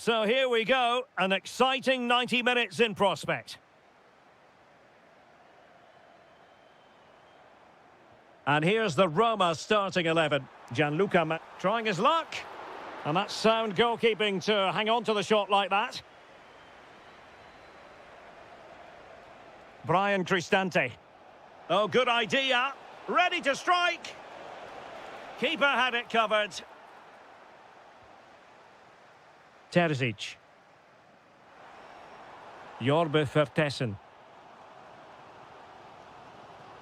So here we go, an exciting 90 minutes in prospect. And here's the Roma starting 11. Gianluca trying his luck. And that's sound goalkeeping to hang on to the shot like that. Brian Cristante. Oh, good idea. Ready to strike. Keeper had it covered. Terzic. Jorbe Vertessen.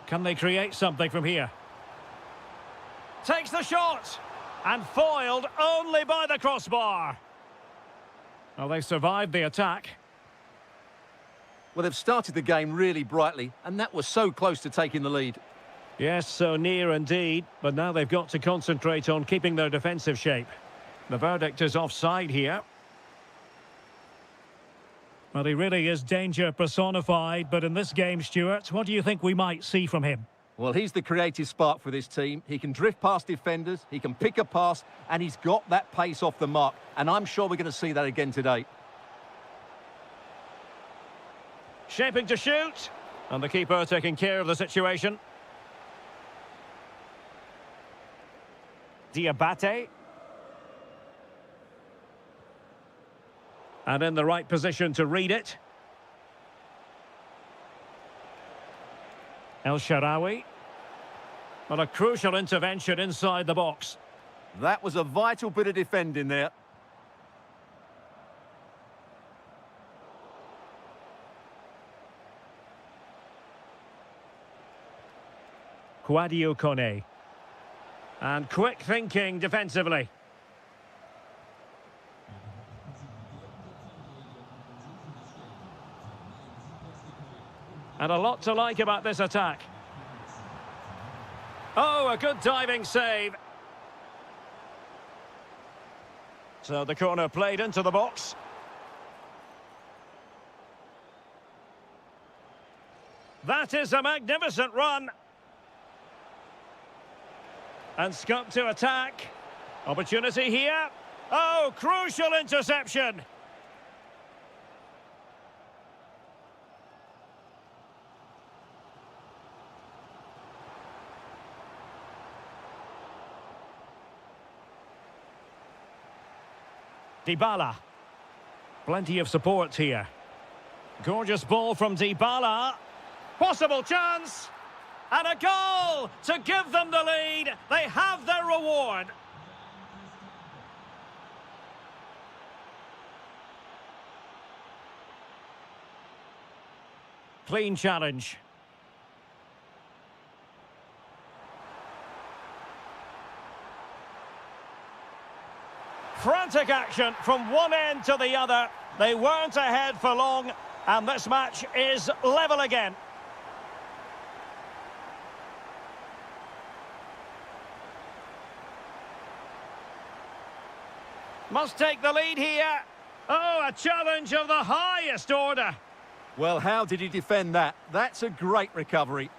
Can they create something from here? Takes the shot! And foiled only by the crossbar. Well, they survived the attack. Well, they've started the game really brightly, and that was so close to taking the lead. Yes, so near indeed, but now they've got to concentrate on keeping their defensive shape. The verdict is offside here. Well, he really is danger personified, but in this game, Stuart, what do you think we might see from him? Well, he's the creative spark for this team. He can drift past defenders, he can pick a pass, and he's got that pace off the mark. And I'm sure we're going to see that again today. Shaping to shoot. And the keeper taking care of the situation. Diabate. And in the right position to read it. El Shaarawy. But a crucial intervention inside the box. That was a vital bit of defending there. Kouadio Kone. And quick thinking defensively. And a lot to like about this attack. Oh, a good diving save. So the corner played into the box. That is a magnificent run. And scope to attack. Opportunity here. Oh, crucial interception. Dybala. Plenty of support here. Gorgeous ball from Dybala. Possible chance. And a goal to give them the lead. They have their reward. Clean challenge. Frantic action from one end to the other. They weren't ahead for long, and this match is level again. Must take the lead here. Oh, a challenge of the highest order. Well, how did he defend that? That's a great recovery.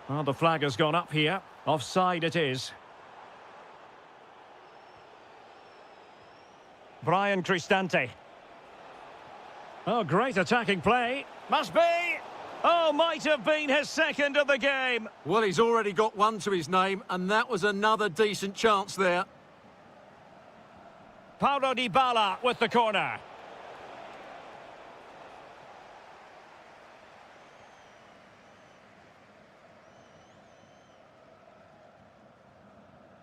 Well, the flag has gone up here. Offside it is. Brian Cristante. Oh, great attacking play. Must be. Oh, might have been his second of the game. Well, he's already got one to his name, and that was another decent chance there. Paulo Dybala with the corner.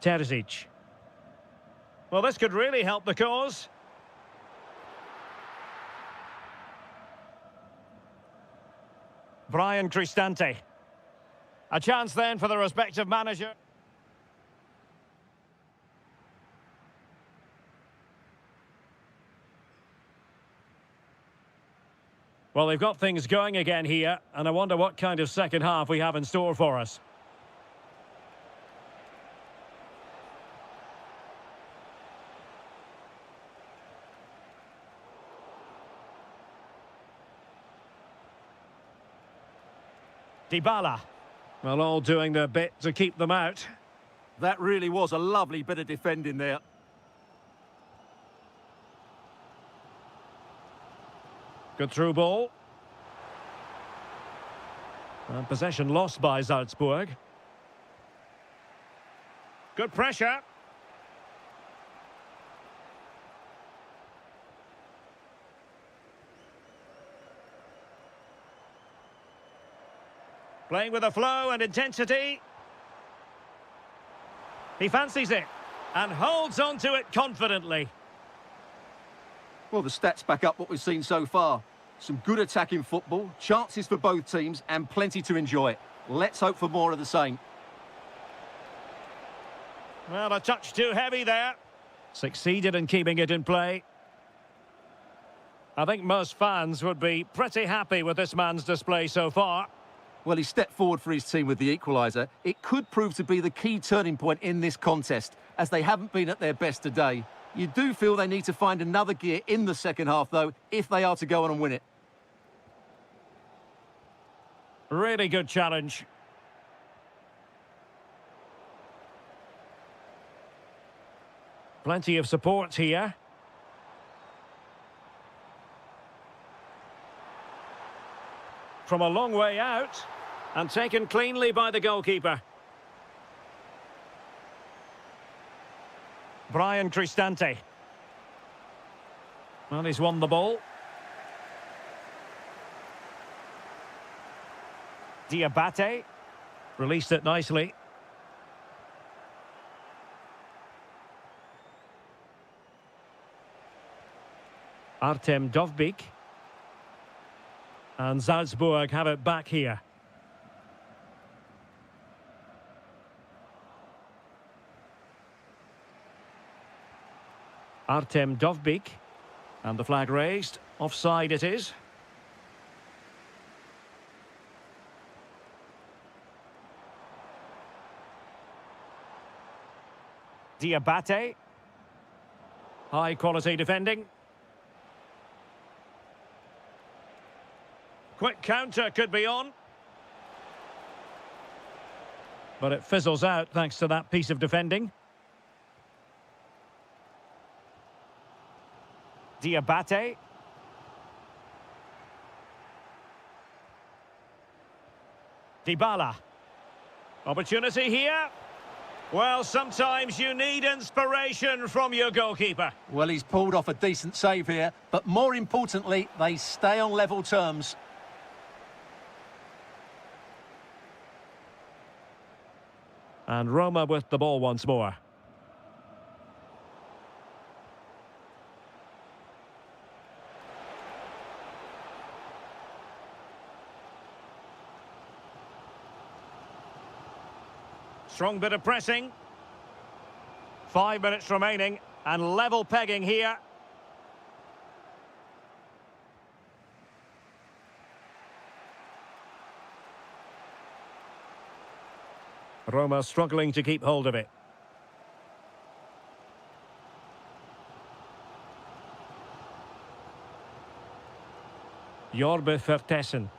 Terzic. Well, this could really help the cause. Brian Cristante. A chance then for the respective manager. Well, they've got things going again here, and I wonder what kind of second half we have in store for us. Dybala. Well, all doing their bit to keep them out. That really was a lovely bit of defending there. Good through ball. And possession lost by Salzburg. Good pressure. Playing with a flow and intensity. He fancies it and holds on to it confidently. Well, the stats back up what we've seen so far. Some good attacking football, chances for both teams, and plenty to enjoy. Let's hope for more of the same. Well, a touch too heavy there. Succeeded in keeping it in play. I think most fans would be pretty happy with this man's display so far. Well, he stepped forward for his team with the equaliser. It could prove to be the key turning point in this contest, as they haven't been at their best today. You do feel they need to find another gear in the second half, though, if they are to go on and win it. Really good challenge. Plenty of support here. From a long way out, and taken cleanly by the goalkeeper. Brian Cristante. Well, he's won the ball. Diabate. Released it nicely. Artem Dovbyk. And Salzburg have it back here. Artem Dovbyk. And the flag raised. Offside it is. Diabate. High quality defending. Quick counter could be on. But it fizzles out thanks to that piece of defending. Diabate. Dybala. Opportunity here. Well, sometimes you need inspiration from your goalkeeper. Well, he's pulled off a decent save here, but more importantly, they stay on level terms. And Roma with the ball once more. Strong bit of pressing. 5 minutes remaining and level pegging here. Roma struggling to keep hold of it. Jorbe Vertessen.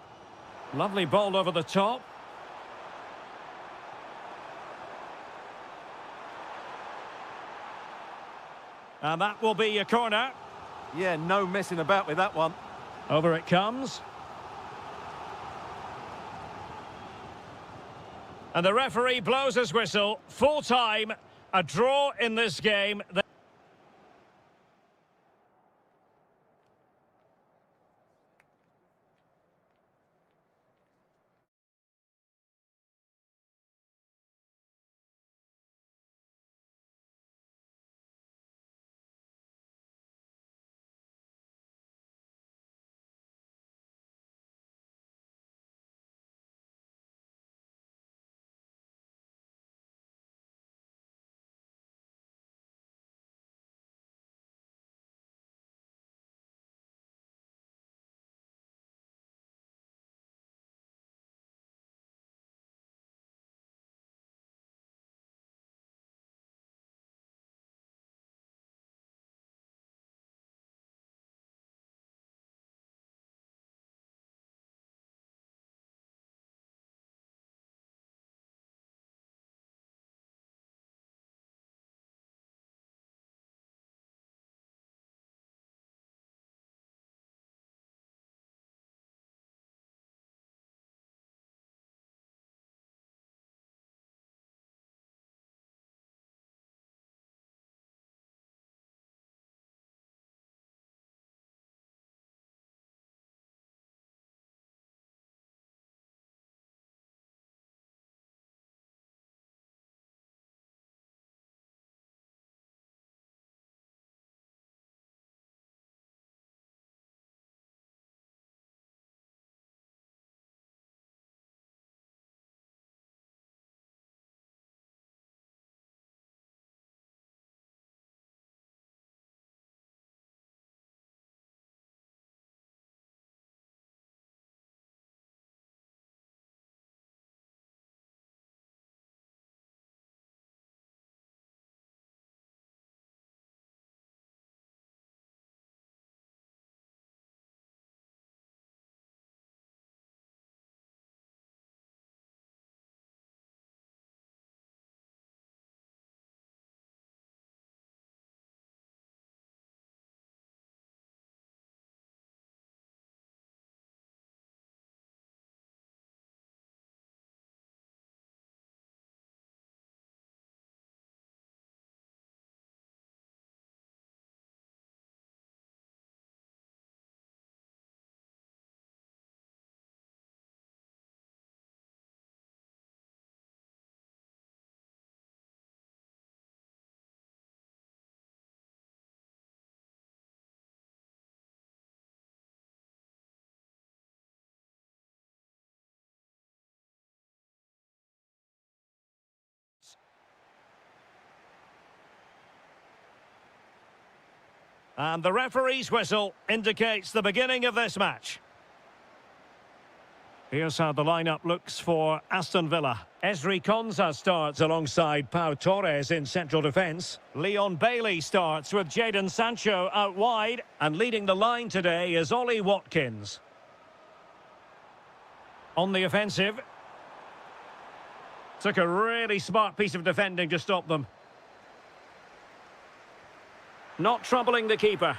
Lovely ball over the top. And that will be your corner. Yeah, no messing about with that one. Over it comes. And the referee blows his whistle. Full time. A draw in this game. And the referee's whistle indicates the beginning of this match. Here's how the lineup looks for Aston Villa. Esri Konsa starts alongside Pau Torres in central defence. Leon Bailey starts with Jadon Sancho out wide. And leading the line today is Ollie Watkins. On the offensive. Took a really smart piece of defending to stop them. Not troubling the keeper.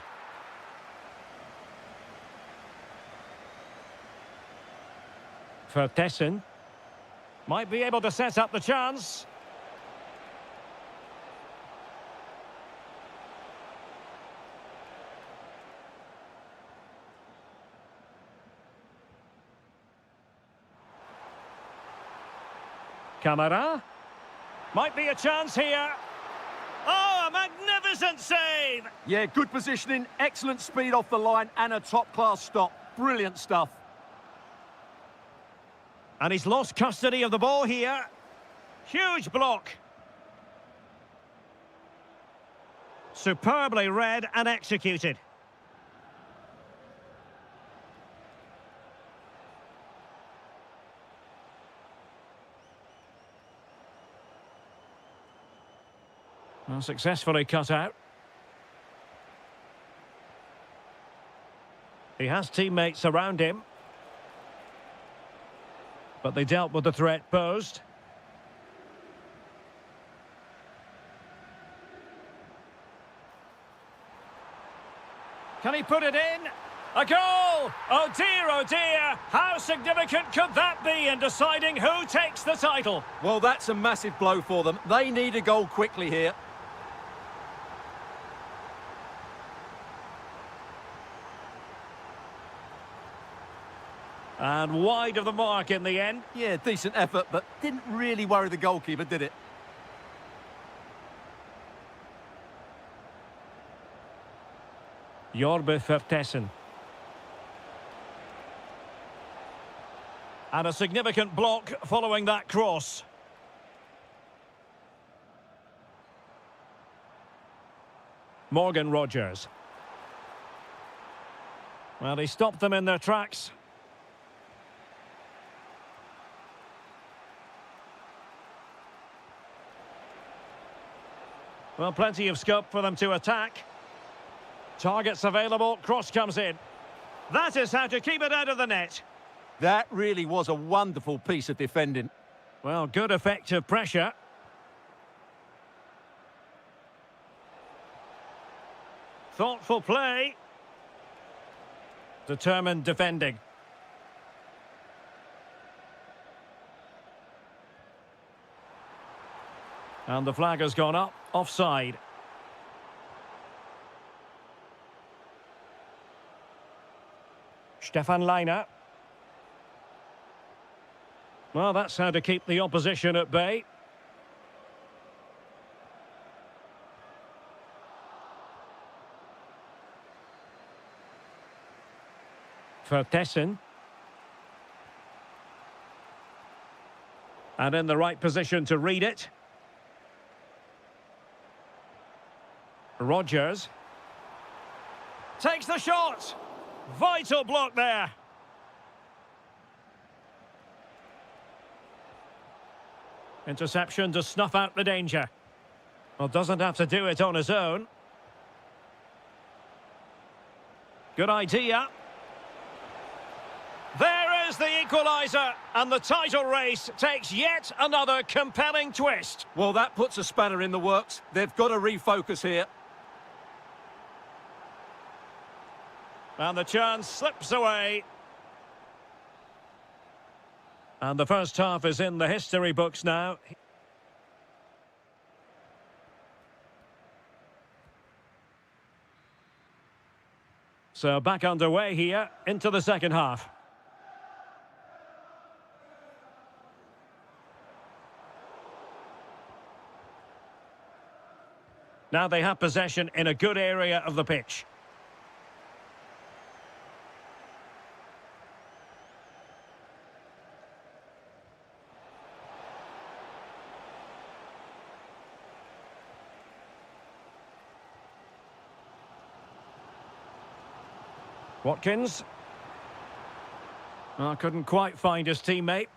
Vertessen might be able to set up the chance. Camara. Might be a chance here. Oh, a magnificent save! Yeah, good positioning, excellent speed off the line, and a top-class stop. Brilliant stuff. And he's lost custody of the ball here. Huge block. Superbly read and executed. Well, successfully cut out. He has teammates around him. But they dealt with the threat posed. Can he put it in? A goal! Oh dear, how significant could that be in deciding who takes the title? Well, that's a massive blow for them. They need a goal quickly here. And wide of the mark in the end. Yeah, decent effort, but didn't really worry the goalkeeper, did it? Jorbe Vertessen. And a significant block following that cross. Morgan Rogers. Well, he stopped them in their tracks. Well, plenty of scope for them to attack. Targets available, cross comes in. That is how to keep it out of the net. That really was a wonderful piece of defending. Well, good effective pressure. Thoughtful play. Determined defending. And the flag has gone up. Offside. Stefan Leiner. Well, that's how to keep the opposition at bay. Vertessen. And in the right position to read it. Rogers. Takes the shot. Vital block there. Interception to snuff out the danger. Well, doesn't have to do it on his own. Good idea. There is the equaliser, and the title race takes yet another compelling twist. Well, that puts a spanner in the works. They've got to refocus here. And the chance slips away. And the first half is in the history books now. So back underway here into the second half. Now they have possession in a good area of the pitch. Watkins. Oh, couldn't quite find his teammate.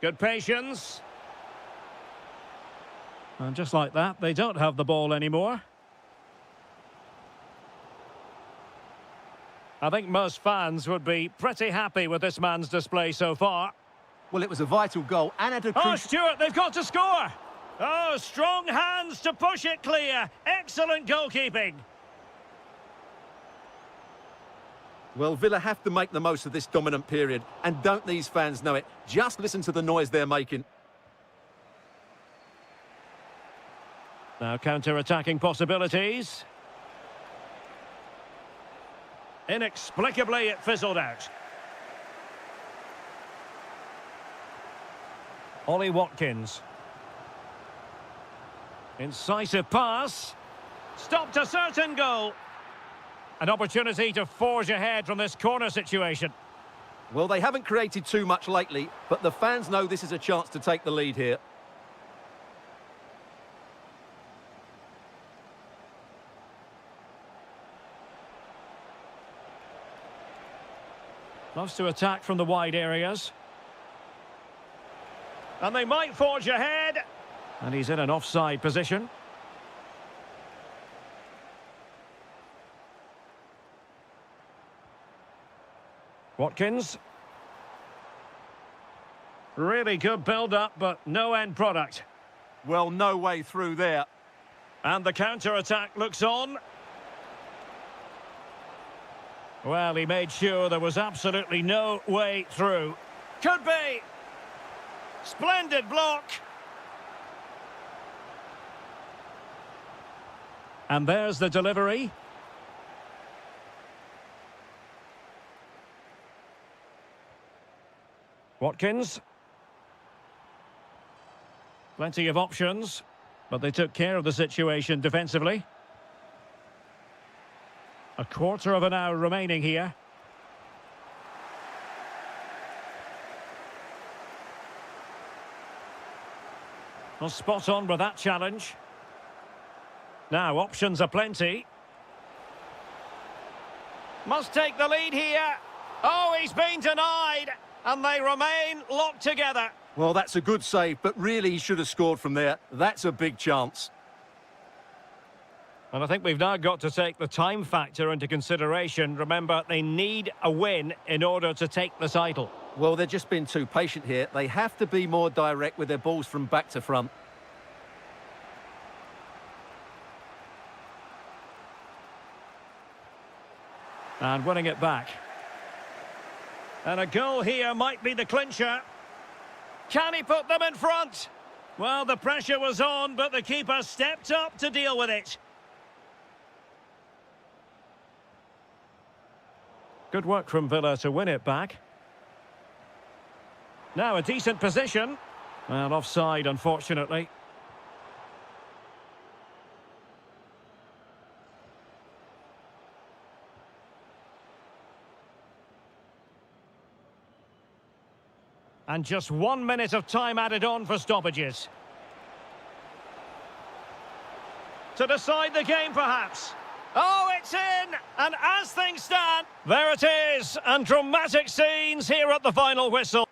Good patience. And just like that, they don't have the ball anymore. I think most fans would be pretty happy with this man's display so far. Well, it was a vital goal and at a Oh, crucial... Stuart, they've got to score! Oh, strong hands to push it clear. Excellent goalkeeping. Well, Villa have to make the most of this dominant period. And don't these fans know it? Just listen to the noise they're making. Now counter-attacking possibilities. Inexplicably, it fizzled out. Ollie Watkins. Incisive pass. Stopped a certain goal. An opportunity to forge ahead from this corner situation. Well, they haven't created too much lately, but the fans know this is a chance to take the lead here. Loves to attack from the wide areas. And they might forge ahead. And he's in an offside position. Watkins. Really good build-up, but no end product. Well, no way through there. And the counter-attack looks on. Well, he made sure there was absolutely no way through. Could be. Splendid block. And there's the delivery. Watkins. Plenty of options, but they took care of the situation defensively. A quarter of an hour remaining here. Well, spot on with that challenge. Now, options are plenty. Must take the lead here. Oh, he's been denied. And they remain locked together. Well, that's a good save, but really he should have scored from there. That's a big chance. And I think we've now got to take the time factor into consideration. Remember, they need a win in order to take the title. Well, they've just been too patient here. They have to be more direct with their balls from back to front. And winning it back. And a goal here might be the clincher. Can he put them in front? Well, the pressure was on, but the keeper stepped up to deal with it. Good work from Villa to win it back. Now a decent position. Well, offside, unfortunately. And just 1 minute of time added on for stoppages. To decide the game, perhaps. Oh, it's in! And as things stand, there it is. And dramatic scenes here at the final whistle.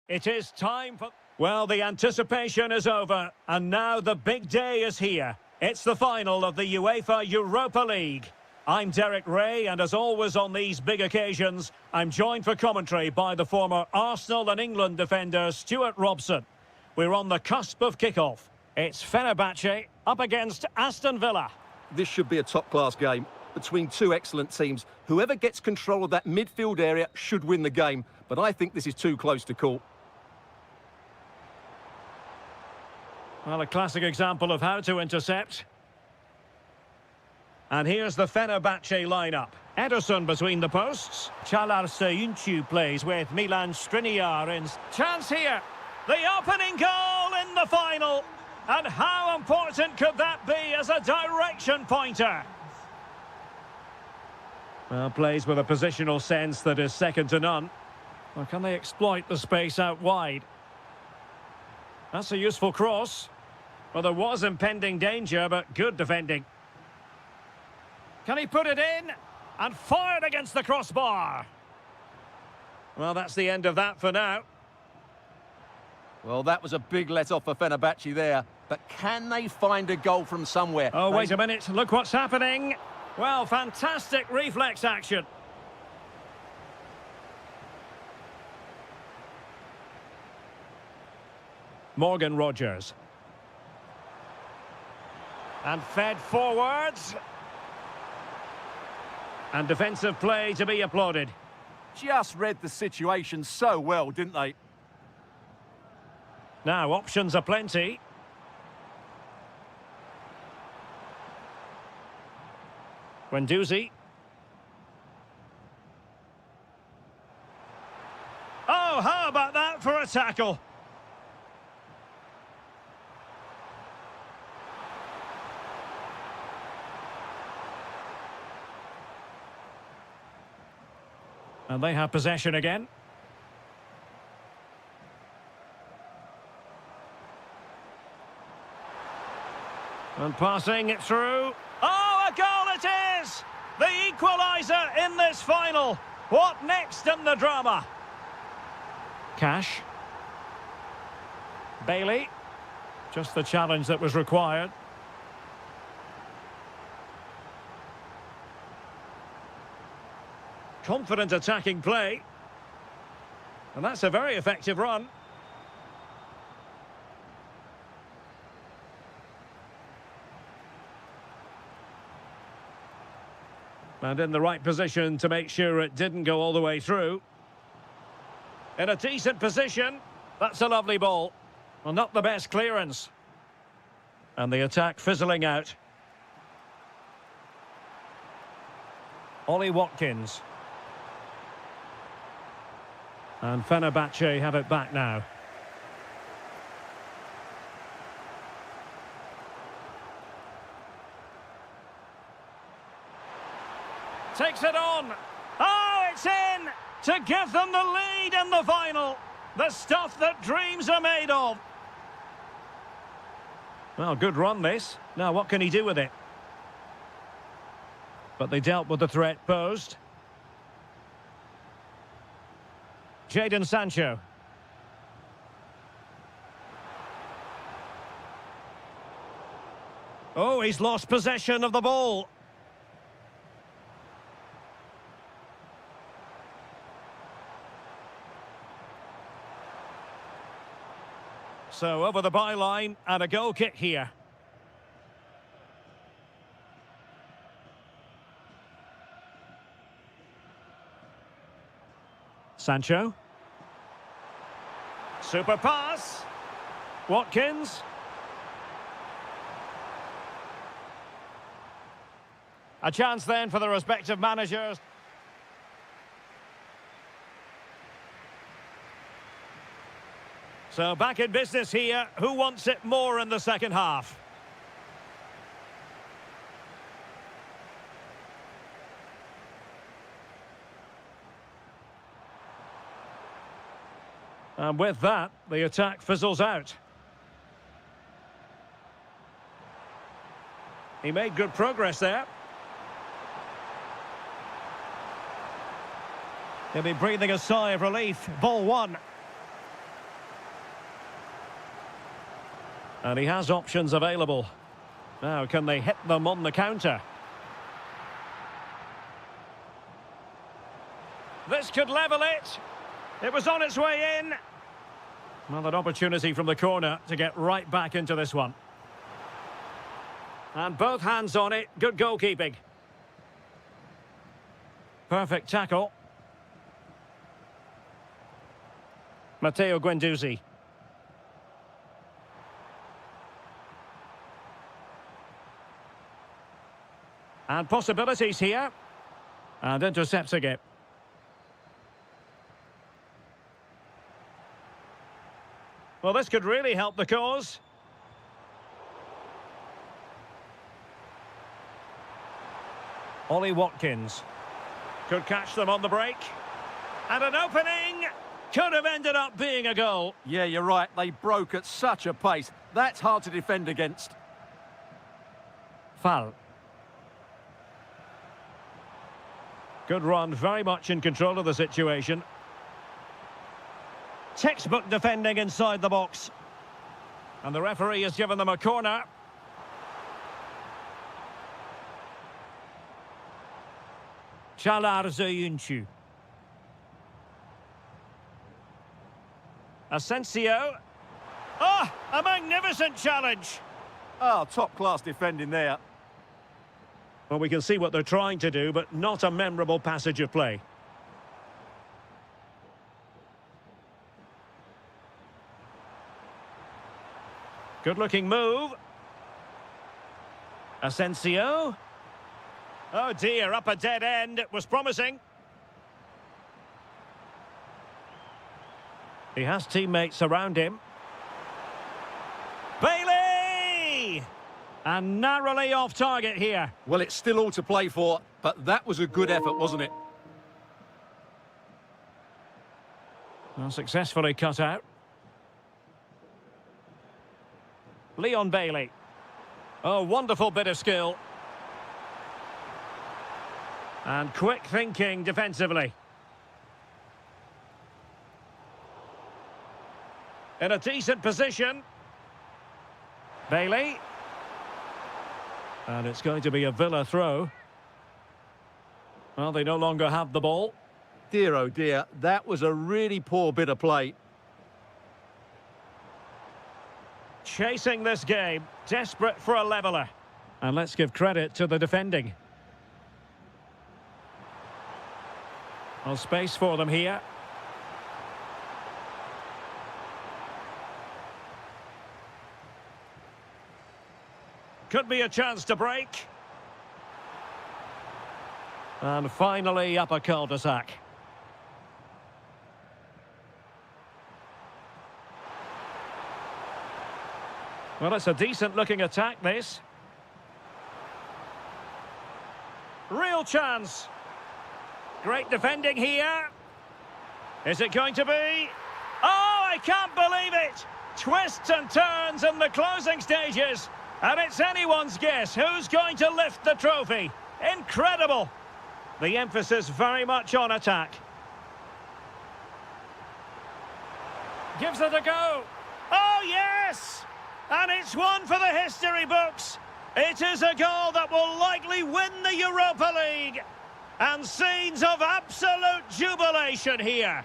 It is time for... Well, the anticipation is over, and now the big day is here. It's the final of the UEFA Europa League. I'm Derek Ray, and as always on these big occasions, I'm joined for commentary by the former Arsenal and England defender Stuart Robson. We're on the cusp of kickoff. It's Fenerbahce up against Aston Villa. This should be a top-class game between two excellent teams. Whoever gets control of that midfield area should win the game, but I think this is too close to call. Well, a classic example of how to intercept. And here's the Fenerbahce lineup. Ederson between the posts. Çağlar plays with Milan Skriniar in. Chance here. The opening goal in the final. And how important could that be as a direction pointer? Well, plays with a positional sense that is second to none. Or can they exploit the space out wide? That's a useful cross. Well, there was impending danger, but good defending. Can he put it in? And fired against the crossbar. Well, that's the end of that for now. Well, that was a big let-off for Fenerbahce there. But can they find a goal from somewhere? Oh, wait a minute. Look what's happening. Well, fantastic reflex action. Morgan Rogers. And fed forwards. And defensive play to be applauded. Just read the situation so well, didn't they? Now, options are plenty. Guendouzi. Oh, how about that for a tackle? And they have possession again. And passing it through. Oh, a goal it is! The equaliser in this final. What next in the drama? Cash. Bailey. Just the challenge that was required. Confident attacking play. And that's a very effective run. And in the right position to make sure it didn't go all the way through. In a decent position. That's a lovely ball. Well, not the best clearance. And the attack fizzling out. Ollie Watkins. And Fenerbahce have it back now. Takes it on. Oh, it's in! To give them the lead in the final. The stuff that dreams are made of. Well, good run this. Now, what can he do with it? But they dealt with the threat posed. Jadon Sancho. Oh, he's lost possession of the ball. So over the byline and a goal kick here. Sancho. Super pass. Watkins. A chance then for the respective managers. So back in business here. Who wants it more in the second half? And with that, the attack fizzles out. He made good progress there. He'll be breathing a sigh of relief. Ball one. And he has options available. Now, can they hit them on the counter? This could level it. It was on its way in. Well, an opportunity from the corner to get right back into this one. And both hands on it. Good goalkeeping. Perfect tackle. Matteo Guendouzi. And possibilities here. And intercepting it. Well, this could really help the cause. Ollie Watkins. Could catch them on the break. And an opening. Could have ended up being a goal. Yeah, you're right. They broke at such a pace. That's hard to defend against. Foul. Good run, very much in control of the situation. Textbook defending inside the box. And the referee has given them a corner. Інші. Asensio. Oh, a magnificent challenge. Oh, top-class defending there. Well, we can see what they're trying to do, but not a memorable passage of play. Good-looking move. Asensio. Oh dear, up a dead end. It was promising. He has teammates around him. Bailey! And narrowly off target here. Well, it's still all to play for, but that was a good effort, wasn't it? Well, successfully cut out. Leon Bailey. Oh, wonderful bit of skill. And quick thinking defensively. In a decent position. Bailey. And it's going to be a Villa throw. Well, they no longer have the ball. Dear, oh dear, that was a really poor bit of play. Chasing this game, desperate for a leveller. And let's give credit to the defending. Well, space for them here. Could be a chance to break. And finally up a cul-de-sac. Well, it's a decent-looking attack, this. Real chance. Great defending here. Is it going to be? Oh, I can't believe it! Twists and turns in the closing stages. And it's anyone's guess who's going to lift the trophy. Incredible. The emphasis very much on attack. Gives it a go. Oh, yes! And it's one for the history books. It is a goal that will likely win the Europa League. And scenes of absolute jubilation here.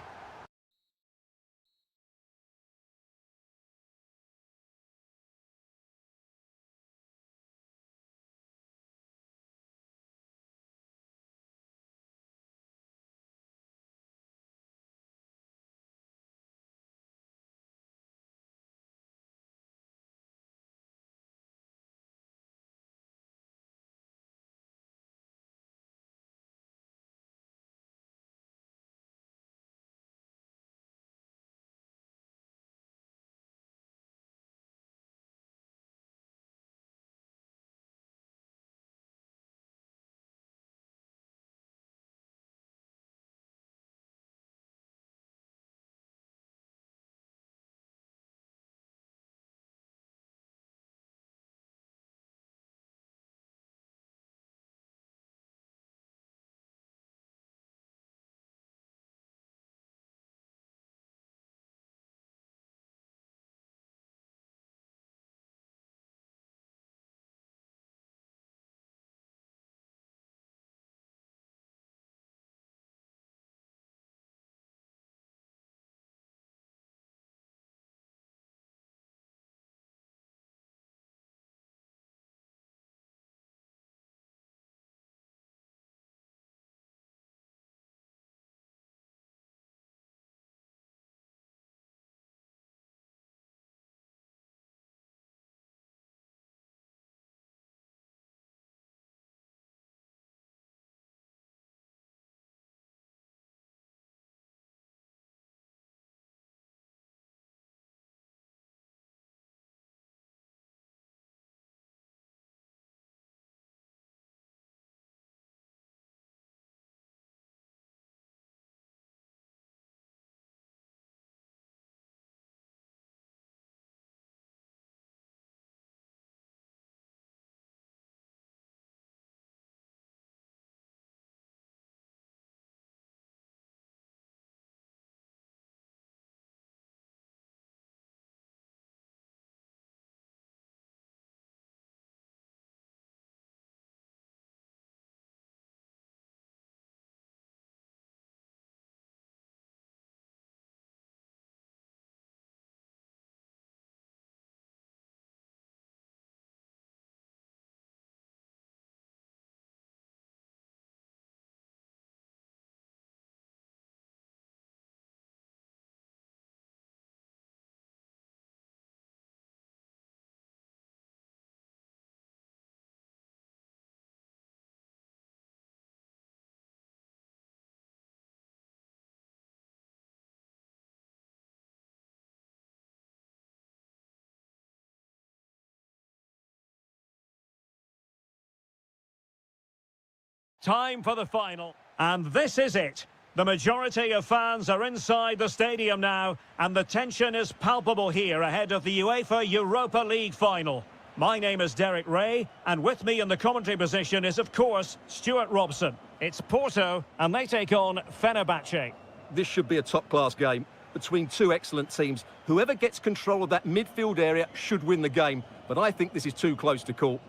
Time for the final. And this is it. The majority of fans are inside the stadium now, and the tension is palpable here ahead of the UEFA Europa League final. My name is Derek Ray, and with me in the commentary position is, of course, Stuart Robson. It's Porto, and they take on Fenerbahce. This should be a top-class game between two excellent teams. Whoever gets control of that midfield area should win the game, but I think this is too close to call.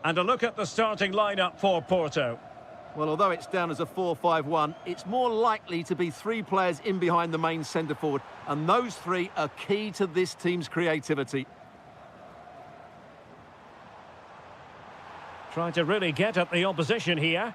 And a look at the starting lineup for Porto. Well, although it's down as a 4-5-1, it's more likely to be three players in behind the main centre-forward, and those three are key to this team's creativity. Trying to really get at the opposition here.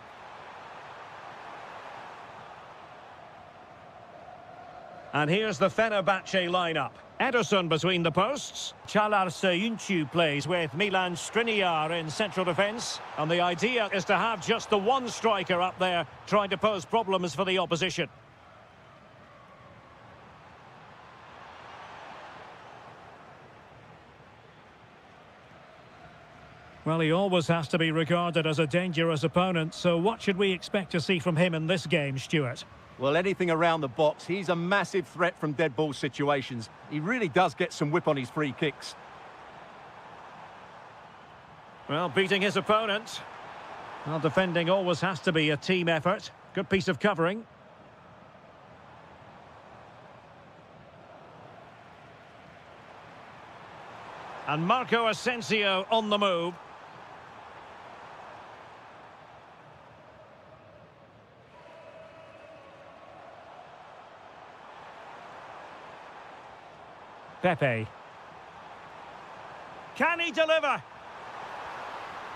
And here's the Fenerbahce lineup. Ederson between the posts. Інші plays with Milan Skriniar in central defence. And the idea is to have just the one striker up there trying to pose problems for the opposition. Well, he always has to be regarded as a dangerous opponent, so what should we expect to see from him in this game, Stuart? Well, anything around the box. He's a massive threat from dead ball situations. He really does get some whip on his free kicks. Well, beating his opponent. Well, defending always has to be a team effort. Good piece of covering. And Marco Asensio on the move. Pepe. Can he deliver?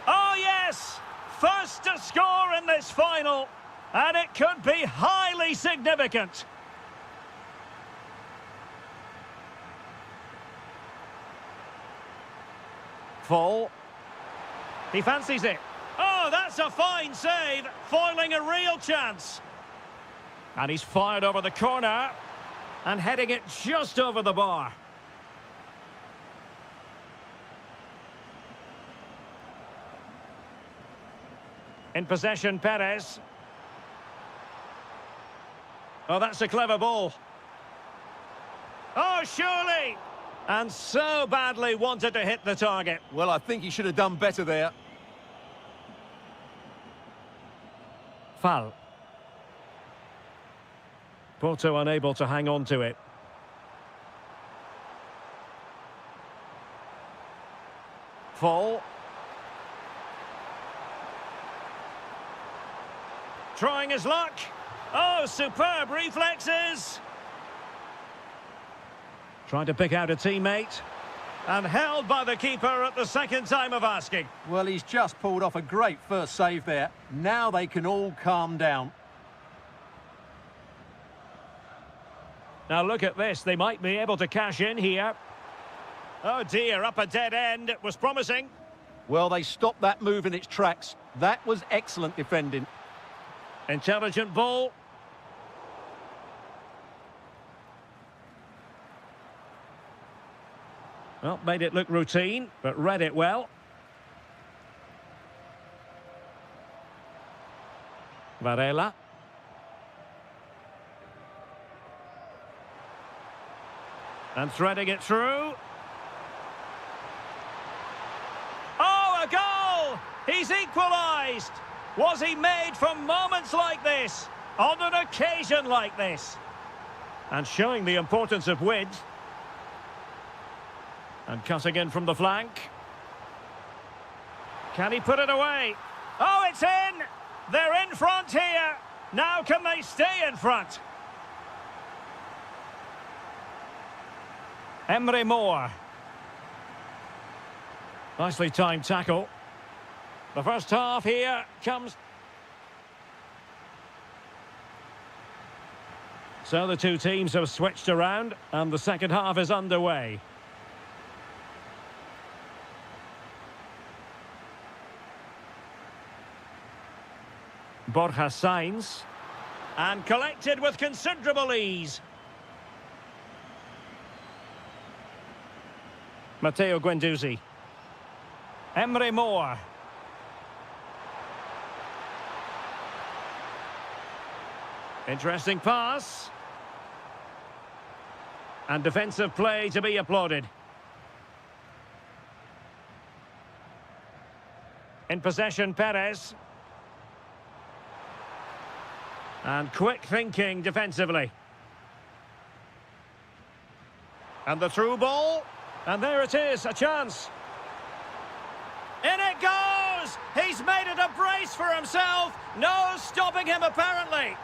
Oh, yes! First to score in this final. And it could be highly significant. Full. He fancies it. Oh, that's a fine save, foiling a real chance. And he's fired over the corner and heading it just over the bar. In possession, Perez. Oh, that's a clever ball. Oh, surely! And so badly wanted to hit the target. Well, I think he should have done better there. Foul. Porto unable to hang on to it. Fall. Trying his luck. Oh, superb reflexes. Trying to pick out a teammate. And held by the keeper at the second time of asking. Well, he's just pulled off a great first save there. Now they can all calm down. Now look at this. They might be able to cash in here. Oh dear, up a dead end. It was promising. Well, they stopped that move in its tracks. That was excellent defending. Intelligent ball. Well, made it look routine, but read it well. Varela. And threading it through. Oh, a goal! He's equalised! Was he made for moments like this? On an occasion like this? And showing the importance of width. And cutting in from the flank. Can he put it away? Oh, it's in! They're in front here. Now can they stay in front? Emre Moore. Nicely timed tackle. The first half here comes. So the two teams have switched around and the second half is underway. Borja Sainz. And collected with considerable ease. Matteo Guendouzi. Emre Moore. Interesting pass. And defensive play to be applauded. In possession, Perez. And quick thinking defensively. And the through ball. And there it is, a chance. In it goes! He's made it a brace for himself. No stopping him, apparently.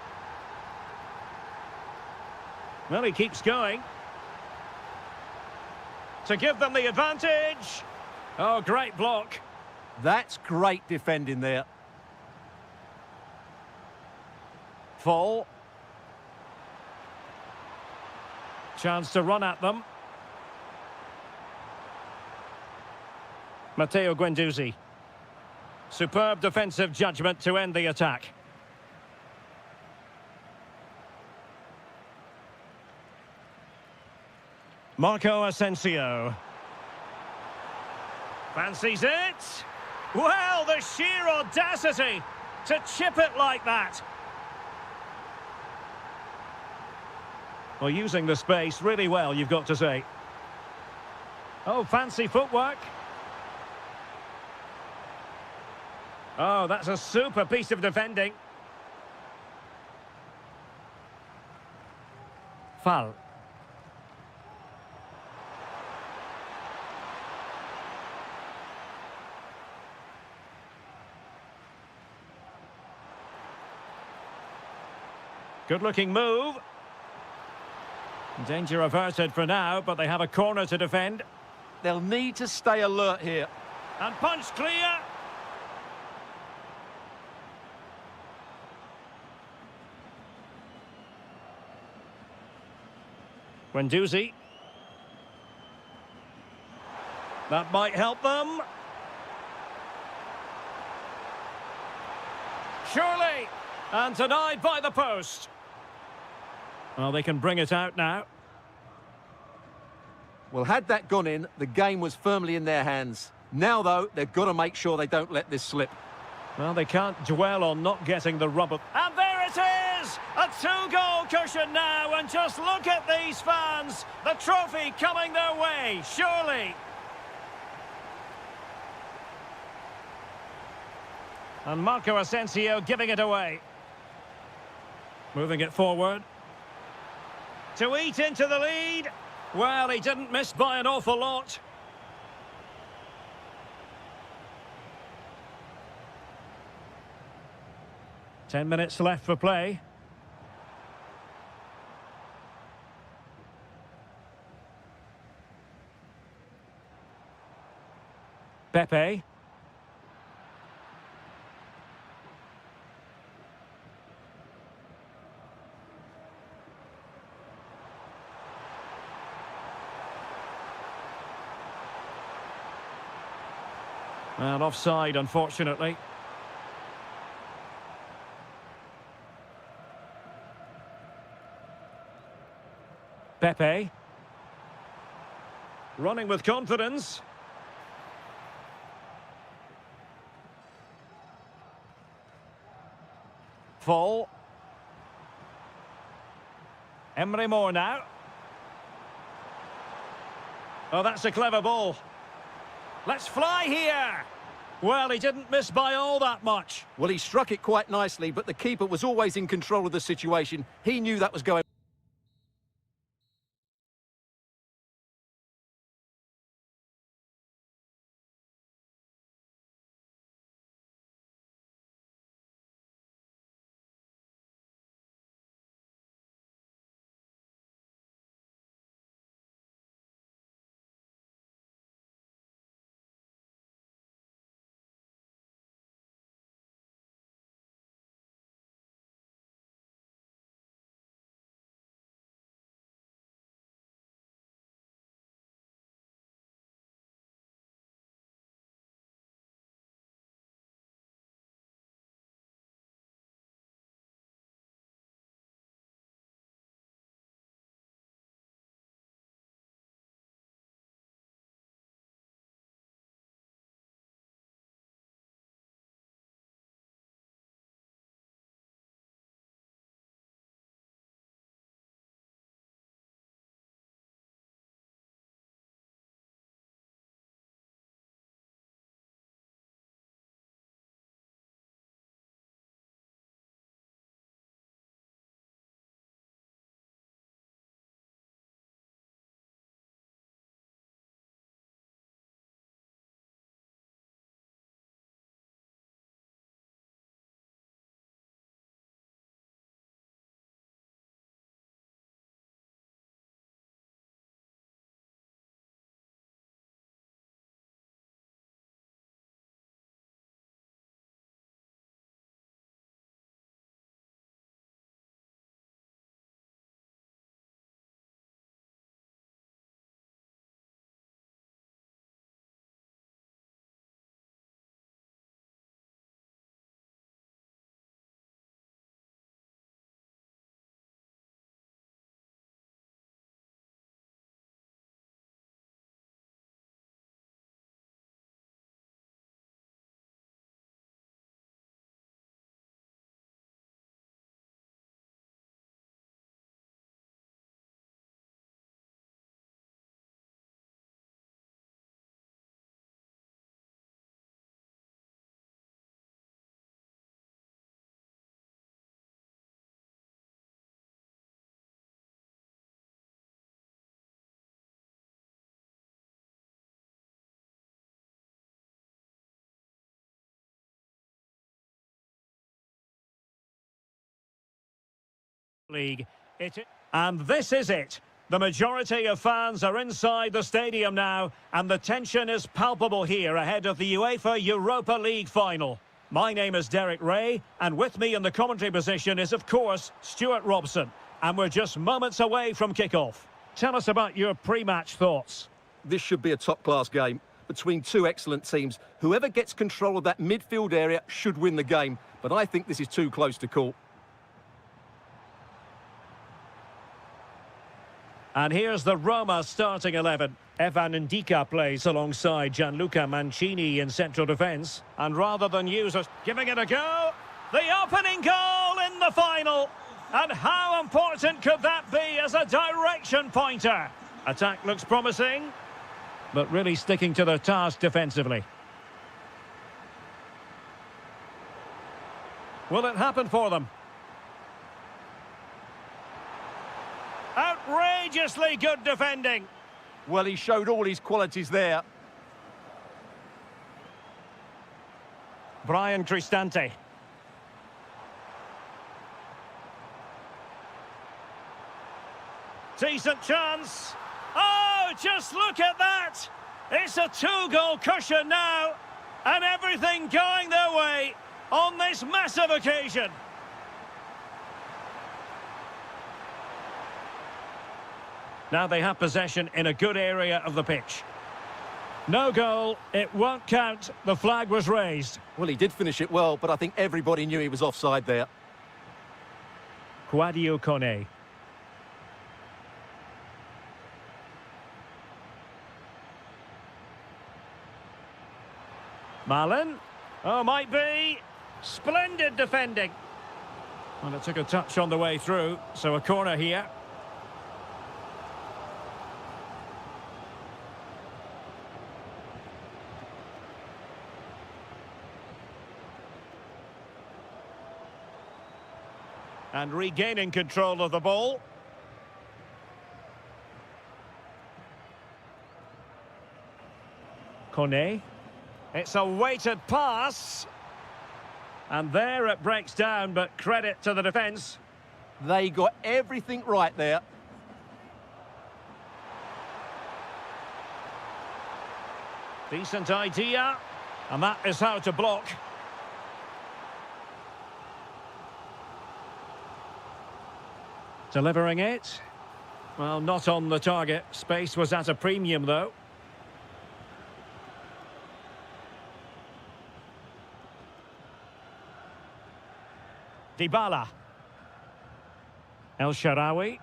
Well, he keeps going. To give them the advantage. Oh, great block. That's great defending there. Fall. Chance to run at them. Matteo Guendouzi. Superb defensive judgment to end the attack. Marco Asensio. Fancies it. Well, the sheer audacity to chip it like that. Well, using the space really well, you've got to say. Oh, fancy footwork. Oh, that's a super piece of defending. Foul. Good-looking move. Danger averted for now, but they have a corner to defend. They'll need to stay alert here. And punch clear. Guendouzi. That might help them. Surely. And denied by the post. Well, they can bring it out now. Well, had that gone in, the game was firmly in their hands. Now, though, they've got to make sure they don't let this slip. Well, they can't dwell on not getting the rubber. And there it is! A two-goal cushion now, and just look at these fans. The trophy coming their way, surely. And Marco Asensio giving it away. Moving it forward. To eat into the lead. Well, he didn't miss by an awful lot. Ten minutes left for play. Pepe. And offside, unfortunately. Pepe. Running with confidence. Fall. Emre Moore now. Oh, that's a clever ball. Let's fly here. Well, he didn't miss by all that much. Well, he struck it quite nicely, but the keeper was always in control of the situation. He knew that was going League. And this is it. The majority of fans are inside the stadium now, and the tension is palpable here ahead of the UEFA Europa League final. My name is Derek Ray, and with me in the commentary position is, of course, Stuart Robson. And we're just moments away from kick-off. Tell us about your pre-match thoughts. This should be a top-class game between two excellent teams. Whoever gets control of that midfield area should win the game, but I think this is too close to call. And here's the Roma starting 11. Evan Ndika plays alongside Gianluca Mancini in central defence. And rather than use us, giving it a go, the opening goal in the final. And how important could that be as a direction pointer? Attack looks promising, but really sticking to their task defensively. Will it happen for them? Outrageously good defending. Well, he showed all his qualities there. Brian Cristante. Decent chance. Oh, just look at that. It's a two-goal cushion now. And everything going their way on this massive occasion. Now they have possession in a good area of the pitch. No goal, it won't count. The flag was raised. Well, he did finish it well, but I think everybody knew he was offside there. Quadio Kone. Malin. Oh, might be. Splendid defending. Well, it took a touch on the way through, so a corner here. And regaining control of the ball. Kone. It's a weighted pass. And there it breaks down, but credit to the defence. They got everything right there. Decent idea. And that is how to block. Delivering it. Well, not on the target. Space was at a premium, though. Dybala. El Shaarawy.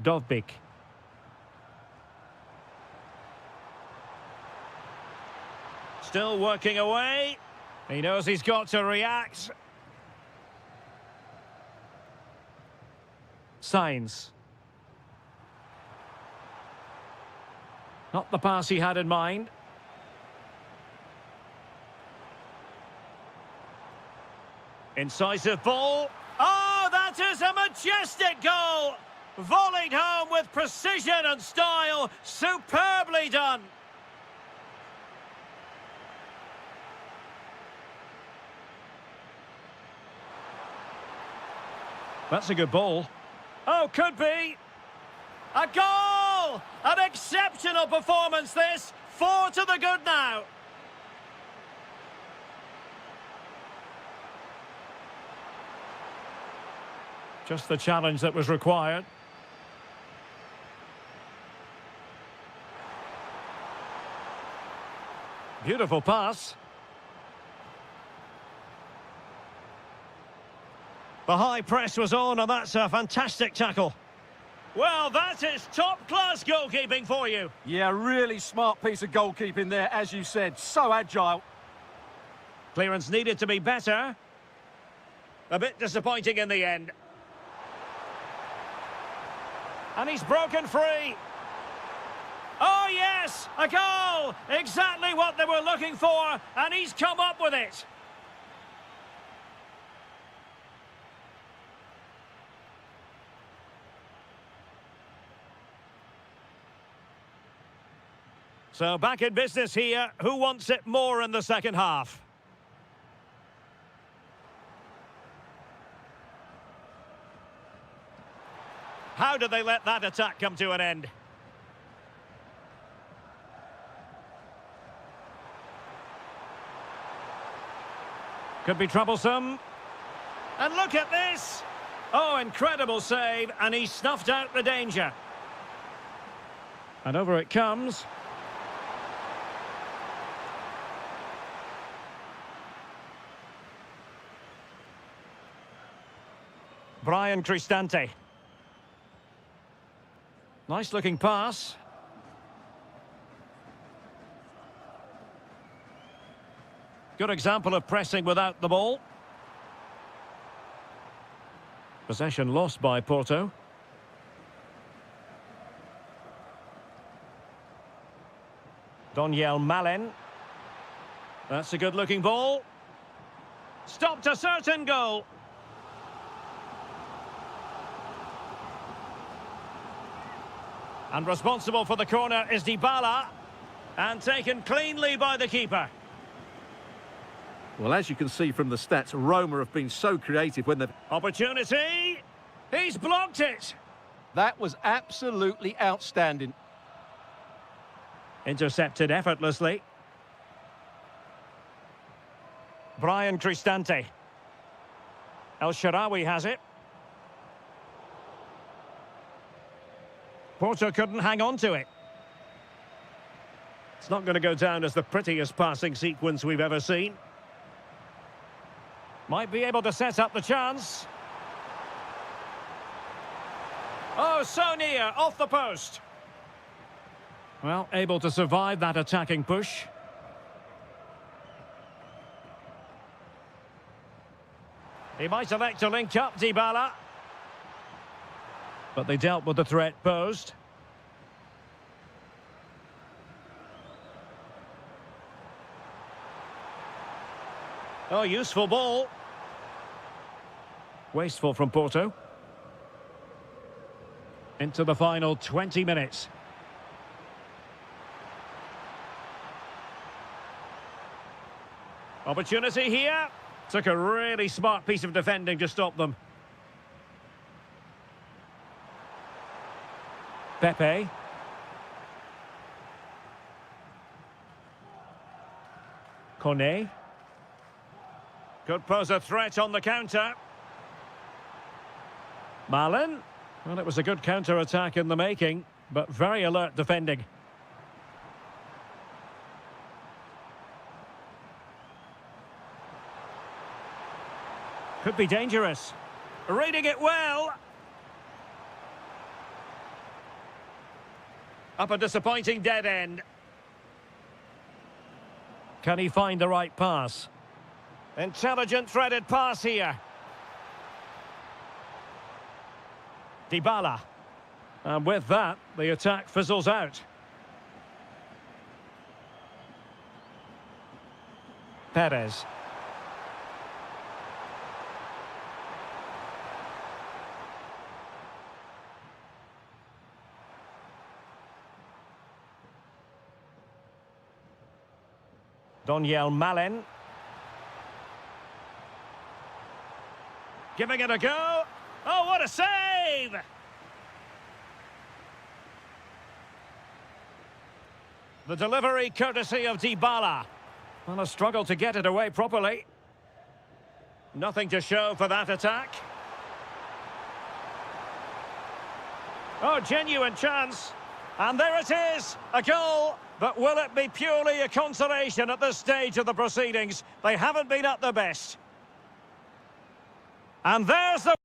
Dovbyk. Still working away. He knows he's got to react. Signs. Not the pass he had in mind. Incisive ball. Oh, that is a majestic goal! Volleyed home with precision and style. Superbly done. That's a good ball. Oh, could be. A goal! An exceptional performance, this. 4 to the good now. Just the challenge that was required. Beautiful pass. The high press was on, and that's a fantastic tackle. Well, that is top-class goalkeeping for you. Yeah, really smart piece of goalkeeping there, as you said. So agile. Clearance needed to be better. A bit disappointing in the end. And he's broken free. Oh, yes, a goal! Exactly what they were looking for, and he's come up with it. So back in business here. Who wants it more in the second half? How did they let that attack come to an end? Could be troublesome. And look at this! Oh, incredible save, and he snuffed out the danger. And over it comes. Brian Cristante. Nice looking pass. Good example of pressing without the ball. Possession lost by Porto. Daniel Malen. That's a good looking ball. Stopped a certain goal. And responsible for the corner is Dybala. And taken cleanly by the keeper. Well, as you can see from the stats, Roma have been so creative when they've... Opportunity! He's blocked it! That was absolutely outstanding. Intercepted effortlessly. Brian Cristante. El Shaarawy has it. Porto couldn't hang on to it. It's not going to go down as the prettiest passing sequence we've ever seen. Might be able to set up the chance. Oh, so near, off the post. Well, able to survive that attacking push. He might elect to link up Dybala. But they dealt with the threat posed. Oh, useful ball. Wasteful from Porto. Into the final 20 minutes. Opportunity here. Took a really smart piece of defending to stop them. Pepe. Kone. Could pose a threat on the counter. Malen. Well, it was a good counter-attack in the making, but very alert defending. Could be dangerous. Reading it well. Up a disappointing dead end. Can he find the right pass? Intelligent threaded pass here. Dybala. And with that, the attack fizzles out. Perez. Daniel Malen. Giving it a go. Oh, what a save! The delivery courtesy of Dybala. Well, a struggle to get it away properly. Nothing to show for that attack. Oh, genuine chance. And there it is, a goal. But will it be purely a consolation at this stage of the proceedings? They haven't been at their best. And there's the...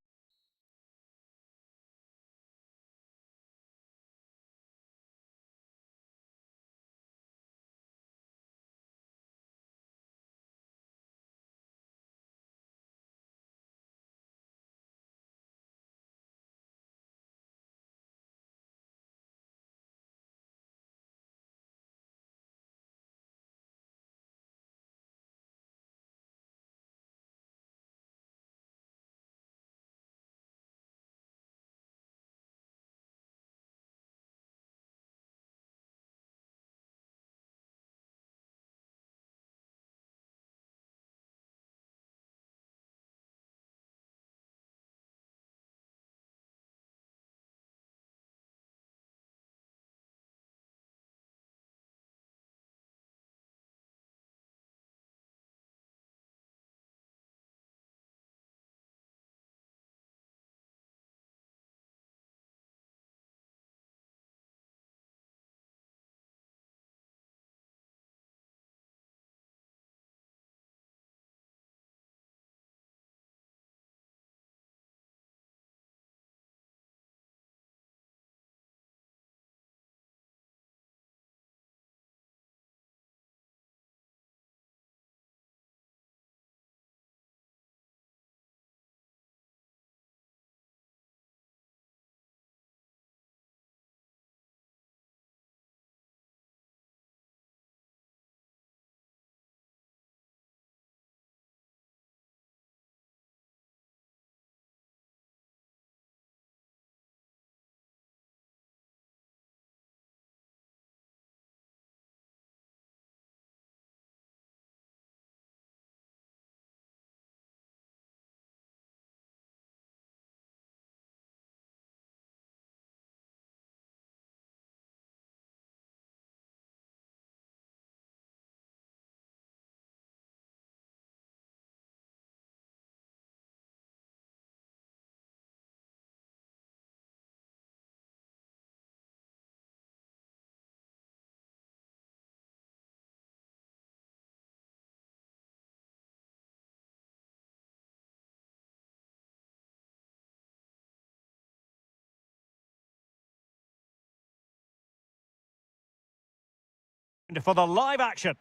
For the live action.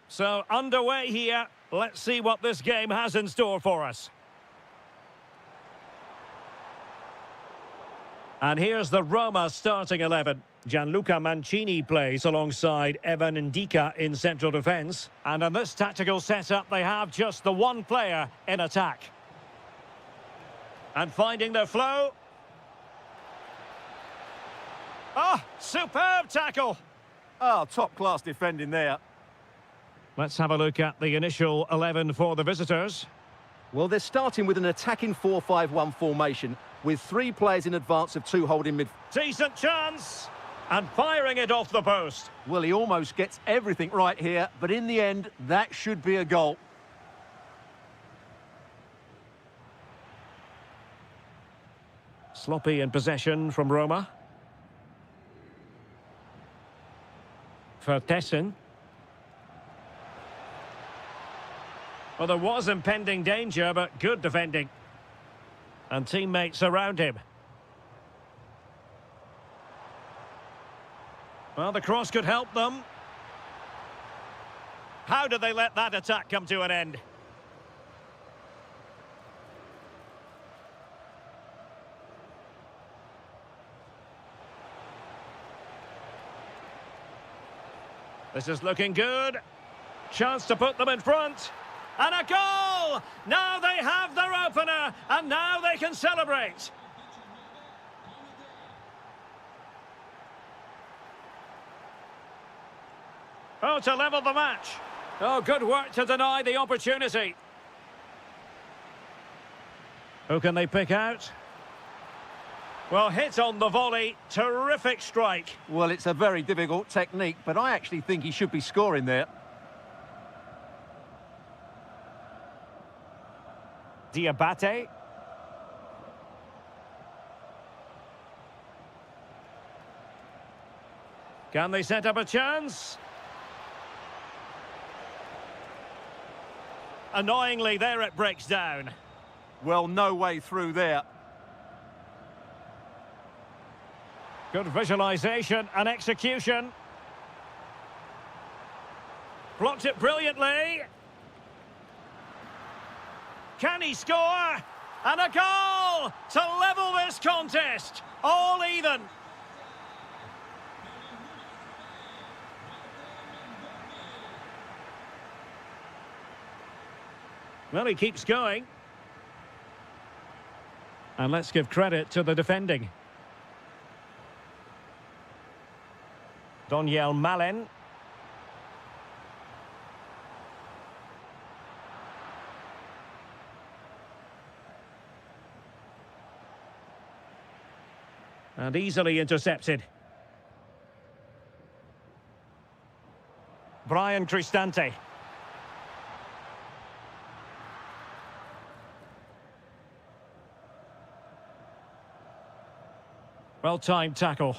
So, underway here. Let's see what this game has in store for us. And here's the Roma starting 11. Gianluca Mancini plays alongside Evan Ndika in central defence. And in this tactical setup, they have just the one player in attack. And finding their flow. Oh, superb tackle. Oh, top-class defending there. Let's have a look at the initial 11 for the visitors. Well, they're starting with an attacking 4-5-1 formation with 3 players in advance of 2 holding mid. Decent chance. And firing it off the post. Well, he almost gets everything right here, but in the end, that should be a goal. Sloppy in possession from Roma. Vertessen. Well, there was impending danger, but good defending. And teammates around him. Well, the cross could help them. How did they let that attack come to an end? This is looking good. Chance to put them in front. And a goal! Now they have their opener, and now they can celebrate. Oh, to level the match. Oh, good work to deny the opportunity. Who can they pick out? Well, hit on the volley. Terrific strike. Well, it's a very difficult technique, but I actually think he should be scoring there. Diabate. Can they set up a chance? Annoyingly, there it breaks down. Well, no way through there. Good visualisation and execution. Blocked it brilliantly. Can he score? And a goal to level this contest. All even. Well, he keeps going. And let's give credit to the defending. Doniel Malen. And easily intercepted. Brian Cristante. Well-timed tackle.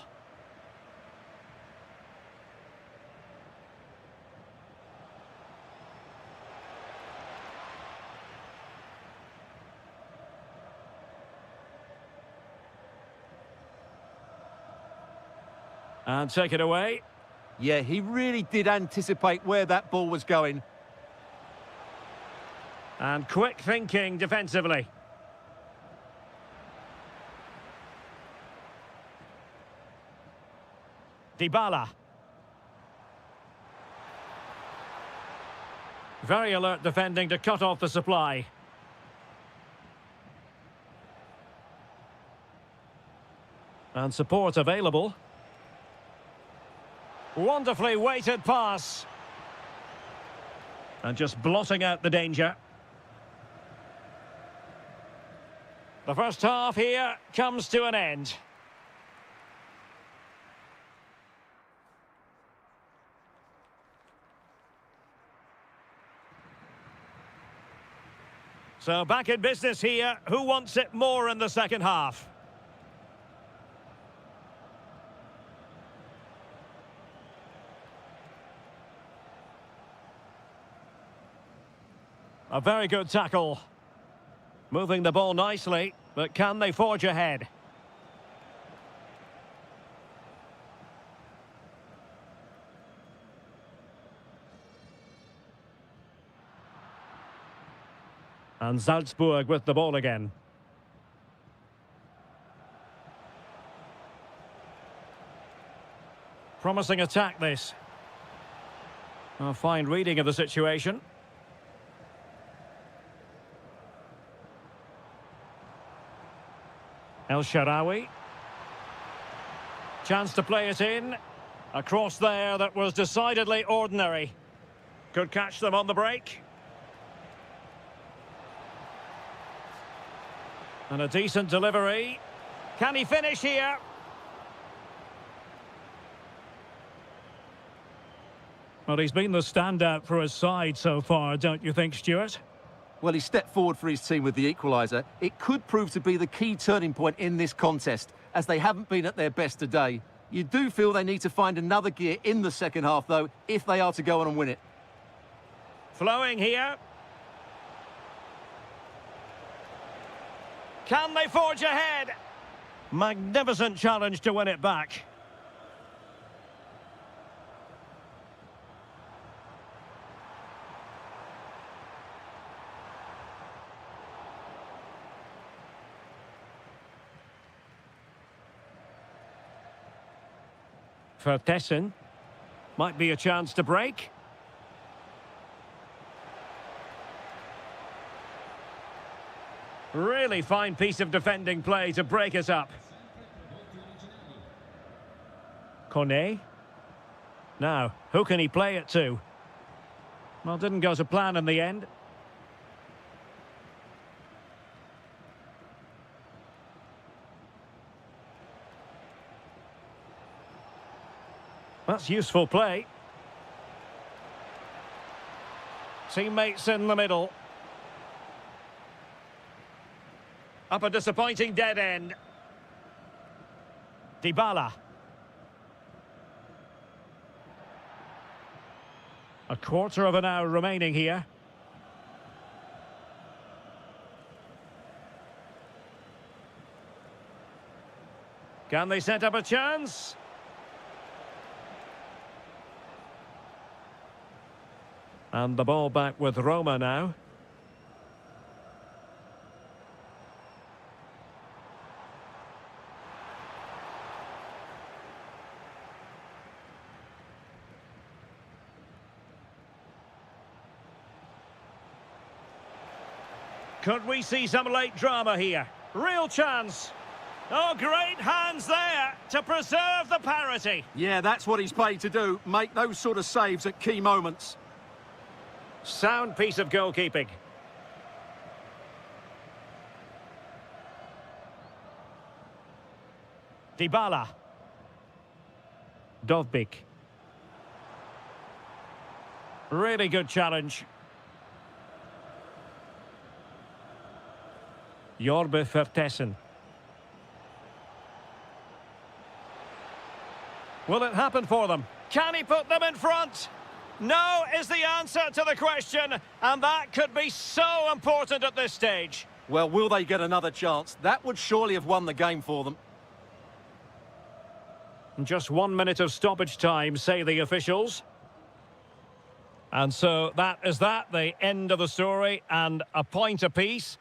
And take it away. Yeah, he really did anticipate where that ball was going. And quick thinking defensively. Dybala. Very alert defending to cut off the supply. And support available. Wonderfully weighted pass. And just blotting out the danger. The first half here comes to an end. So back in business here. Who wants it more in the second half? A very good tackle. Moving the ball nicely, but can they forge ahead? And Salzburg with the ball again. Promising attack, this. A fine reading of the situation. El Shaarawy. Chance to play it in. A cross there that was decidedly ordinary. Could catch them on the break. And a decent delivery. Can he finish here? Well, he's been the standout for his side so far, don't you think, Stuart? Well, he stepped forward for his team with the equaliser. It could prove to be the key turning point in this contest, as they haven't been at their best today. You do feel they need to find another gear in the second half, though, if they are to go on and win it. Flowing here. Can they forge ahead? Magnificent challenge to win it back. Vertessen. Might be a chance to break. Really fine piece of defending play to break us up. Kone. Now, who can he play it to? Well, didn't go to plan in the end. That's useful play. Teammates in the middle. Up a disappointing dead end. Dybala. A quarter of an hour remaining here. Can they set up a chance? And the ball back with Roma now. Could we see some late drama here? Real chance. Oh, great hands there to preserve the parity. Yeah, that's what he's paid to do. Make those sort of saves at key moments. Sound piece of goalkeeping. Dybala. Dovbyk. Really good challenge. Jorbe Vertessen. Will it happen for them? Can he put them in front? No is the answer to the question, and that could be so important at this stage. Well, will they get another chance? That would surely have won the game for them. Just 1 minute of stoppage time, say the officials. And so that is that, the end of the story, and a point apiece.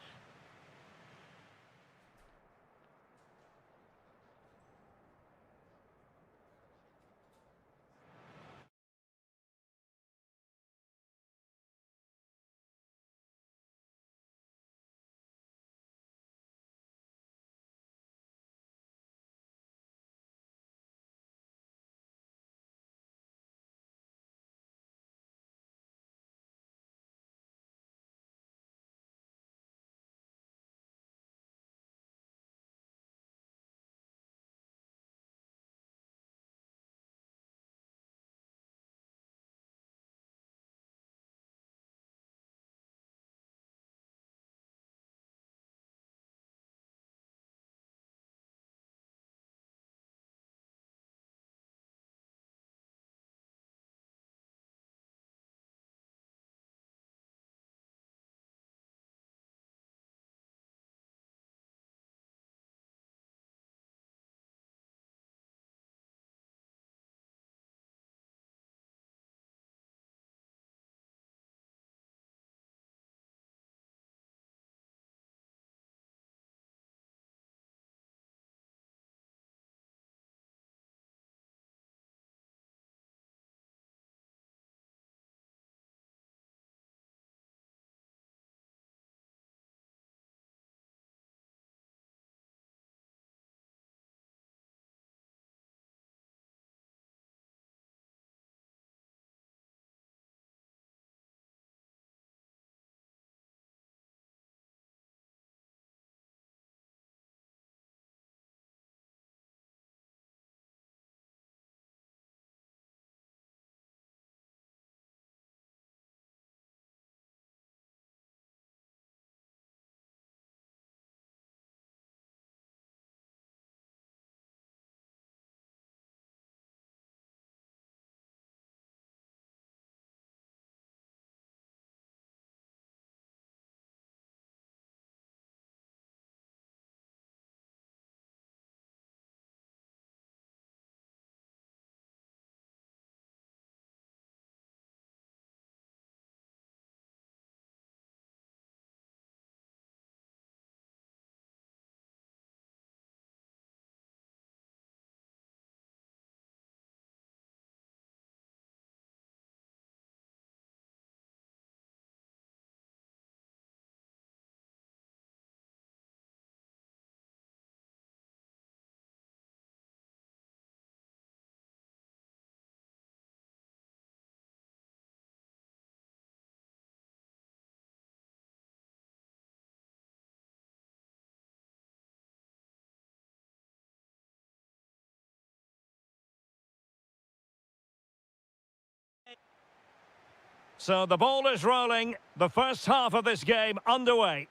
So the ball is rolling. The first half of this game underway.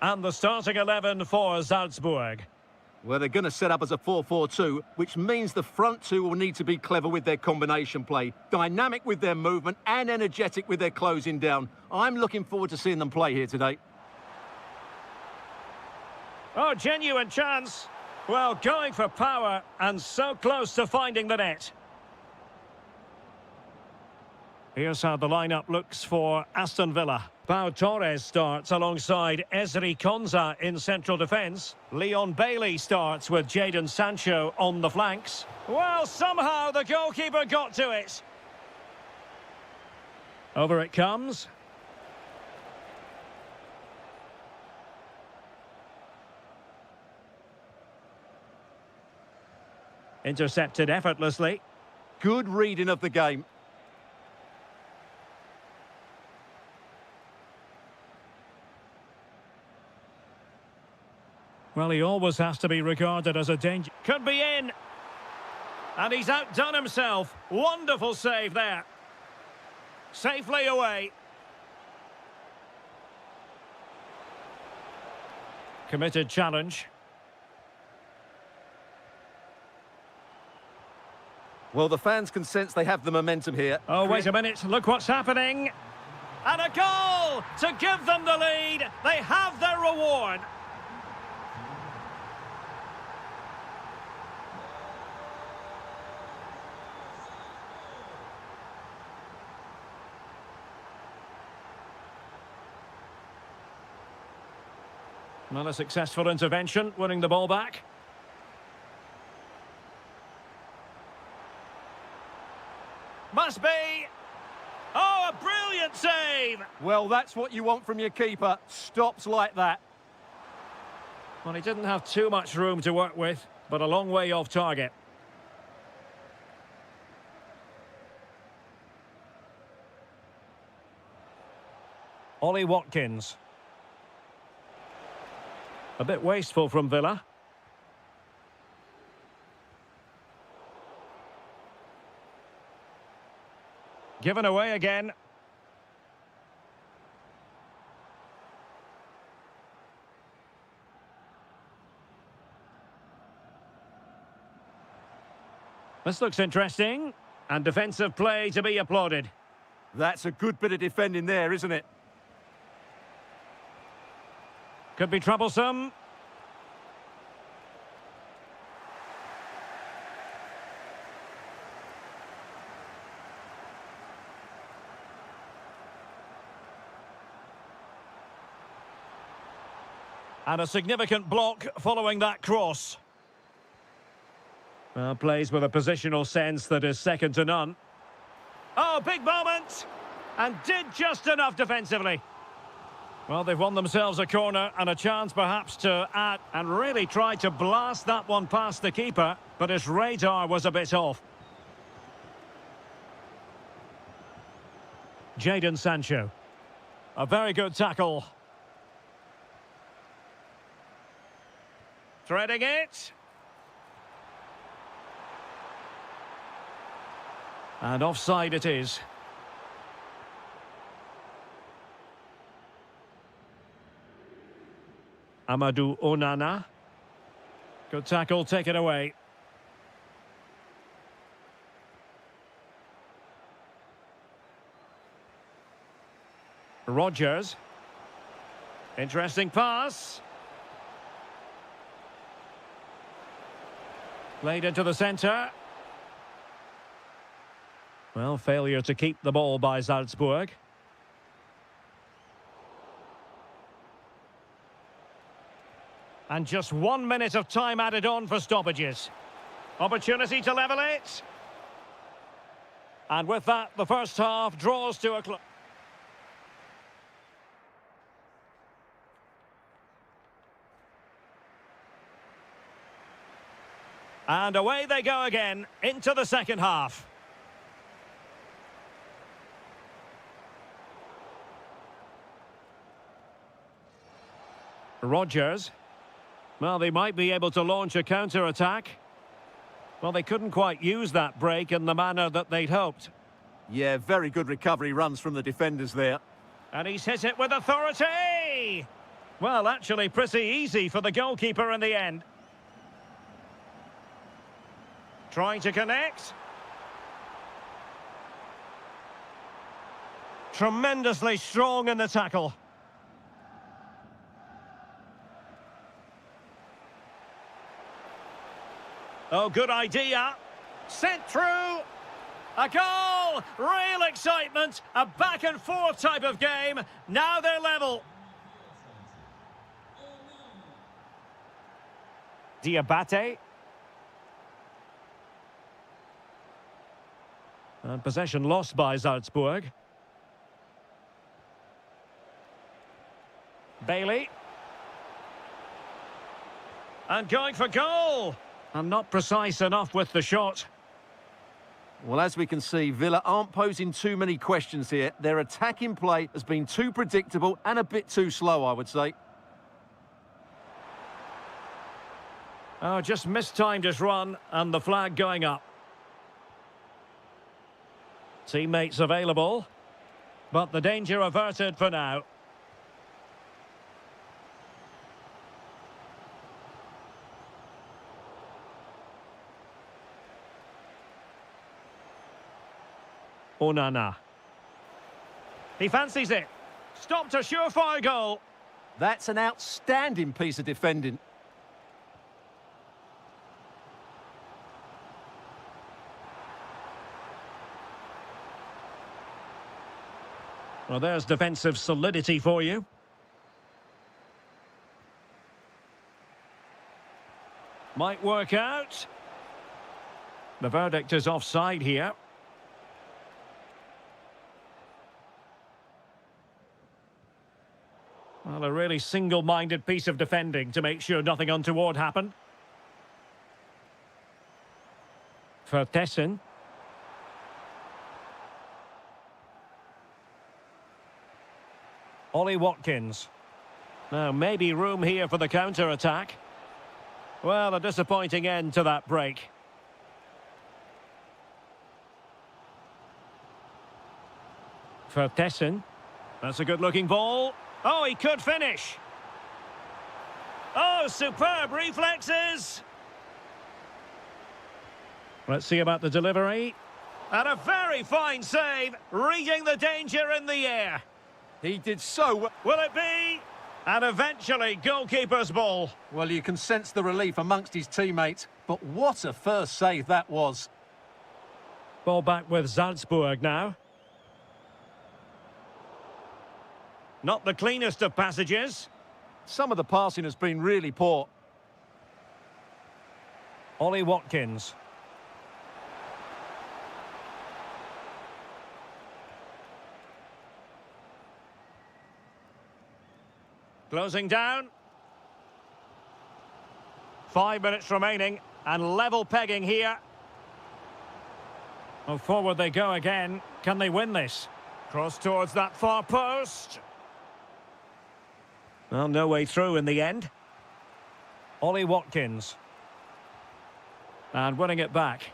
And the starting 11 for Salzburg. Well, they're going to set up as a 4-4-2, which means the front two will need to be clever with their combination play, dynamic with their movement and energetic with their closing down. I'm looking forward to seeing them play here today. Oh, genuine chance. Well, going for power and so close to finding the net. Here's how the lineup looks for Aston Villa. Pau Torres starts alongside Ezri Konsa in central defence. Leon Bailey starts with Jadon Sancho on the flanks. Well, somehow the goalkeeper got to it. Over it comes. Intercepted effortlessly. Good reading of the game. Well, he always has to be regarded as a danger. Could be in. And he's outdone himself. Wonderful save there. Safely away. Committed challenge. Well, the fans can sense they have the momentum here. Oh, wait a minute. Look what's happening. And a goal to give them the lead. They have their reward. Well, a successful intervention, winning the ball back. Must be. Oh, a brilliant save! Well, that's what you want from your keeper. Stops like that. Well, he didn't have too much room to work with, but a long way off target. Ollie Watkins. A bit wasteful from Villa. Given away again. This looks interesting. And defensive play to be applauded. That's a good bit of defending there, isn't it? Could be troublesome. And a significant block following that cross. Well, plays with a positional sense that is second to none. Oh, big moment! And did just enough defensively. Well, they've won themselves a corner and a chance perhaps to add, and really tried to blast that one past the keeper, but his radar was a bit off. Jadon Sancho. A very good tackle. Threading it. And offside it is. Amadou Onana. Good tackle, taken away. Rodgers. Interesting pass. Played into the centre. Well, failure to keep the ball by Salzburg. And just 1 minute of time added on for stoppages. Opportunity to level it. And with that, the first half draws to a close. And away they go again into the second half. Rodgers. Well, they might be able to launch a counter-attack. Well, they couldn't quite use that break in the manner that they'd hoped. Yeah, very good recovery runs from the defenders there. And he's hit it with authority! Well, actually pretty easy for the goalkeeper in the end. Trying to connect. Tremendously strong in the tackle. Oh, good idea. Sent through. A goal! Real excitement. A back and forth type of game. Now they're level. Diabate. And possession lost by Salzburg. Bailey. And going for goal. And not precise enough with the shot. Well, as we can see, Villa aren't posing too many questions here. Their attacking play has been too predictable and a bit too slow, I would say. Oh, just mistimed his run and the flag going up. Teammates available, but the danger averted for now. Onana. He fancies it. Stopped a surefire goal. That's an outstanding piece of defending. Well, there's defensive solidity for you. Might work out. The verdict is offside here. Well, a really single-minded piece of defending to make sure nothing untoward happened. For Tessin. Ollie Watkins. Now, maybe room here for the counter-attack. Well, a disappointing end to that break. For Tessin. That's a good-looking ball. Oh, he could finish. Oh, superb reflexes. Let's see about the delivery. And a very fine save, reading the danger in the air. He did so well. Will it be? And eventually, goalkeeper's ball. Well, you can sense the relief amongst his teammates, but what a first save that was. Ball back with Salzburg now. Not the cleanest of passages. Some of the passing has been really poor. Ollie Watkins. Closing down. 5 minutes remaining and level pegging here. Well, forward they go again. Can they win this? Cross towards that far post. Well, no way through in the end. Ollie Watkins. And winning it back.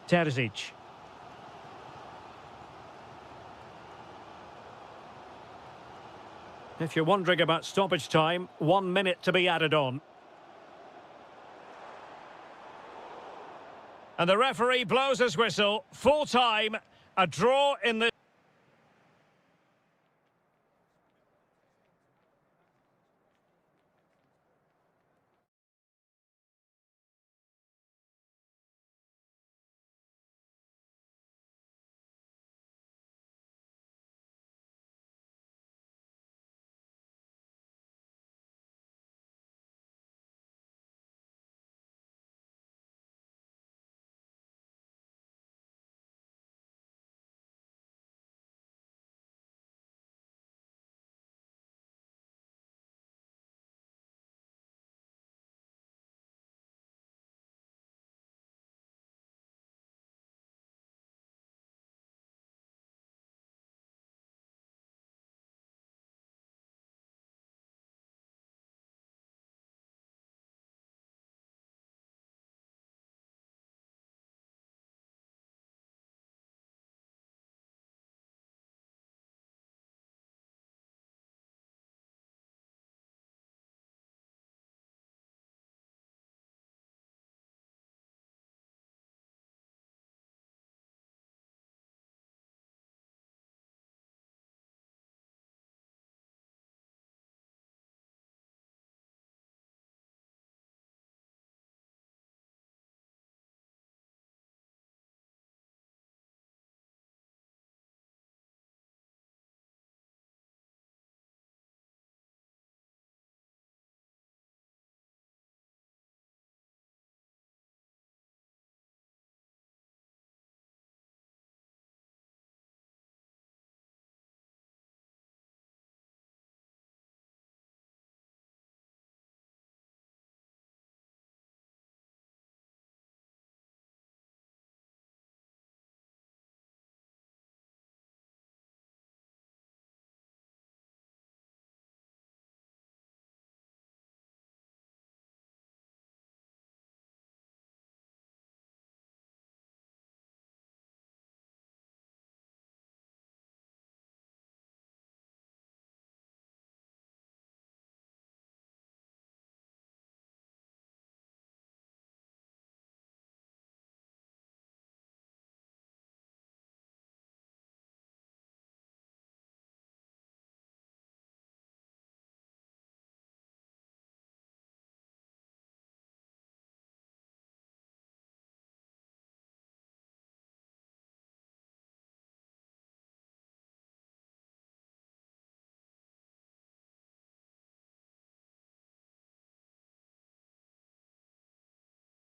Terzic. If you're wondering about stoppage time, 1 minute to be added on. And the referee blows his whistle. Full time. A draw in the...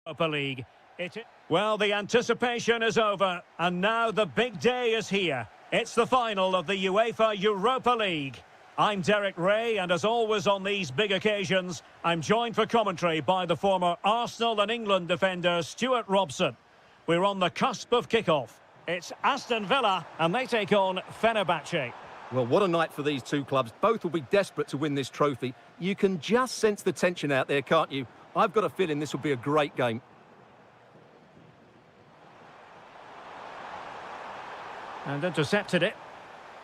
Europa League. Well, the anticipation is over, and now the big day is here. It's the final of the UEFA Europa League. I'm Derek Ray, and as always on these big occasions, I'm joined for commentary by the former Arsenal and England defender Stuart Robson. We're on the cusp of kickoff. It's Aston Villa, and they take on Fenerbahce. Well, what a night for these two clubs. Both will be desperate to win this trophy. You can just sense the tension out there, can't you? I've got a feeling this will be a great game. And intercepted it.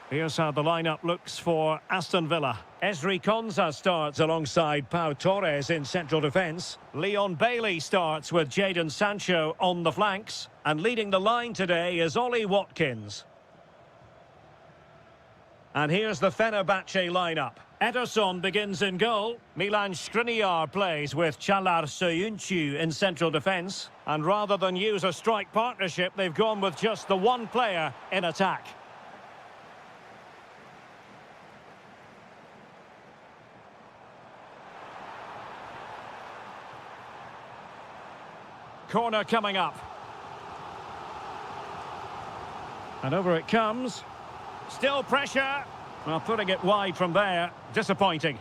Here's how the lineup looks for Aston Villa. Esri Konsa starts alongside Pau Torres in central defence. Leon Bailey starts with Jadon Sancho on the flanks. And leading the line today is Ollie Watkins. And here's the Fenerbahce lineup. Ederson begins in goal. Milan Skriniar plays with Çağlar Söyüncü in central defence. And rather than use a strike partnership, they've gone with just the one player in attack. Corner coming up. And over it comes. Still pressure. Well, putting it wide from there. Disappointing.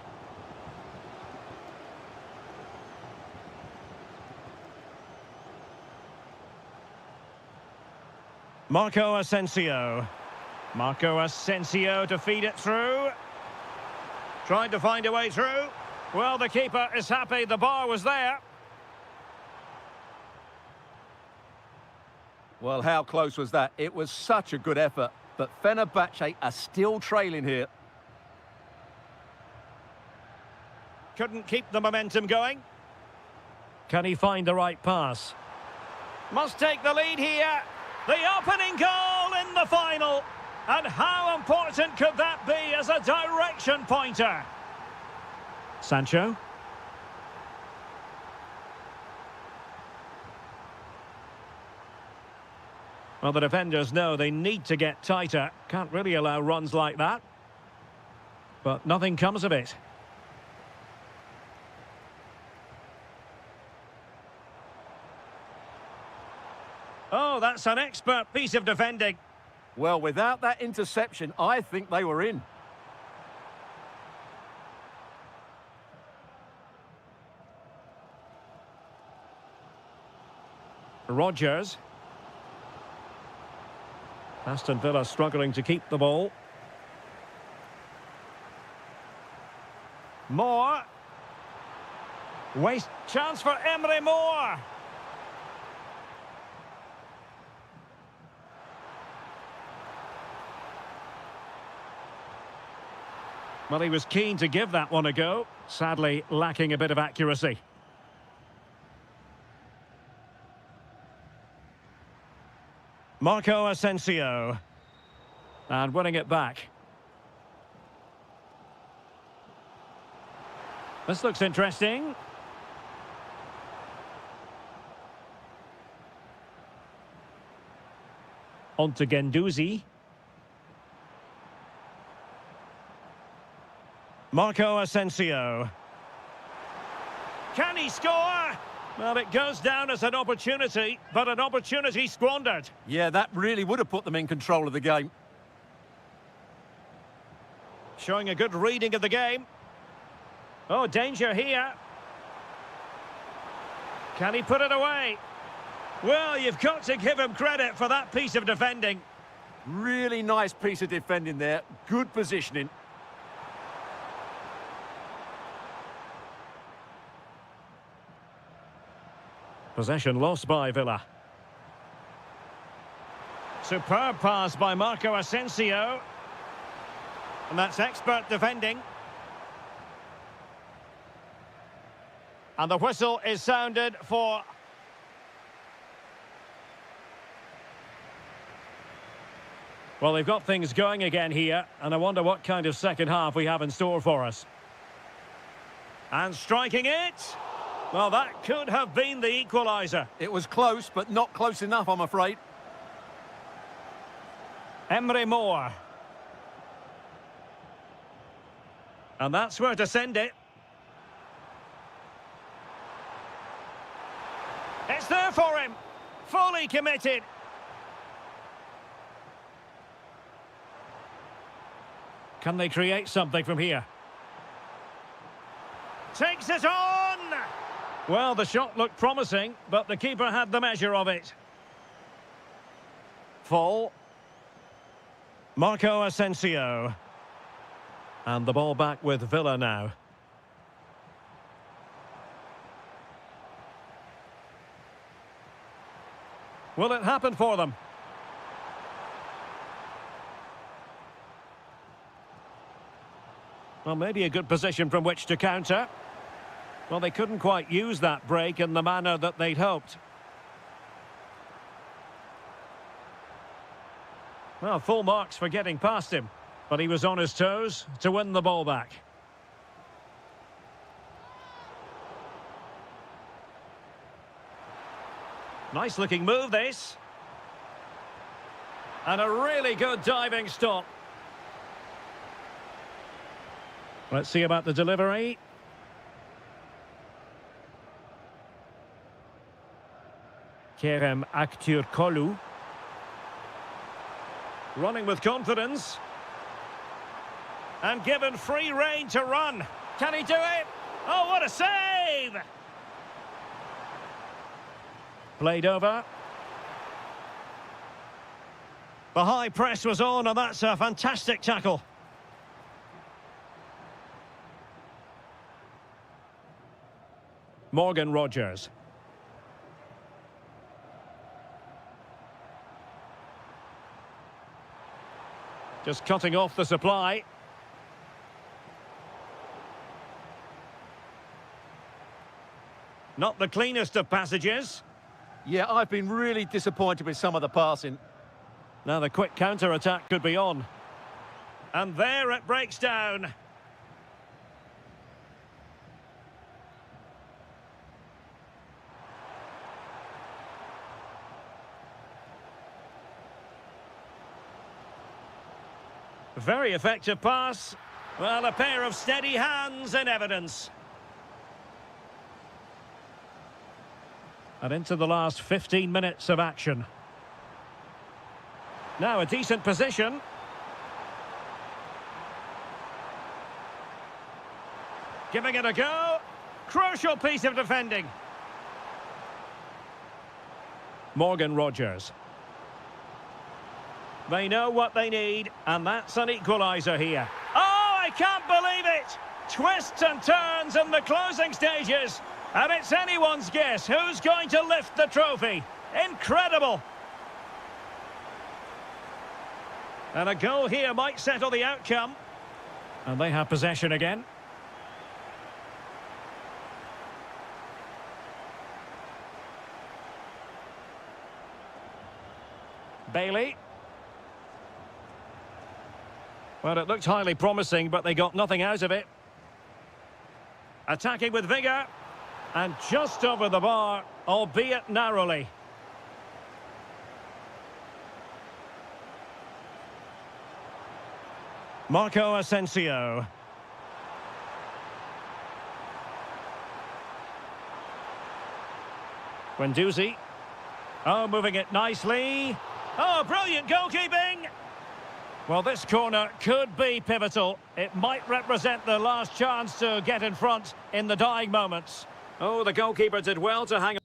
Marco Asensio. Marco Asensio to feed it through. Trying to find a way through. Well, the keeper is happy the bar was there. Well, how close was that? It was such a good effort, but Fenerbahce are still trailing here. Couldn't keep the momentum going. Can he find the right pass? Must take the lead here. The opening goal in the final. And how important could that be as a direction pointer? Sancho. Well, the defenders know they need to get tighter. Can't really allow runs like that. But nothing comes of it. Oh, that's an expert piece of defending. Well, without that interception, I think they were in. Rodgers. Aston Villa struggling to keep the ball. Moore. Waste chance for Emre Moore. Well, he was keen to give that one a go. Sadly, lacking a bit of accuracy. Marco Asensio. And winning it back. This looks interesting. On to Guendouzi. Marco Asensio. Can he score? Well, it goes down as an opportunity, but an opportunity squandered. Yeah, that really would have put them in control of the game. Showing a good reading of the game. Oh, danger here. Can he put it away? Well, you've got to give him credit for that piece of defending. Really nice piece of defending there. Good positioning. Possession lost by Villa. Superb pass by Marco Asensio. And that's expert defending. And the whistle is sounded for... Well, they've got things going again here, and I wonder what kind of second half we have in store for us. And striking it... Well, that could have been the equaliser. It was close, but not close enough, I'm afraid. Emre Moore. And that's where to send it. there for him. Fully committed. Can they create something from here? Takes it on! Well, the shot looked promising, but the keeper had the measure of it. Fall. Marco Asensio. And the ball back with Villa now. Will it happen for them? Well, maybe a good position from which to counter. Well, they couldn't quite use that break in the manner that they'd hoped. Well, full marks for getting past him, but he was on his toes to win the ball back. Nice looking move, this. And a really good diving stop. Let's see about the delivery. Kerem Aktürkoğlu. Running with confidence. And given free rein to run. Can he do it? Oh, what a save! Played over. The high press was on, and that's a fantastic tackle. Morgan Rogers. Just cutting off the supply. Not the cleanest of passages. Yeah, I've been really disappointed with some of the passing. Now the quick counter-attack could be on. And there it breaks down. Very effective pass. Well, a pair of steady hands in evidence. And into the last 15 minutes of action. Now a decent position. Giving it a go. Crucial piece of defending. Morgan Rogers. They know what they need, and that's an equaliser here. Oh, I can't believe it! Twists and turns in the closing stages. And it's anyone's guess who's going to lift the trophy. Incredible! And a goal here might settle the outcome. And they have possession again. Bailey. Well, it looked highly promising, but they got nothing out of it. Attacking with vigour. And just over the bar, albeit narrowly. Marco Asensio. Guendouzi. Oh, moving it nicely. Oh, brilliant goalkeeping! Well, this corner could be pivotal. It might represent the last chance to get in front in the dying moments. Oh, the goalkeeper did well to hang on.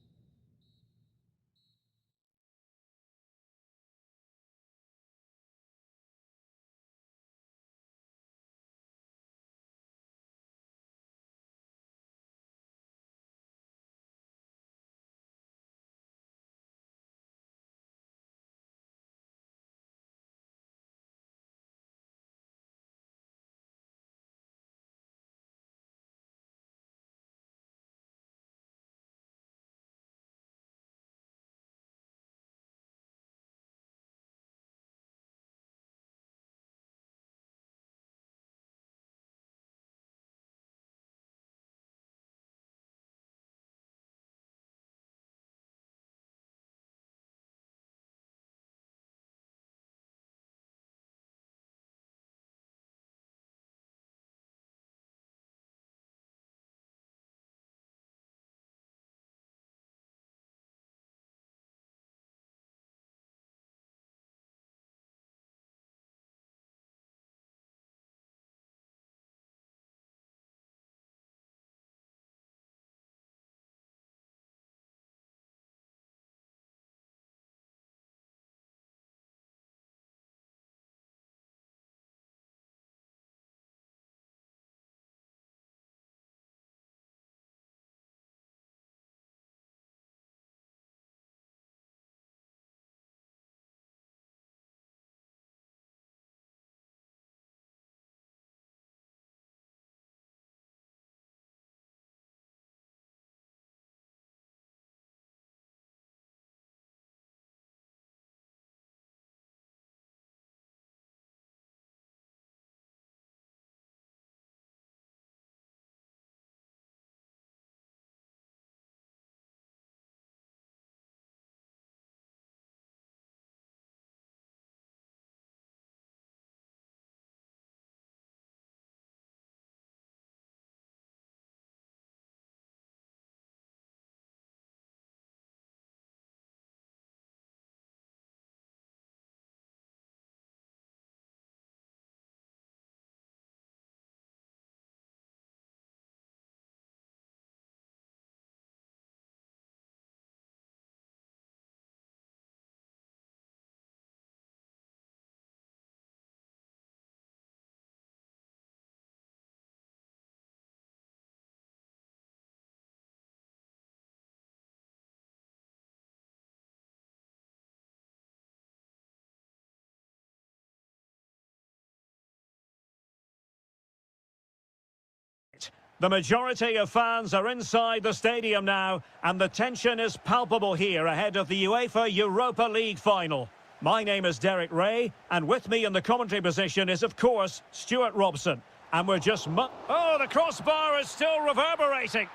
The majority of fans are inside the stadium now, and the tension is palpable here ahead of the UEFA Europa League final. My name is Derek Ray, and with me in the commentary position is, of course, Stuart Robson. And we're just... Oh, the crossbar is still reverberating.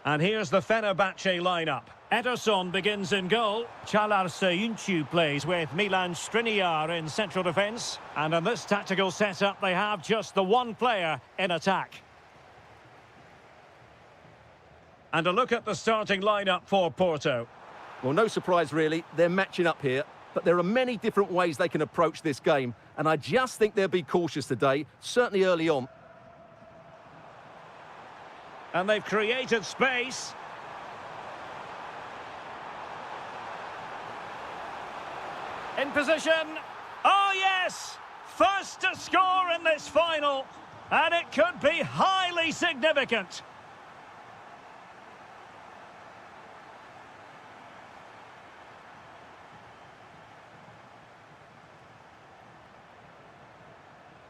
And here's the Fenerbahce lineup. Ederson begins in goal. Інші plays with Milan Skriniar in central defence. And in this tactical setup, they have just the one player in attack. And a look at the starting lineup for Porto. Well, no surprise, really. They're matching up here. But there are many different ways they can approach this game. And I just think they'll be cautious today, certainly early on. And they've created space. In position. Oh, yes! First to score in this final. And it could be highly significant.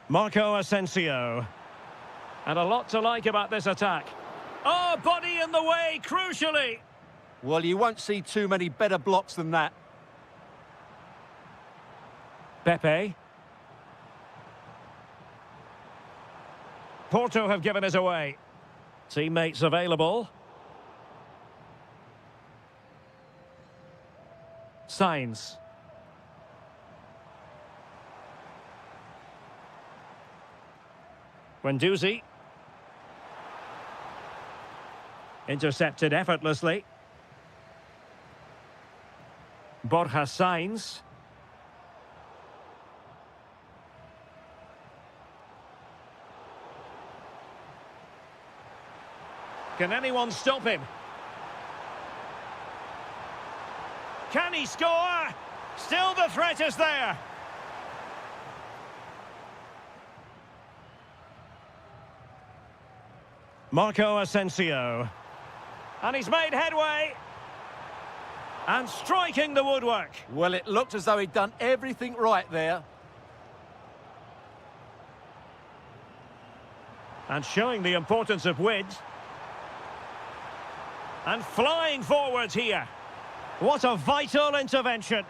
Marco Asensio. And a lot to like about this attack. Oh, body in the way, crucially. Well, you won't see too many better blocks than that. Pepe. Porto have given it away. Teammates available. Sainz. Guendouzi. Intercepted effortlessly. Borja Sainz. Can anyone stop him? Can he score? Still the threat is there. Marco Asensio. And he's made headway. And striking the woodwork. Well, it looked as though he'd done everything right there. And showing the importance of width. And flying forwards here. What a vital intervention.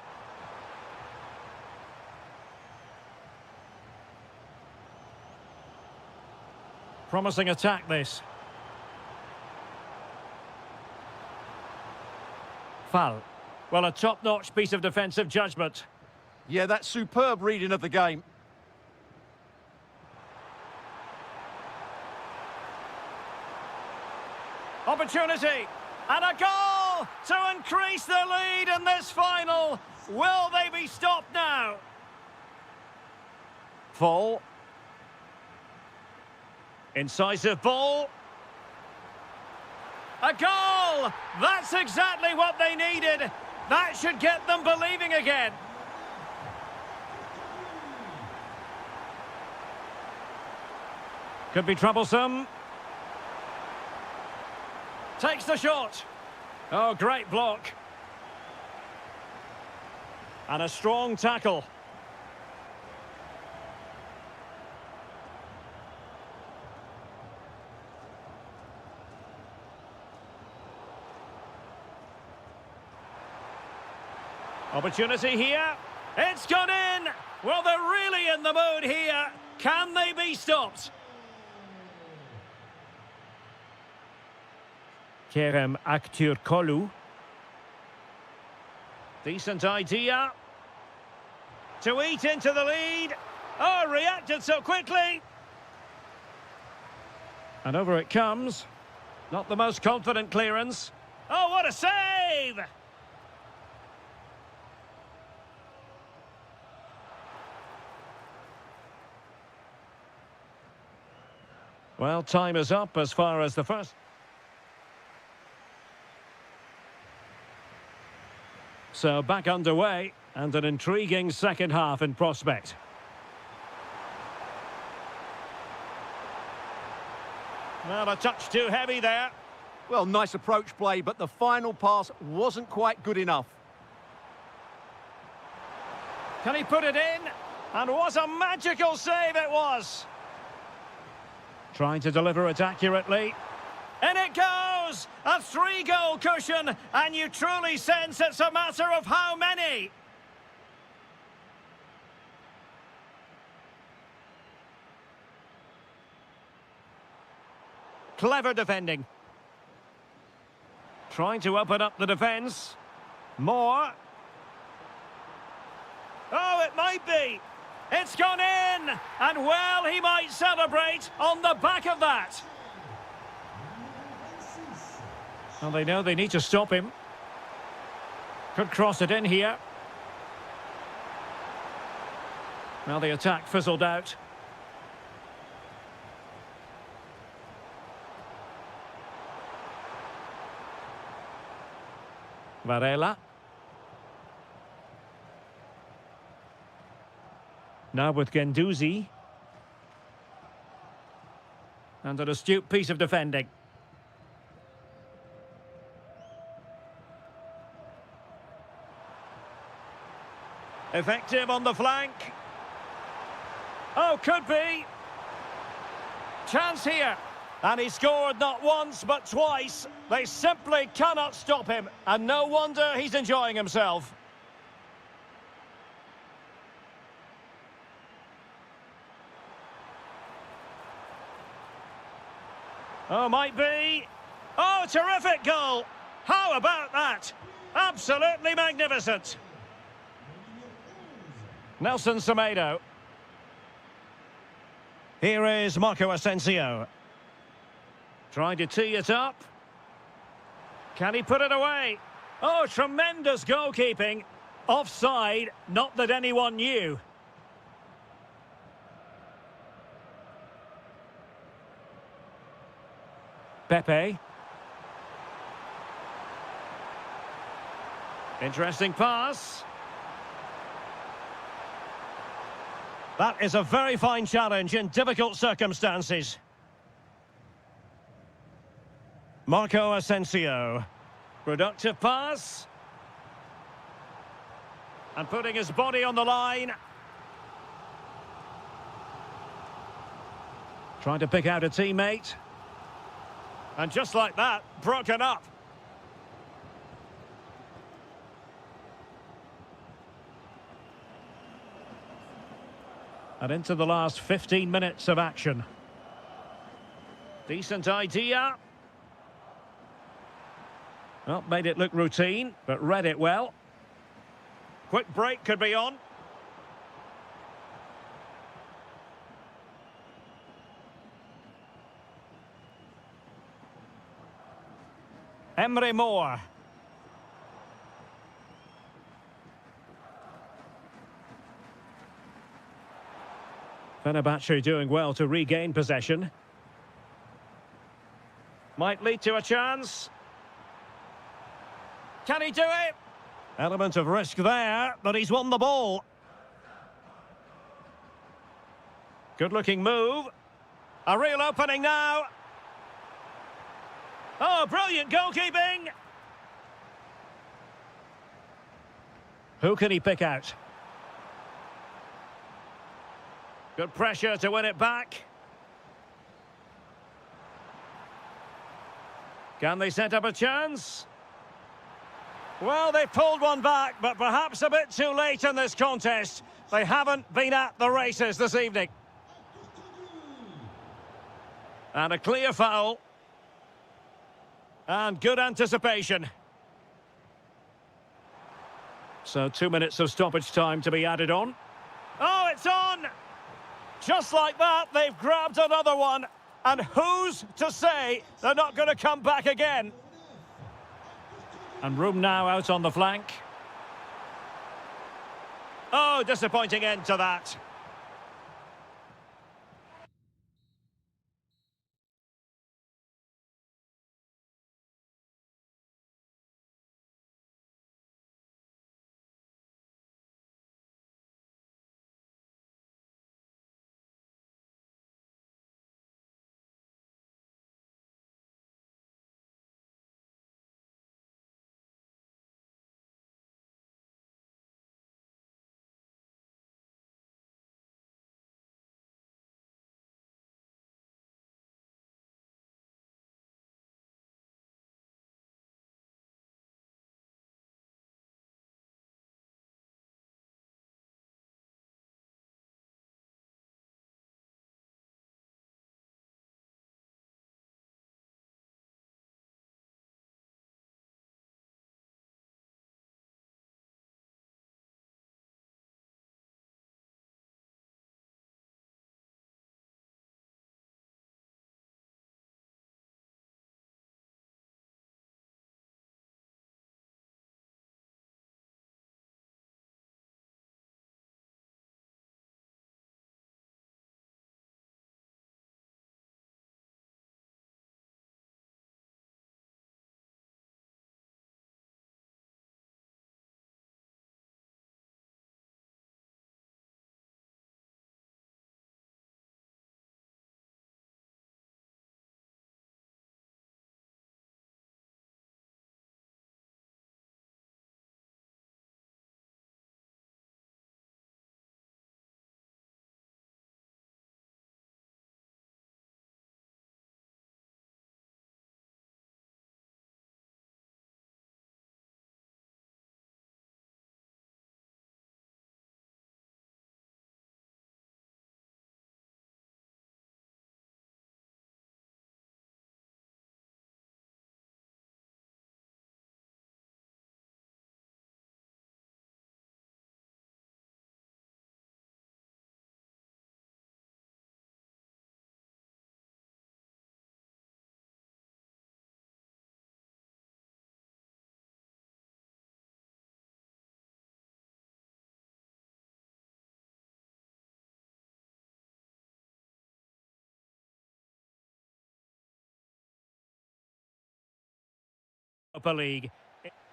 Promising attack, this. Foul. Well, a top-notch piece of defensive judgment. Yeah, that's superb reading of the game. Opportunity. And a goal to increase the lead in this final. Will they be stopped now? Fall. Incisive ball. A goal! That's exactly what they needed. That should get them believing again. Could be troublesome. Takes the shot. Oh, great block. And a strong tackle. Opportunity here. It's gone in. Well, they're really in the mood here. Can they be stopped? Kerem Aktürkoğlu. Decent idea. To eat into the lead. Oh, reacted so quickly. And over it comes. Not the most confident clearance. Oh, what a save! Well, time is up as far as the first. So back underway, and an intriguing second half in prospect. Well, a touch too heavy there. Well, nice approach play, but the final pass wasn't quite good enough. Can he put it in? And what a magical save it was! Trying to deliver it accurately. And it goes! A 3-goal cushion, and you truly sense it's a matter of how many. Clever defending. Trying to open up the defence. More. Oh, it might be. It's gone in! And well, he might celebrate on the back of that. Well, they know they need to stop him. Could cross it in here. Well, the attack fizzled out. Varela. Now with Guendouzi. And an astute piece of defending. Effective on the flank. Oh, could be. Chance here. And he scored not once, but twice. They simply cannot stop him. And no wonder he's enjoying himself. Oh, might be. Oh, terrific goal. How about that? Absolutely magnificent. Nelson Semedo. Here is Marco Asensio. Trying to tee it up. Can he put it away? Oh, tremendous goalkeeping. Offside, not that anyone knew. Pepe. Interesting pass. That is a very fine challenge in difficult circumstances. Marco Asensio. Productive pass. And putting his body on the line. Trying to pick out a teammate. And just like that, broken up. And into the last 15 minutes of action. Decent idea. Well, made it look routine, but read it well. Quick break could be on. Emre Moore. Fenerbahce doing well to regain possession. Might lead to a chance. Can he do it? Element of risk there, but he's won the ball. Good-looking move. A real opening now. Oh, brilliant goalkeeping. Who can he pick out? Good pressure to win it back. Can they set up a chance? Well, they pulled one back, but perhaps a bit too late in this contest. They haven't been at the races this evening. And a clear foul. And good anticipation. So 2 minutes of stoppage time to be added on. Oh, it's on! Just like that, they've grabbed another one. And who's to say they're not going to come back again? And room now out on the flank. Oh, disappointing end to that. Europa League.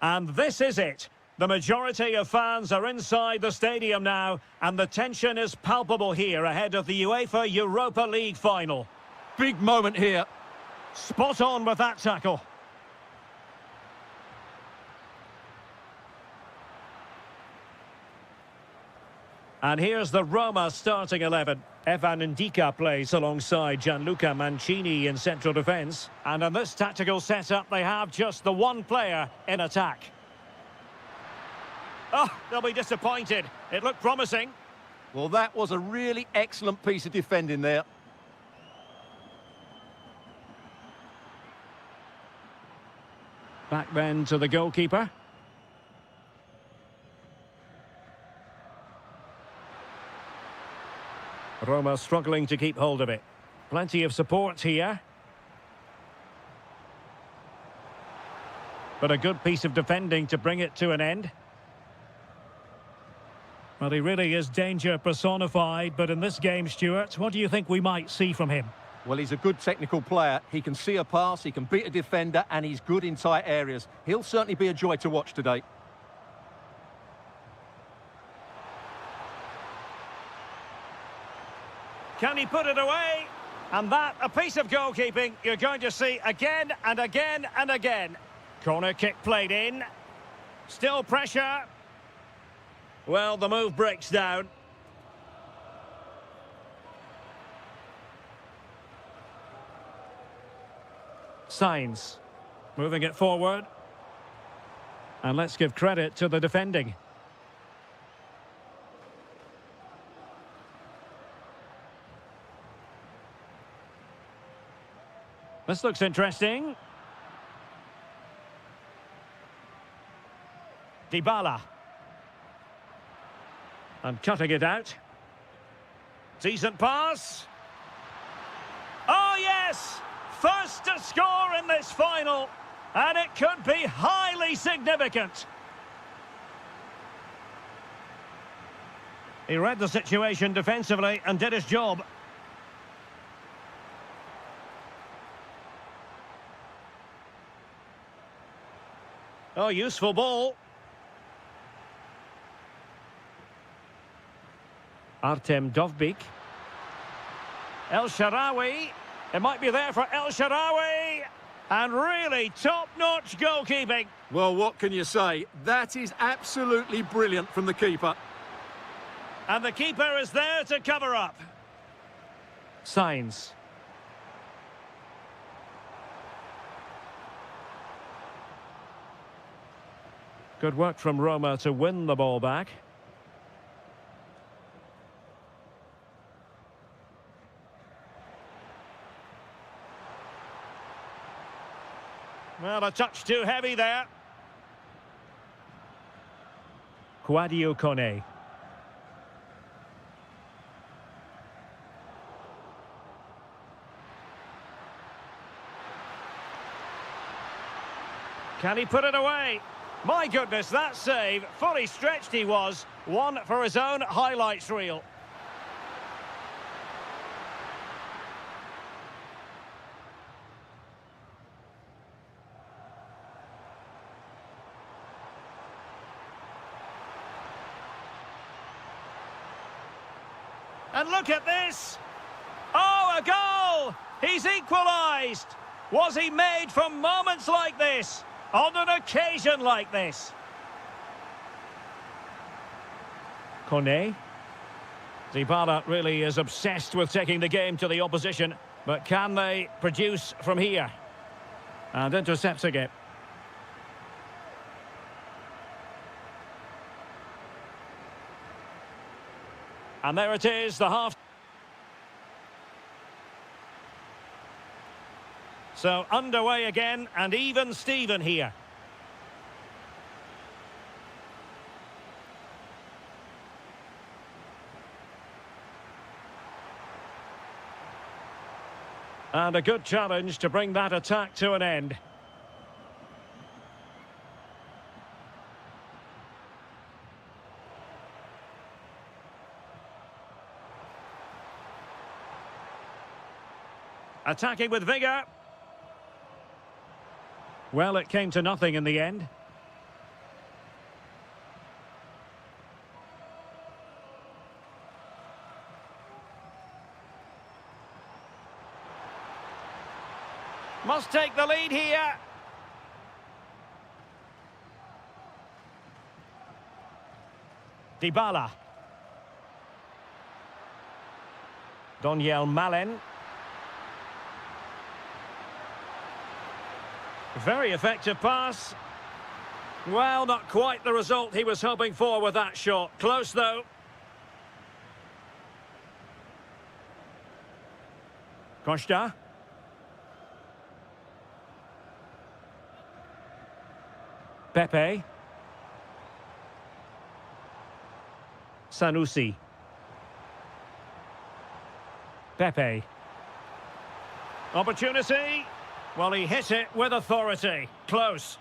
And this is it. The majority of fans are inside the stadium now, and the tension is palpable here ahead of the UEFA Europa League final. Big moment here. Spot on with that tackle. And here's the Roma starting 11. Evan Ndika plays alongside Gianluca Mancini in central defence. And in this tactical setup, they have just the one player in attack. Oh, they'll be disappointed. It looked promising. Well, that was a really excellent piece of defending there. Back then to the goalkeeper. Roma struggling to keep hold of it. Plenty of support here. But a good piece of defending to bring it to an end. Well, he really is danger personified, but in this game, Stuart, what do you think we might see from him? Well, he's a good technical player. He can see a pass, he can beat a defender, and he's good in tight areas. He'll certainly be a joy to watch today. Can he put it away? And that, a piece of goalkeeping you're going to see again and again and again. Corner kick played in. Still pressure. Well, the move breaks down. Signs. Moving it forward. And let's give credit to the defending. This looks interesting. Dybala. And cutting it out. Decent pass. Oh, yes! First to score in this final. And it could be highly significant. He read the situation defensively and did his job. Oh, useful ball. Artem Dovbyk. El Shaarawy. It might be there for El Shaarawy. And really top-notch goalkeeping. Well, what can you say? That is absolutely brilliant from the keeper. And the keeper is there to cover up. Signs. Good work from Roma to win the ball back. Well, a touch too heavy there. Kouadio Kone. Can he put it away? My goodness, that save, fully stretched he was. One for his own highlights reel. And look at this. Oh, a goal! He's equalised. Was he made for moments like this? On an occasion like this? Kone. Dybala really is obsessed with taking the game to the opposition. But can they produce from here? And intercepting it. And there it is, the half. So underway again, and even Steven here. And a good challenge to bring that attack to an end. Attacking with vigour. Well, it came to nothing in the end. Must take the lead here. Dybala. Doniel Malen. Very effective pass. Well, not quite the result he was hoping for with that shot. Close, though. Costa. Pepe. Sanusi. Pepe. Opportunity. Well, he hit it with authority. Close.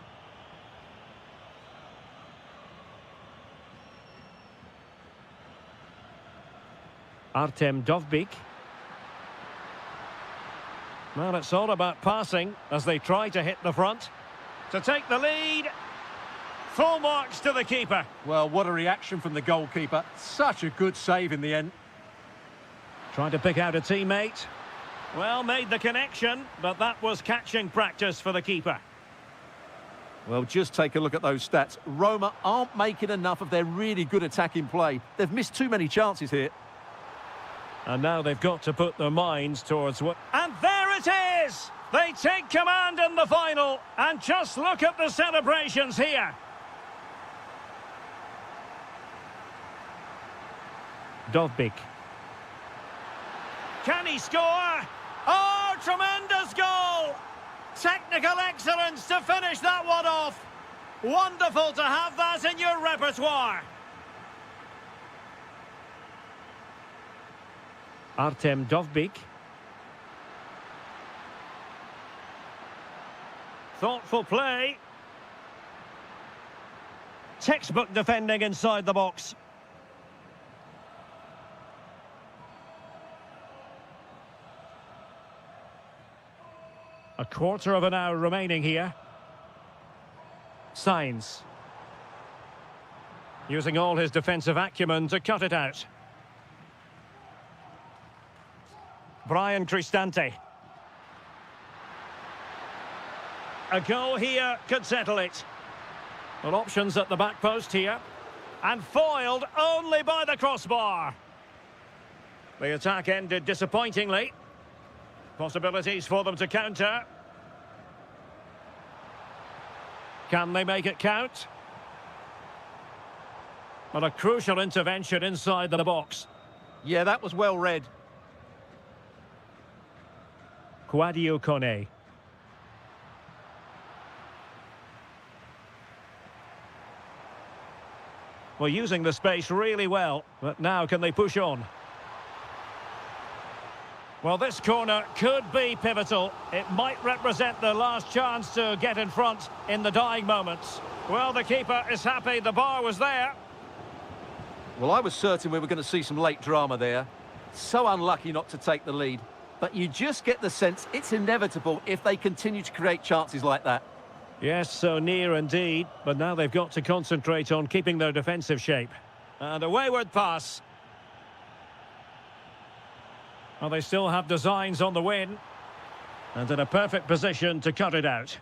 Artem Dovbyk. Well, it's all about passing as they try to hit the front. To take the lead. Full marks to the keeper. Well, what a reaction from the goalkeeper. Such a good save in the end. Trying to pick out a teammate. Well, made the connection, but that was catching practice for the keeper. Well, just take a look at those stats. Roma aren't making enough of their really good attacking play. They've missed too many chances here. And now they've got to put their minds towards what... And there it is! They take command in the final. And just look at the celebrations here. Dovbyk. Can he score? Oh, tremendous goal! Technical excellence to finish that one off. Wonderful to have that in your repertoire. Artem Dovbyk. Thoughtful play. Textbook defending inside the box. A quarter of an hour remaining here. Sainz. Using all his defensive acumen to cut it out. Brian Cristante. A goal here could settle it. Well, options at the back post here. And foiled only by the crossbar. The attack ended disappointingly. Possibilities for them to counter. Can they make it count? But a crucial intervention inside the box. Yeah, that was well read. Quadio Kone. Well, using the space really well, but now can they push on? Well, this corner could be pivotal. It might represent the last chance to get in front in the dying moments. Well, the keeper is happy the bar was there. Well, I was certain we were going to see some late drama there. So unlucky not to take the lead. But you just get the sense it's inevitable if they continue to create chances like that. Yes, so near indeed. But now they've got to concentrate on keeping their defensive shape. And a wayward pass. Well, they still have designs on the win. And in a perfect position to cut it out.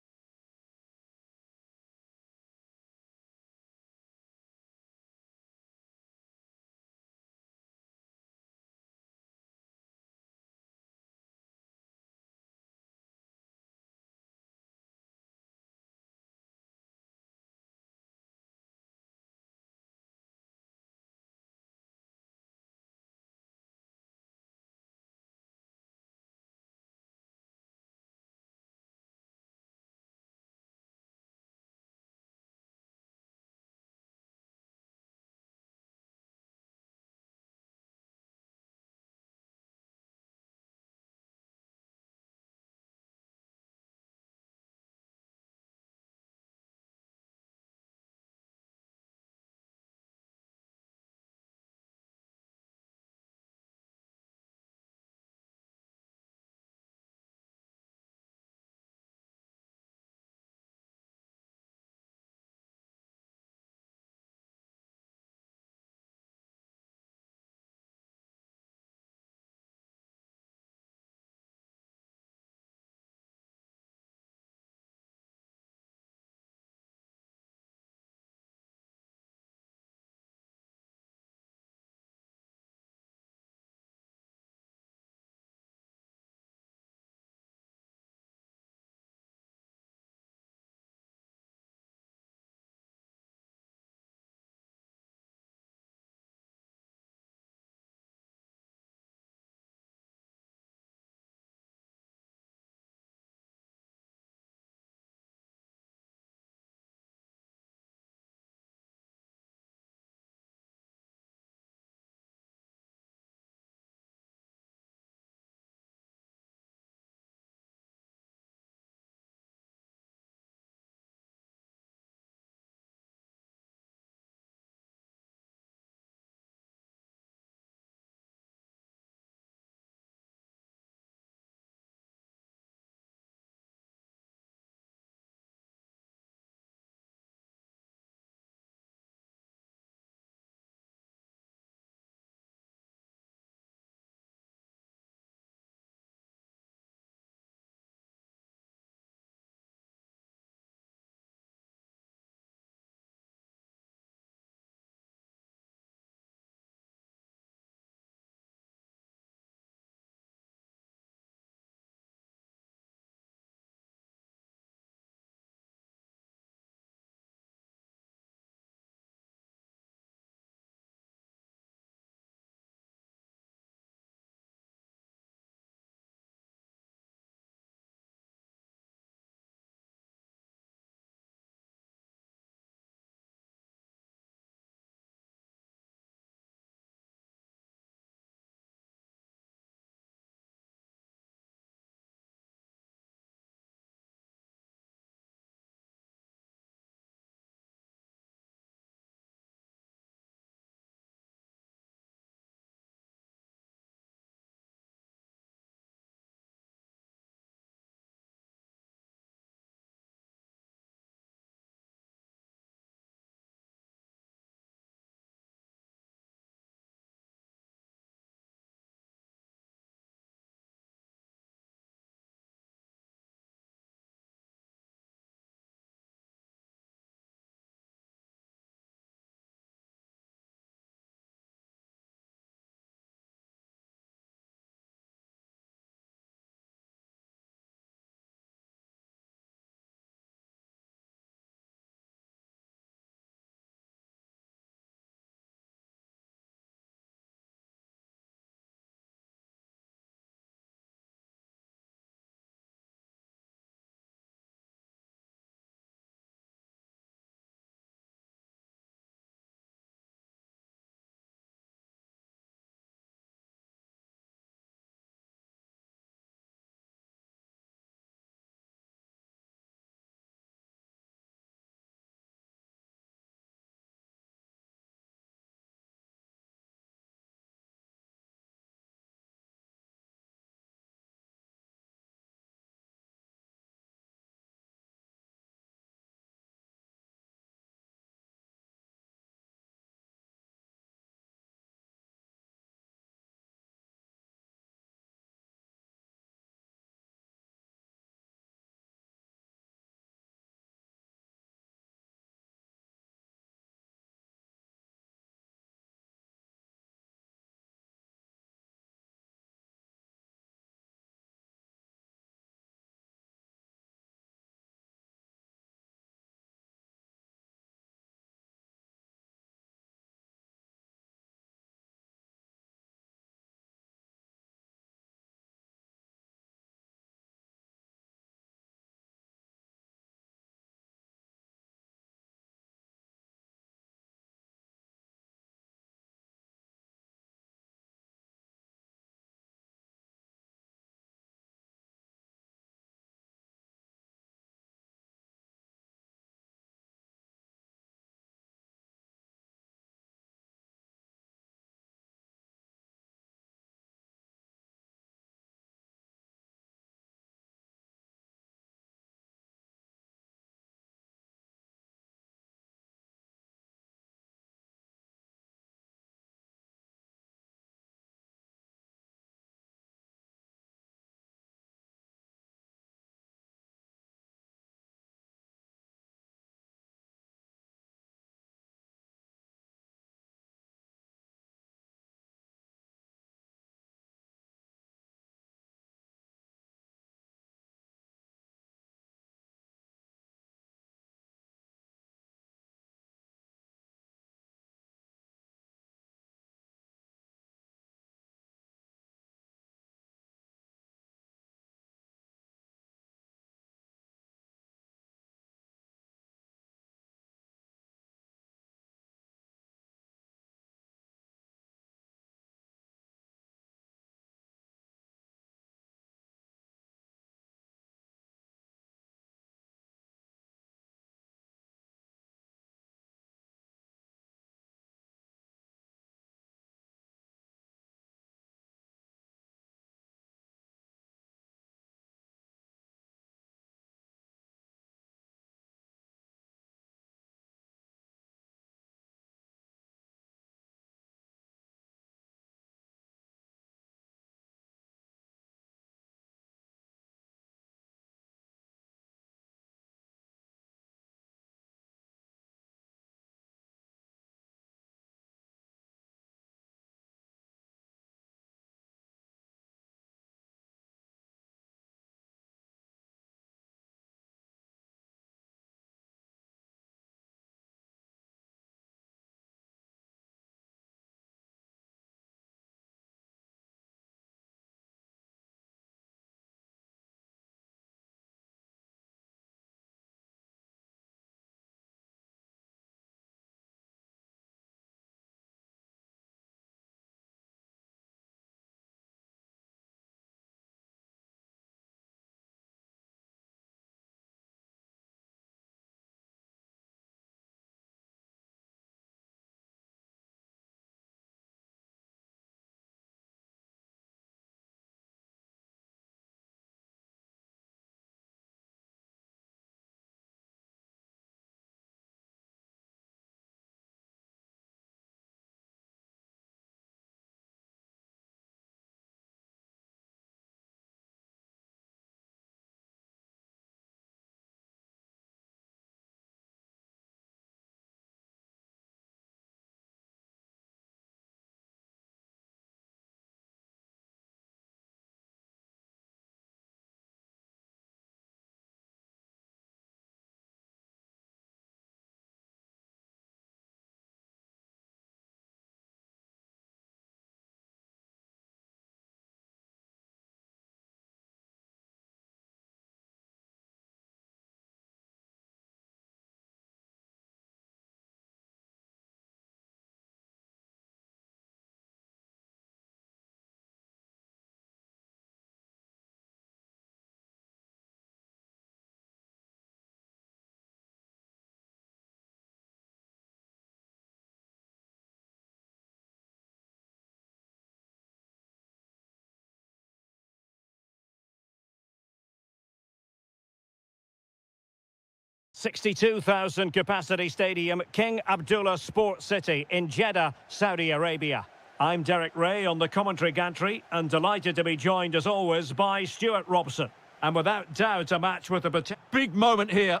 62,000 capacity stadium, King Abdullah Sports City in Jeddah, Saudi Arabia. I'm Derek Ray on the commentary gantry and delighted to be joined as always by Stuart Robson. And without doubt a match with a Big moment here.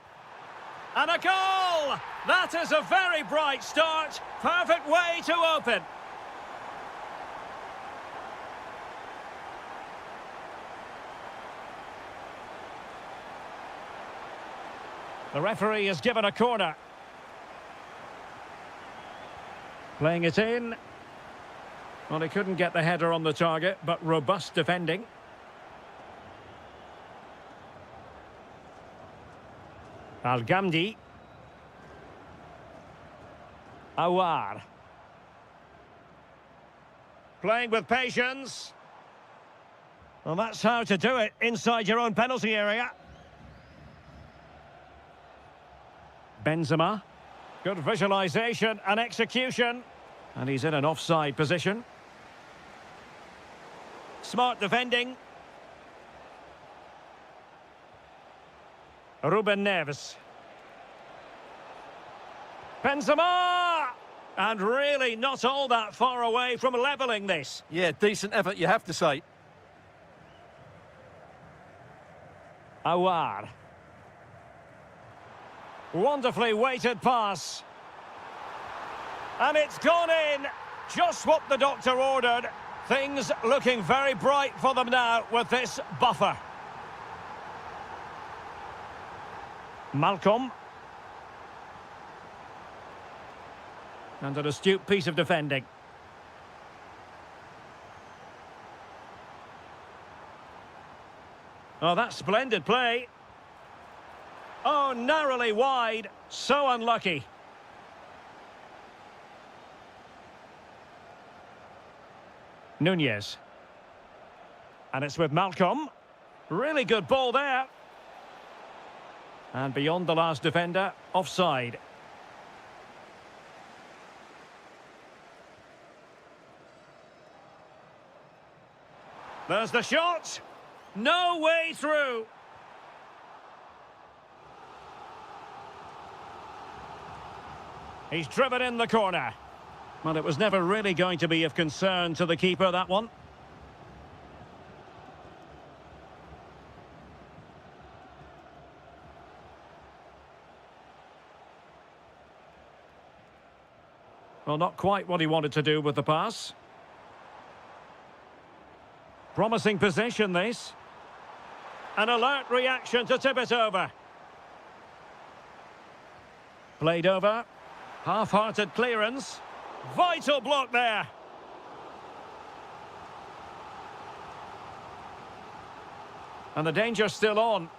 And a goal! That is a very bright start. Perfect way to open. The referee has given a corner. Playing it in. Well, he couldn't get the header on the target, but robust defending. Al-Ghamdi. Awar. Playing with patience. Well, that's how to do it inside your own penalty area. Benzema. Good visualisation and execution. And he's in an offside position. Smart defending. Ruben Neves. Benzema! And really not all that far away from levelling this. Yeah, decent effort, you have to say. Awar. Wonderfully weighted pass. And it's gone in. Just what the doctor ordered. Things looking very bright for them now with this buffer. Malcolm. And an astute piece of defending. Oh, that's splendid play. Oh, narrowly wide. So unlucky. Nunez. And it's with Malcolm. Really good ball there. And beyond the last defender, offside. There's the shot. No way through. He's driven in the corner. Well, it was never really going to be of concern to the keeper, that one. Well, not quite what he wanted to do with the pass. Promising possession, this. An alert reaction to tip it over. Played over. Half-hearted clearance. Vital block there. And the danger's still on.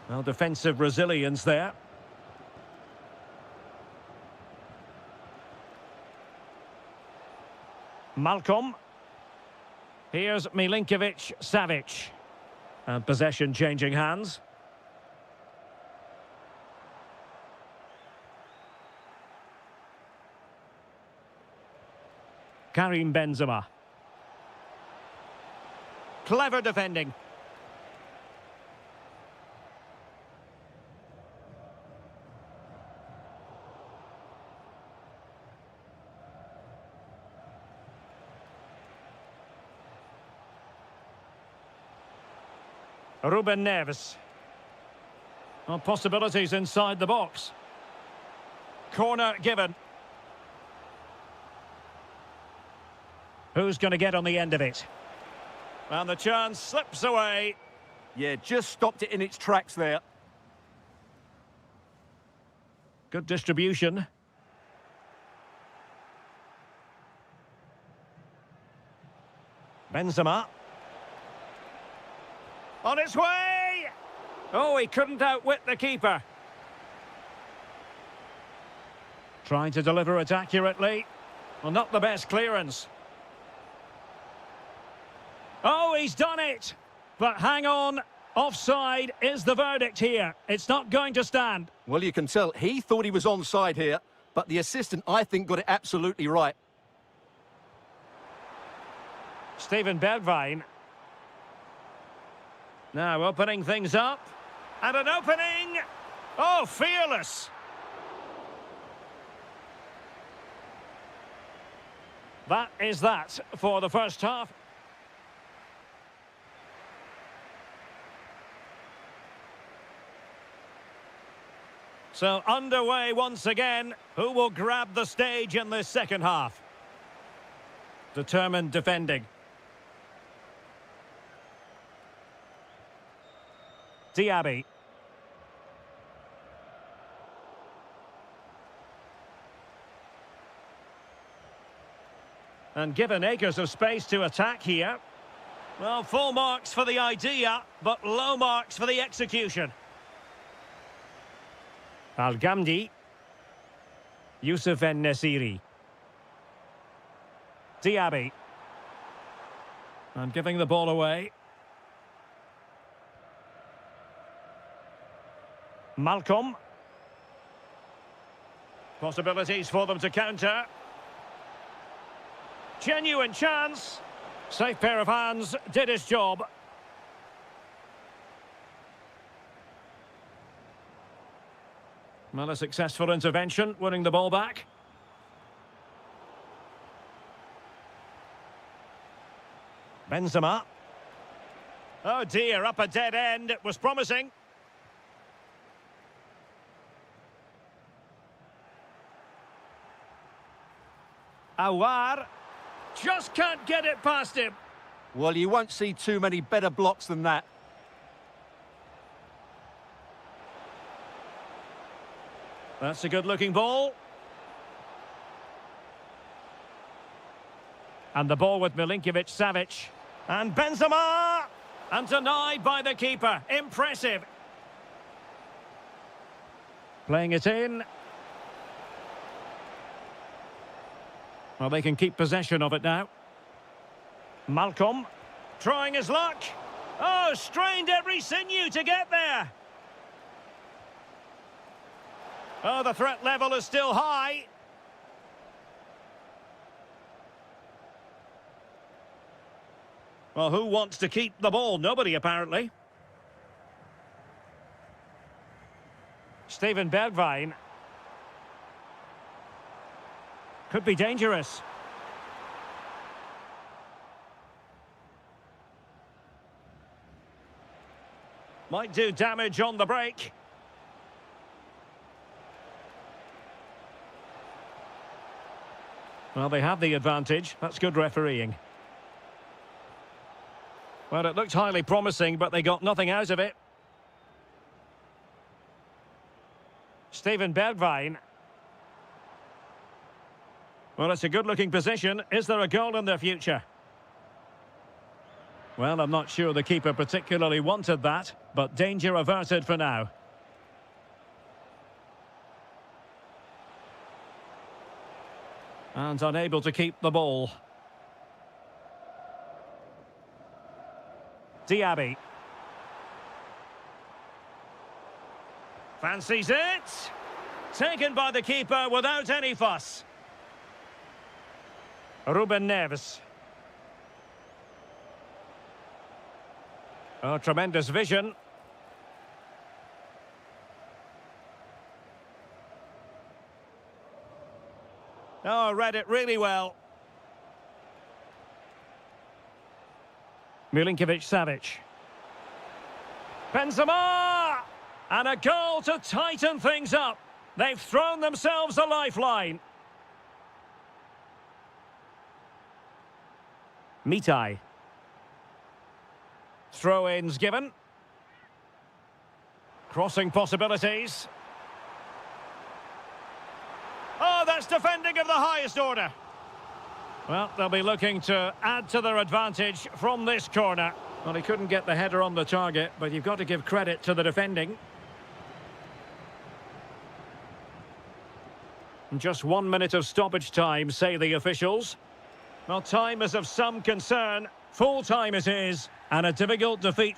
Well, defensive resilience there. Malcolm. Here's Milinkovic-Savic. And possession changing hands. Karim Benzema. Clever defending. Ruben Neves. Well, possibilities inside the box. Corner given. Who's going to get on the end of it? And the chance slips away. Yeah, just stopped it in its tracks there. Good distribution. Benzema. On its way! Oh, he couldn't outwit the keeper. Trying to deliver it accurately. Well, not the best clearance. Oh, he's done it! But hang on, offside is the verdict here. It's not going to stand. Well, you can tell he thought he was onside here, but the assistant, I think, got it absolutely right. Steven Bergwijn. Now opening things up. And an opening. Oh, fearless. That is that for the first half. So underway once again. Who will grab the stage in this second half? Determined defending. Diaby. And given acres of space to attack here. Well, full marks for the idea, but low marks for the execution. Al-Ghamdi. Youssef En-Nesyri. Diaby. And giving the ball away. Malcolm. Possibilities for them to counter. Genuine chance. Safe pair of hands, did his job. Well, a successful intervention, winning the ball back. Benzema. Oh dear, up a dead end. It was promising. Awar. Just can't get it past him. Well, you won't see too many better blocks than that. That's a good-looking ball. And the ball with Milinkovic-Savic. And Benzema! And denied by the keeper. Impressive. Playing it in. Well, they can keep possession of it now. Malcolm. Trying his luck. Oh, strained every sinew to get there. Oh, the threat level is still high. Well, who wants to keep the ball? Nobody, apparently. Steven Bergwijn. Could be dangerous. Might do damage on the break. Well, they have the advantage. That's good refereeing. Well, it looked highly promising, but they got nothing out of it. Steven Bergwijn. Well, it's a good-looking position. Is there a goal in their future? Well, I'm not sure the keeper particularly wanted that, but danger averted for now. And unable to keep the ball. Diaby. Fancies it. Taken by the keeper without any fuss. Ruben Neves. Oh, tremendous vision. Oh, read it really well. Milinkovic-Savic. Benzema! And a goal to tighten things up. They've thrown themselves a lifeline. Mitai. Throw-ins given. Crossing possibilities. Oh, that's defending of the highest order. Well, they'll be looking to add to their advantage from this corner. Well, he couldn't get the header on the target, but you've got to give credit to the defending. Just 1 minute of stoppage time, say the officials. Well, time is of some concern. Full time it is, and a difficult defeat.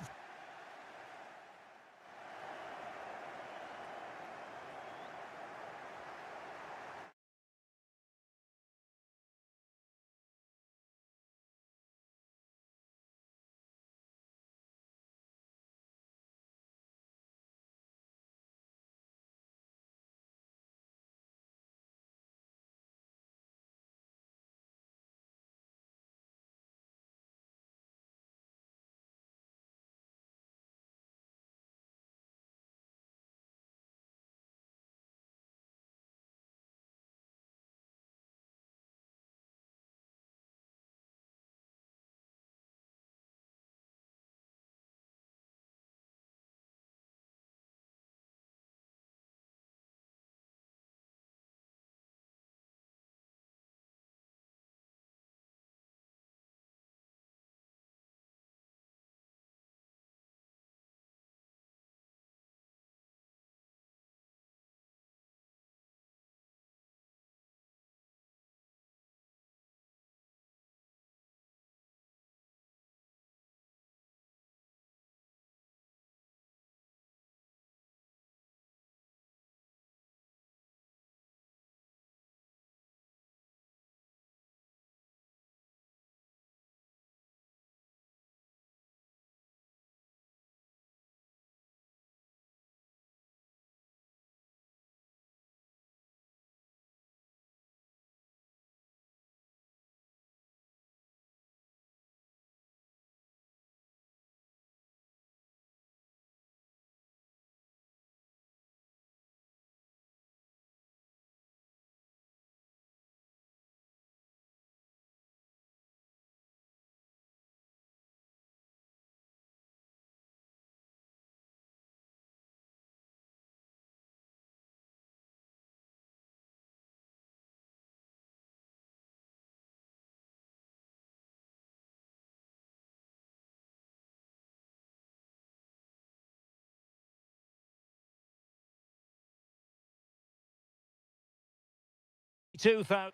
22,000.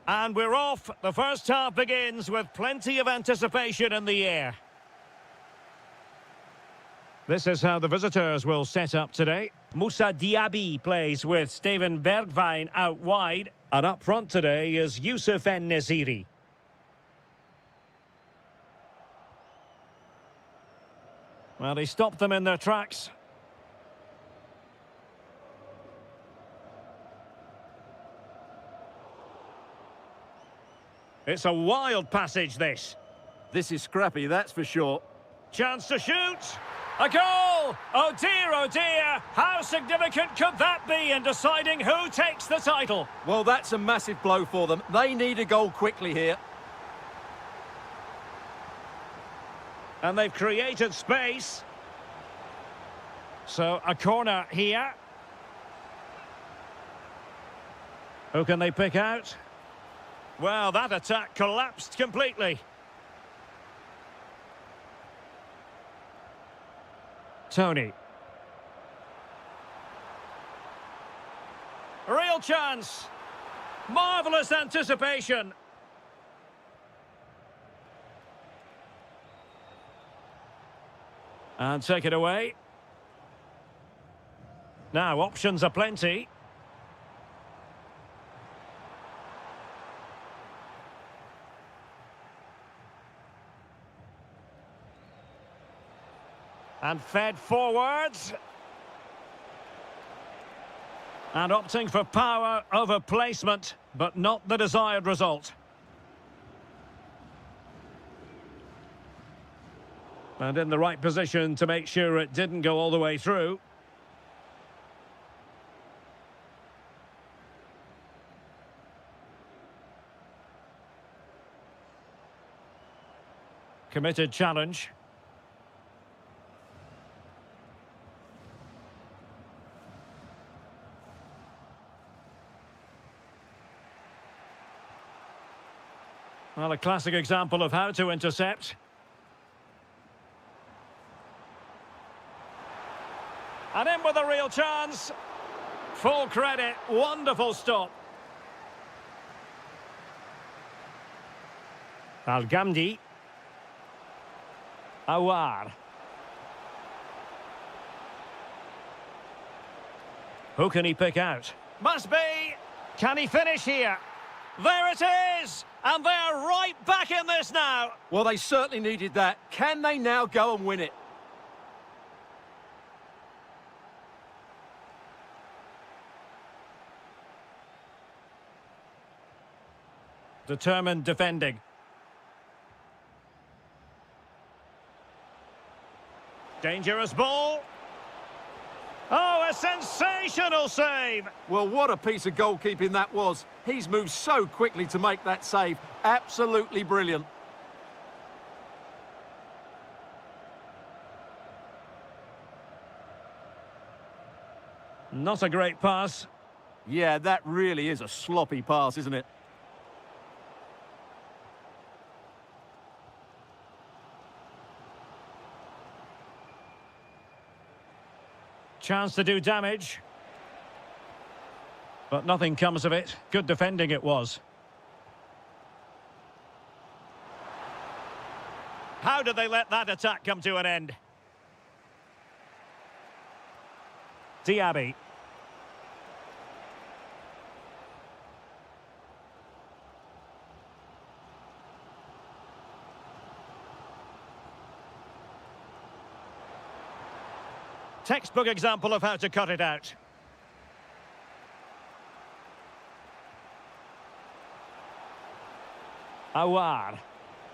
And we're off. The first half begins with plenty of anticipation in the air. This is how the visitors will set up today. Moussa Diaby plays with Steven Bergwijn out wide. And up front today is Youssef En-Nesyri. Well, he stopped them in their tracks. It's a wild passage, this. This is scrappy, that's for sure. Chance to shoot. A goal! Oh dear, how significant could that be in deciding who takes the title? Well, that's a massive blow for them. They need a goal quickly here. And they've created space. So, a corner here. Who can they pick out? Well, that attack collapsed completely. Tony. Real chance. Marvellous anticipation. And take it away. Now, options are plenty. And fed forwards. And opting for power over placement, but not the desired result. And in the right position to make sure it didn't go all the way through. Committed challenge. Well, a classic example of how to intercept. And in with a real chance. Full credit, wonderful stop. Al-Ghamdi. Awar. Who can he pick out? Must be! Can he finish here? There it is! And they're right back in this now! Well, they certainly needed that. Can they now go and win it? Determined defending. Dangerous ball. Oh, a sensational save! Well, what a piece of goalkeeping that was. He's moved so quickly to make that save. Absolutely brilliant. Not a great pass. Yeah, that really is a sloppy pass, isn't it? Chance to do damage. But nothing comes of it. Good defending it was. How did they let that attack come to an end? Diaby. Textbook example of how to cut it out. Awar.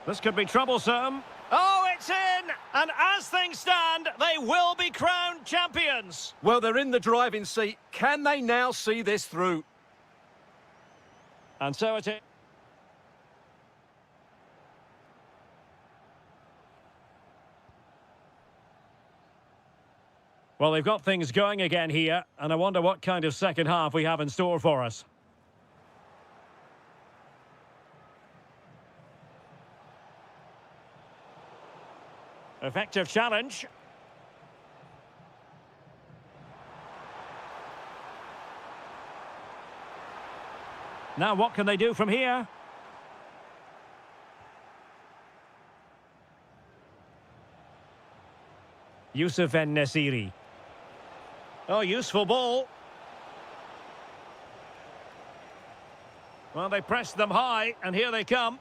This could be troublesome. Oh, it's in! And as things stand, they will be crowned champions. Well, they're in the driving seat. Can they now see this through? And so it is. Well, they've got things going again here, and I wonder what kind of second half we have in store for us. Effective challenge. Now what can they do from here? Yusuf En-Nesyri. Oh, useful ball. Well, they pressed them high, and here they come.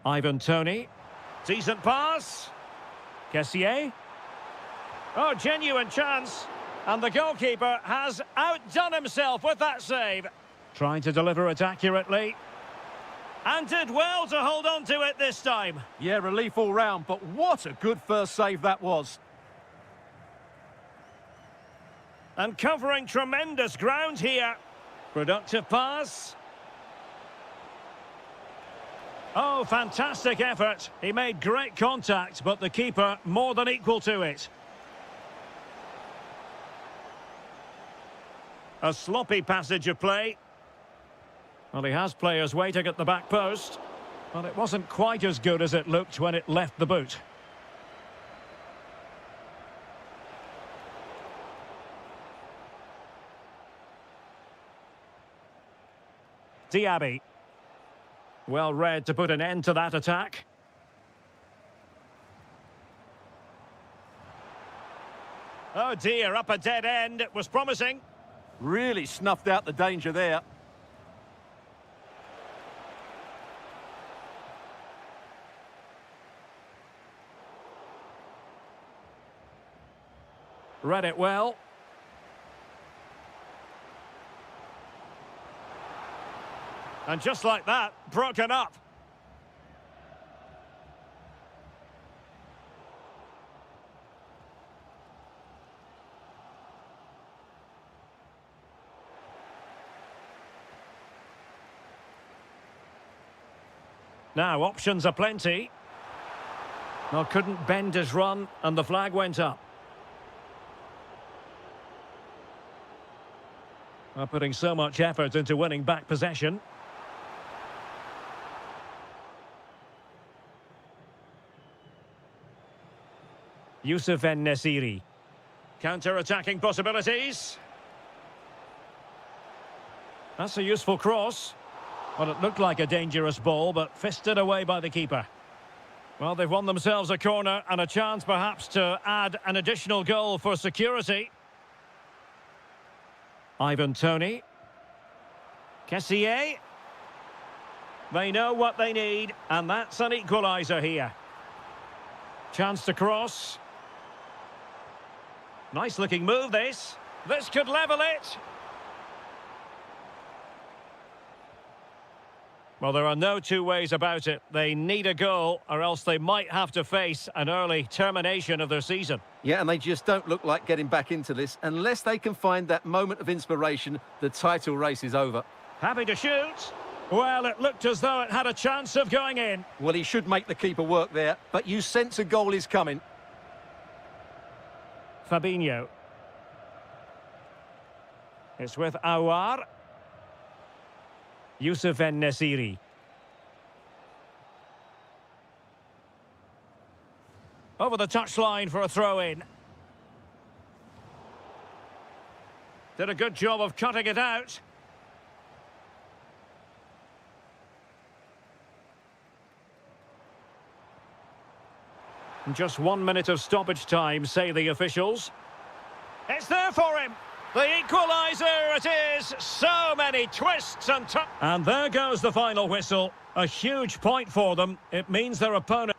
Ivan Toney. Decent pass. Kessié. Oh, genuine chance. And the goalkeeper has outdone himself with that save. Trying to deliver it accurately. And did well to hold on to it this time. Yeah, relief all round, but what a good first save that was. And covering tremendous ground here. Productive pass. Oh, fantastic effort. He made great contact, but the keeper more than equal to it. A sloppy passage of play. Well, he has players waiting at the back post, but it wasn't quite as good as it looked when it left the boot. Diaby. Well read to put an end to that attack. Oh dear, up a dead end. It was promising. Really snuffed out the danger there. Read it well. And just like that, broken up. Now, options are plenty. Well, couldn't bend his run, and the flag went up. Well, putting so much effort into winning back possession. Yusuf En-Nesyri. Counter-attacking possibilities. That's a useful cross. Well, it looked like a dangerous ball, but fisted away by the keeper. Well, they've won themselves a corner and a chance perhaps to add an additional goal for security. Ivan Toney. Kessié. They know what they need, and that's an equaliser here. Chance to cross. Nice looking move, this. This could level it. Well, there are no two ways about it. They need a goal, or else they might have to face an early termination of their season. Yeah, and they just don't look like getting back into this. Unless they can find that moment of inspiration, the title race is over. Happy to shoot. Well, it looked as though it had a chance of going in. Well, he should make the keeper work there, but you sense a goal is coming. Fabinho. It's with Aouar. Yusuf En-Nesyri. Over the touchline for a throw-in. Did a good job of cutting it out. Just 1 minute of stoppage time, say the officials. It's there for him. The equaliser it is. So many twists and turns. And there goes the final whistle. A huge point for them. It means their opponent...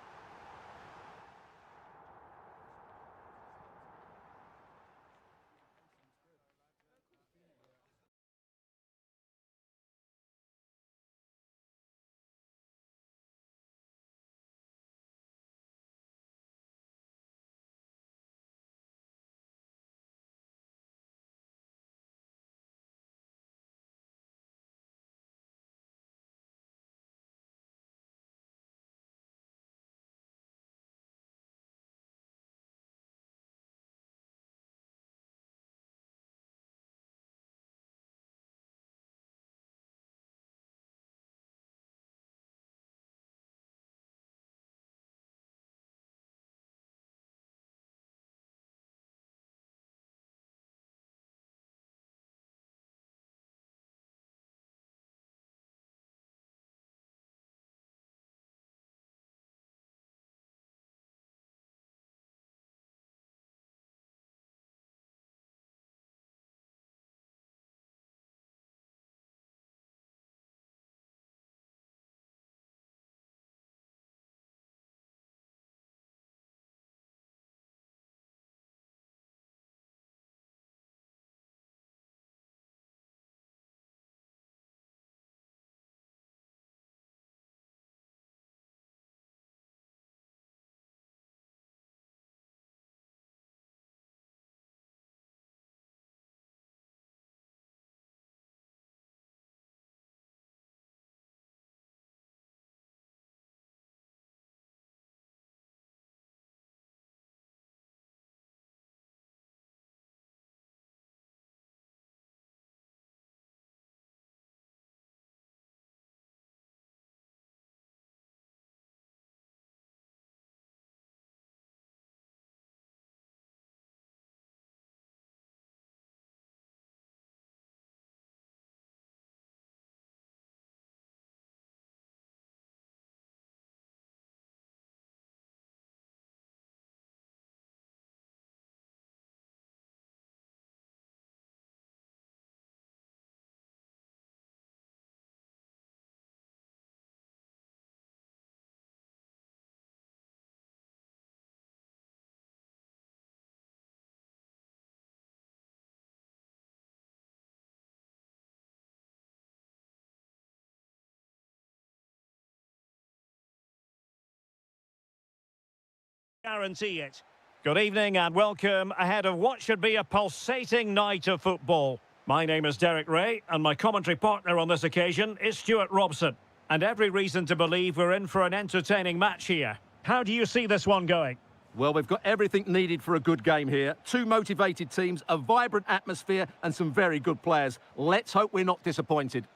guarantee it. Good evening and welcome ahead of what should be a pulsating night of football. My name is Derek Ray and my commentary partner on this occasion is Stuart Robson. And every reason to believe we're in for an entertaining match here. How do you see this one going? Well, we've got everything needed for a good game here. Two motivated teams, a vibrant atmosphere and some very good players. Let's hope we're not disappointed.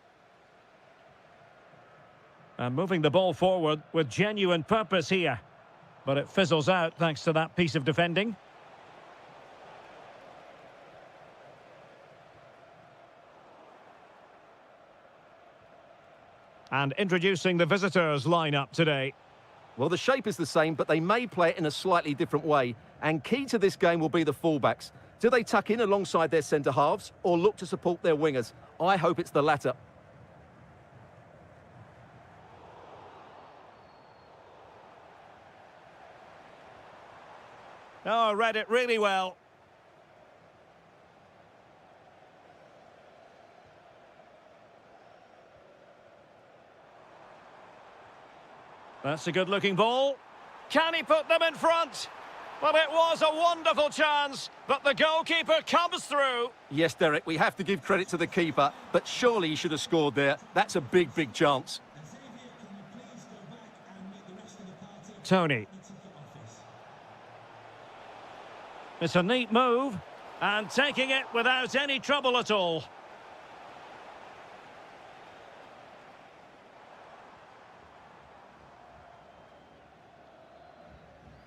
And moving the ball forward with genuine purpose here. But it fizzles out thanks to that piece of defending. And introducing the visitors lineup today. Well, the shape is the same, but they may play it in a slightly different way. And key to this game will be the fullbacks. Do they tuck in alongside their centre-halves or look to support their wingers? I hope it's the latter. Oh, read it really well. That's a good-looking ball. Can he put them in front? Well, it was a wonderful chance, but the goalkeeper comes through. Yes, Derek, we have to give credit to the keeper, but surely he should have scored there. That's a big, big chance. Tony. It's a neat move, and taking it without any trouble at all.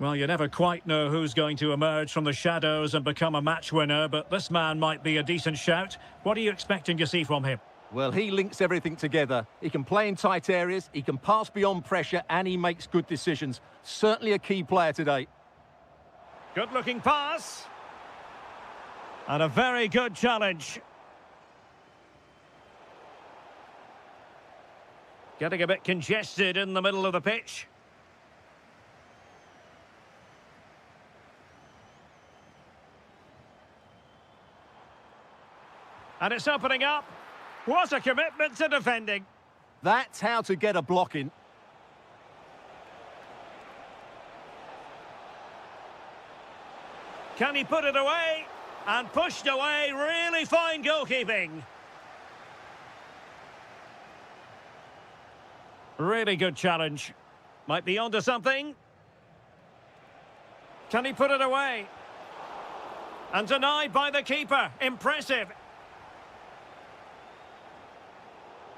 Well, you never quite know who's going to emerge from the shadows and become a match winner, but this man might be a decent shout. What are you expecting to see from him? Well, he links everything together. He can play in tight areas, he can pass beyond pressure, and he makes good decisions. Certainly a key player today. Good-looking pass. And a very good challenge. Getting a bit congested in the middle of the pitch. And it's opening up. What a commitment to defending. That's how to get a block in. Can he put it away? And pushed away, really fine goalkeeping. Really good challenge. Might be onto something. Can he put it away? And denied by the keeper. Impressive.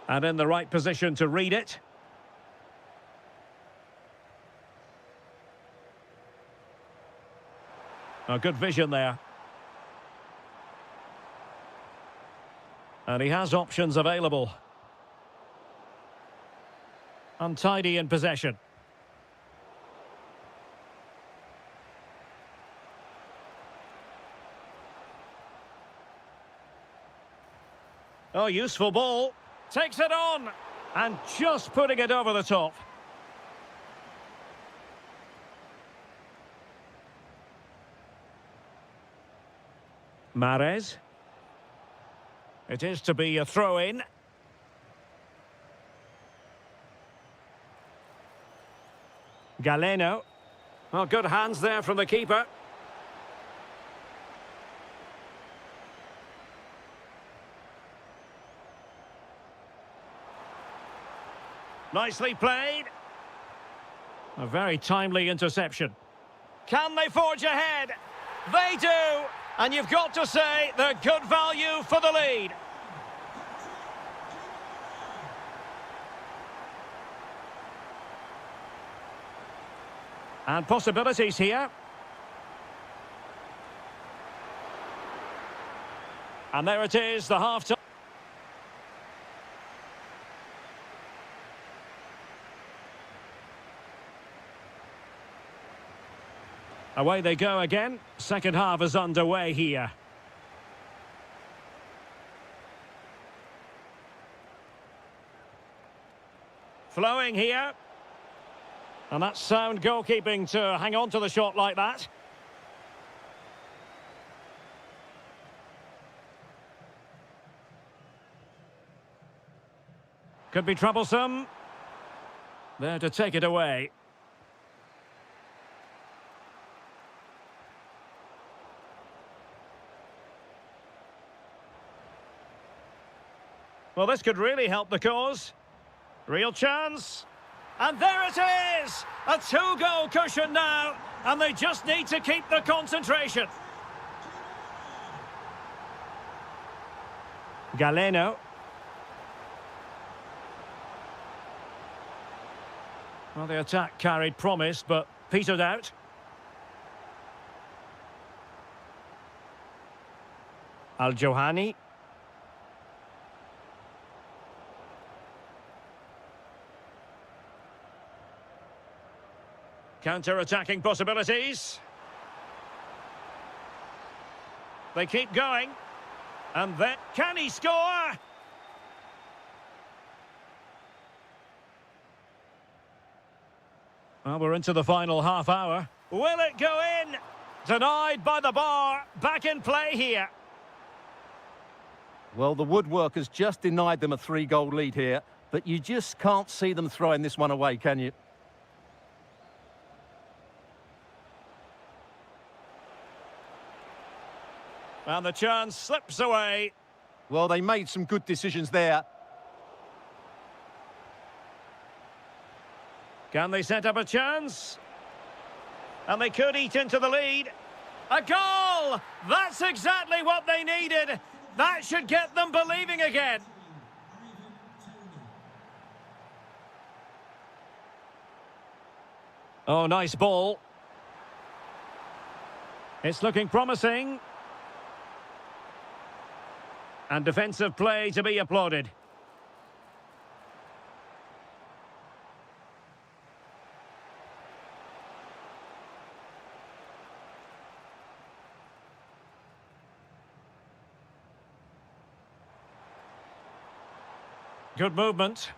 And in the right position to read it. A good vision there. And he has options available. Untidy in possession. Oh, useful ball. Takes it on. And just putting it over the top. Mahrez. It is to be a throw-in. Galeno. Oh, good hands there from the keeper. Nicely played. A very timely interception. Can they forge ahead? They do. And you've got to say they're good value for the lead. And possibilities here. And there it is, the half-time. Away they go again. Second half is underway here. Flowing here. And that's sound goalkeeping to hang on to the shot like that. Could be troublesome. There to take it away. Well, this could really help the cause. Real chance. And there it is! A two-goal cushion now, and they just need to keep the concentration. Galeno. Well, the attack carried promise, but petered out. Al-Johani. Counter-attacking possibilities. They keep going. And then, can he score? Well, we're into the final half hour. Will it go in? Denied by the bar. Back in play here. Well, the woodwork has just denied them a 3-goal lead here, but you just can't see them throwing this one away, can you? And the chance slips away. Well, they made some good decisions there. Can they set up a chance? And they could eat into the lead. A goal! That's exactly what they needed. That should get them believing again. Oh, nice ball. It's looking promising. And defensive play to be applauded. Good movement.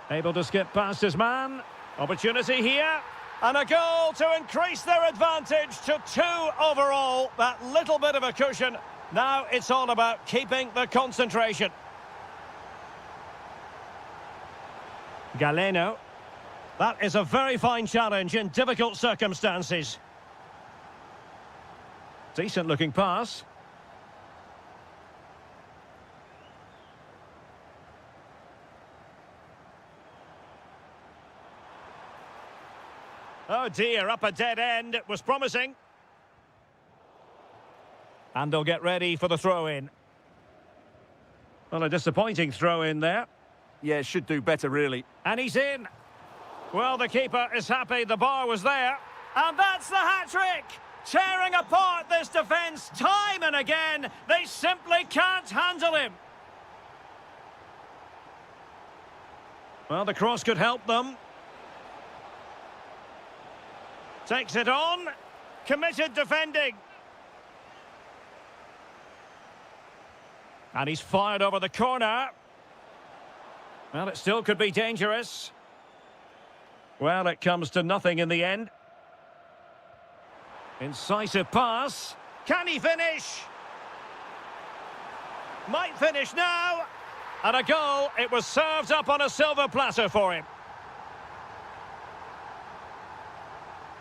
Able to skip past his man. Opportunity here. And a goal to increase their advantage to 2 overall. That little bit of a cushion. Now it's all about keeping the concentration. Galeno. That is a very fine challenge in difficult circumstances. Decent looking pass. Oh dear, up a dead end. It was promising. And they'll get ready for the throw-in. Well, a disappointing throw-in there. Yeah, should do better, really. And he's in. Well, the keeper is happy the bar was there. And that's the hat-trick! Tearing apart this defence time and again. They simply can't handle him. Well, the cross could help them. Takes it on. Committed defending. And he's fired over the corner. Well, it still could be dangerous. Well, it comes to nothing in the end. Incisive pass. Can he finish? Might finish now. And a goal. It was served up on a silver platter for him.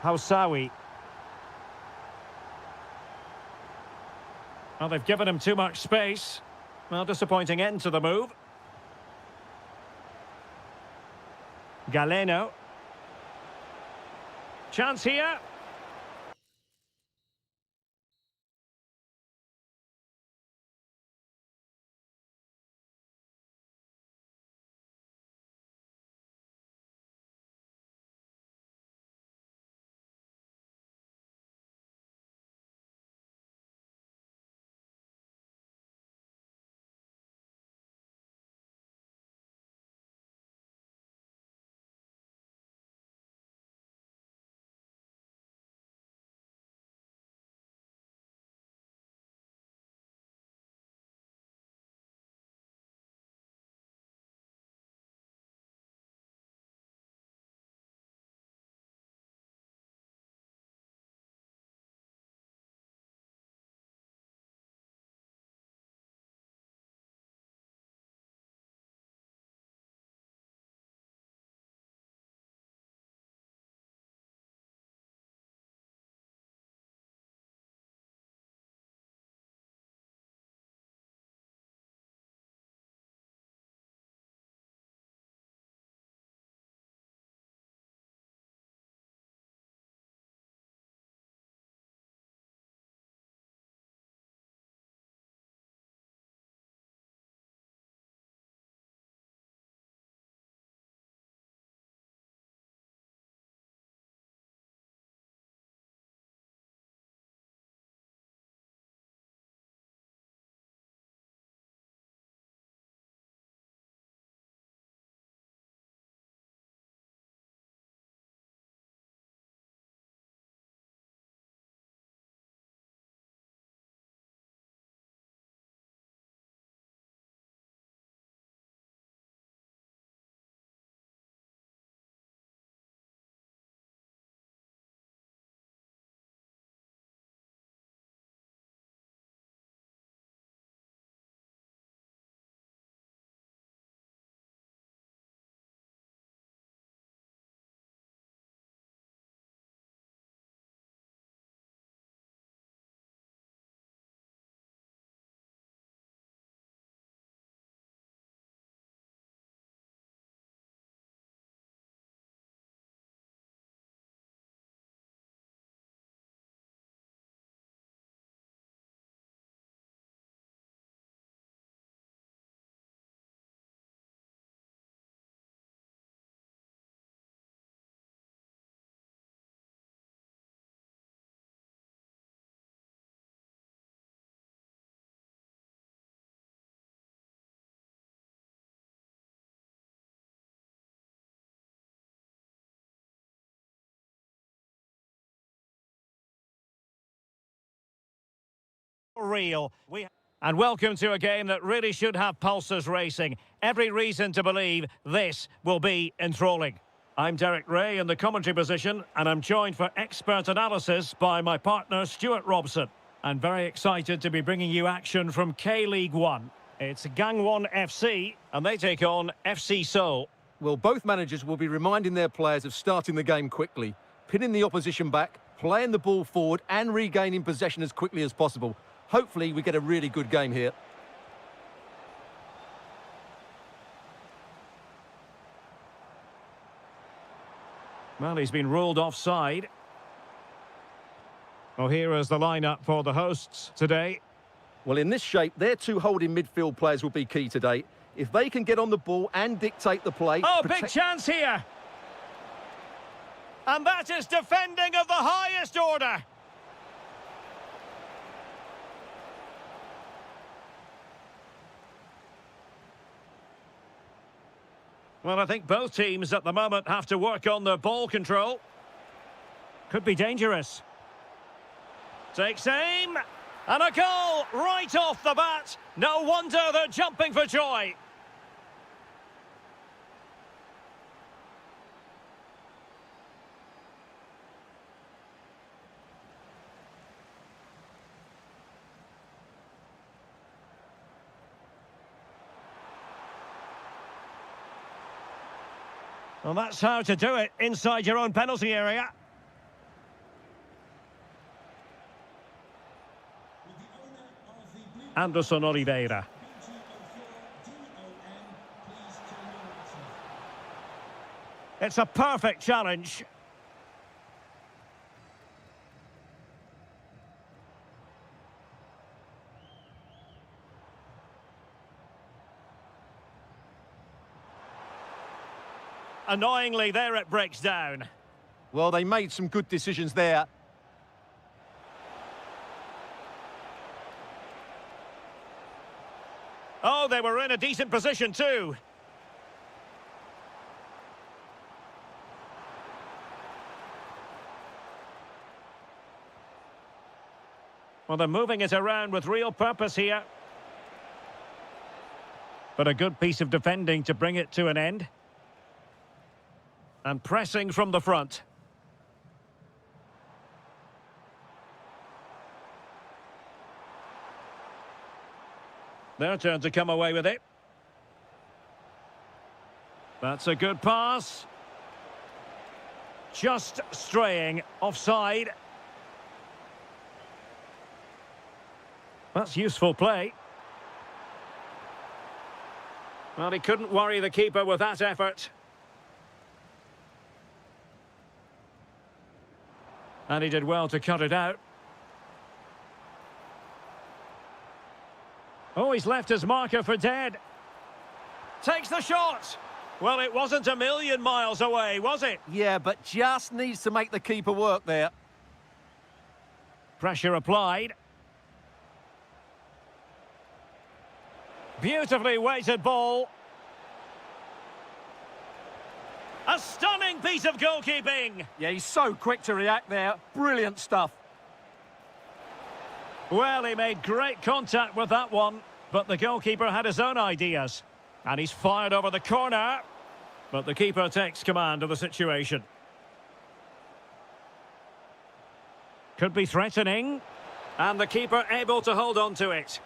Hausawi. Well, they've given him too much space. Well, disappointing end to the move. Galeno. Chance here. real. And welcome to a game that really should have pulses racing. Every reason to believe this will be enthralling. I'm Derek Ray in the commentary position, and I'm joined for expert analysis by my partner Stuart Robson. And very excited to be bringing you action from K-League 1. It's Gangwon FC, and they take on FC Seoul. Well, both managers will be reminding their players of starting the game quickly, pinning the opposition back, playing the ball forward and regaining possession as quickly as possible. Hopefully we get a really good game here. Well, he's been ruled offside. Well, here is the lineup for the hosts today. Well, in this shape, their two holding midfield players will be key today. If they can get on the ball and dictate the play... Oh, big chance here! And that is defending of the highest order! Well, I think both teams at the moment have to work on their ball control. Could be dangerous. Takes aim, and a goal right off the bat. No wonder they're jumping for joy. Well, that's how to do it inside your own penalty area. Anderson Oliveira. It's a perfect challenge. Annoyingly, there it breaks down. Well, they made some good decisions there. Oh, they were in a decent position too. Well, they're moving it around with real purpose here. But a good piece of defending to bring it to an end. And pressing from the front. Their turn to come away with it. That's a good pass. Just straying offside. That's useful play. Well, he couldn't worry the keeper with that effort. And he did well to cut it out. Oh, he's left his marker for dead. Takes the shot. Well, it wasn't a million miles away, was it? Yeah, but just needs to make the keeper work there. Pressure applied. Beautifully weighted ball. A stunning piece of goalkeeping. Yeah, he's so quick to react there. Brilliant stuff. Well, he made great contact with that one, but the goalkeeper had his own ideas. And he's fired over the corner, but the keeper takes command of the situation. Could be threatening, and the keeper able to hold on to it.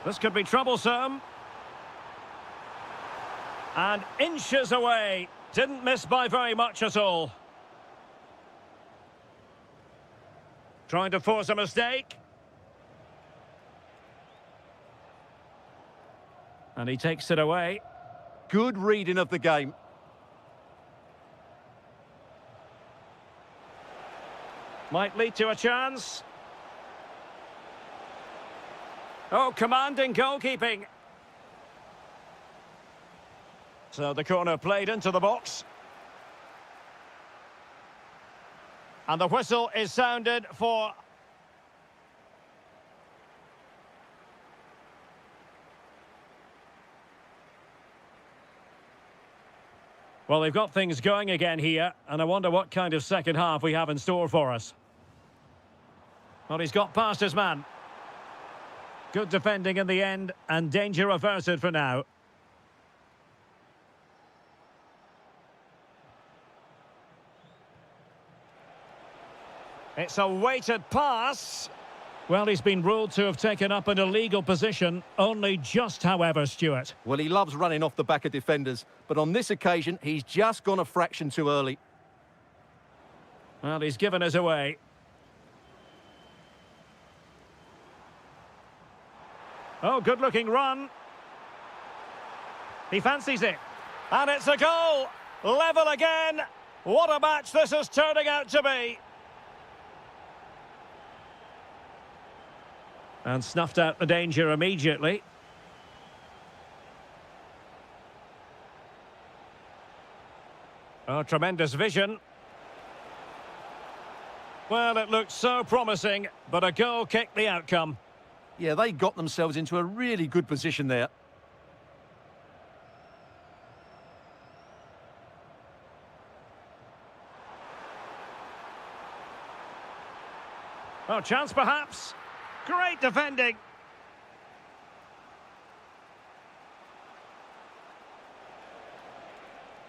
This could be troublesome. And inches away. Didn't miss by very much at all. Trying to force a mistake. And he takes it away. Good reading of the game. Might lead to a chance. Oh, commanding goalkeeping. So the corner played into the box. And the whistle is sounded for... Well, they've got things going again here, and I wonder what kind of second half we have in store for us. Well, he's got past his man. Good defending in the end, and danger averted for now. It's a weighted pass. Well, he's been ruled to have taken up an illegal position, only just, however, Stuart. Well, he loves running off the back of defenders, but on this occasion, he's just gone a fraction too early. Well, he's given us away. Oh, good-looking run. He fancies it. And it's a goal. Level again. What a match this is turning out to be. And snuffed out the danger immediately. Oh, tremendous vision. Well, it looked so promising, but a goal kicked the outcome. Yeah, they got themselves into a really good position there. Oh, chance perhaps. Great defending.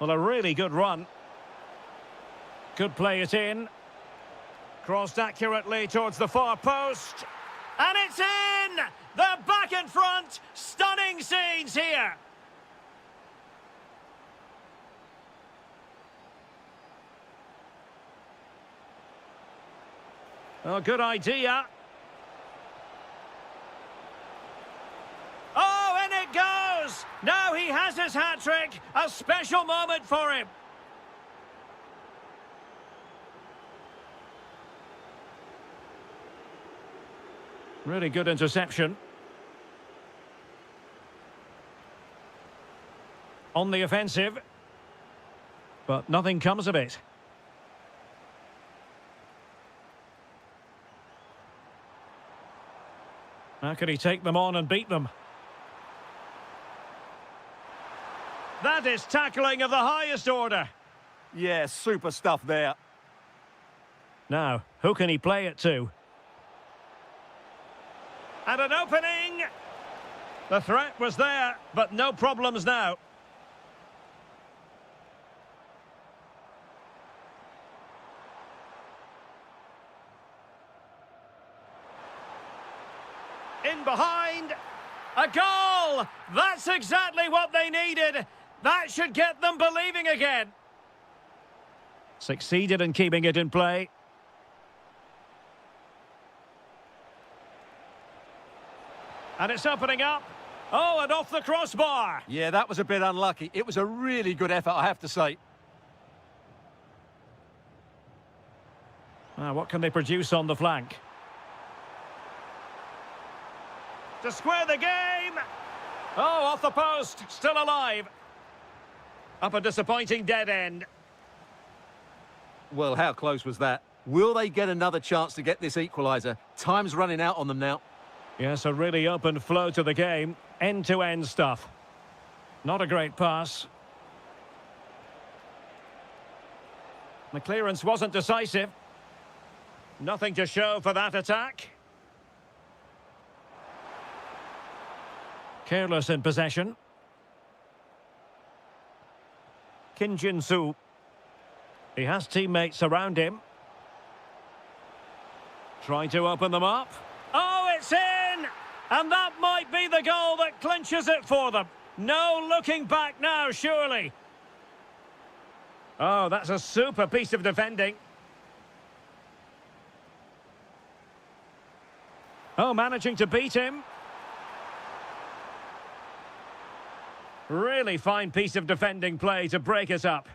Well, a really good run. Could play it in. Crossed accurately towards the far post. And it's in! They're back in front. Stunning scenes here. Oh, good idea. Oh, in it goes! Now he has his hat-trick. A special moment for him. Really good interception. On the offensive. But nothing comes of it. How can he take them on and beat them? That is tackling of the highest order. Yeah, super stuff there. Now, who can he play it to? And an opening! The threat was there, but no problems now. In behind. A goal! That's exactly what they needed. That should get them believing again. Succeeded in keeping it in play. And it's opening up. Oh, and off the crossbar. Yeah, that was a bit unlucky. It was a really good effort, I have to say. What can they produce on the flank? To square the game. Oh, off the post. Still alive. Up a disappointing dead end. Well, how close was that? Will they get another chance to get this equaliser? Time's running out on them now. Yes, a really open flow to the game. End-to-end stuff. Not a great pass. The clearance wasn't decisive. Nothing to show for that attack. Careless in possession. Kim Jin-soo. He has teammates around him. Trying to open them up. Oh, it's in! And that might be the goal that clinches it for them. No looking back now, surely. Oh, that's a super piece of defending. Oh, managing to beat him. Really fine piece of defending play to break us up.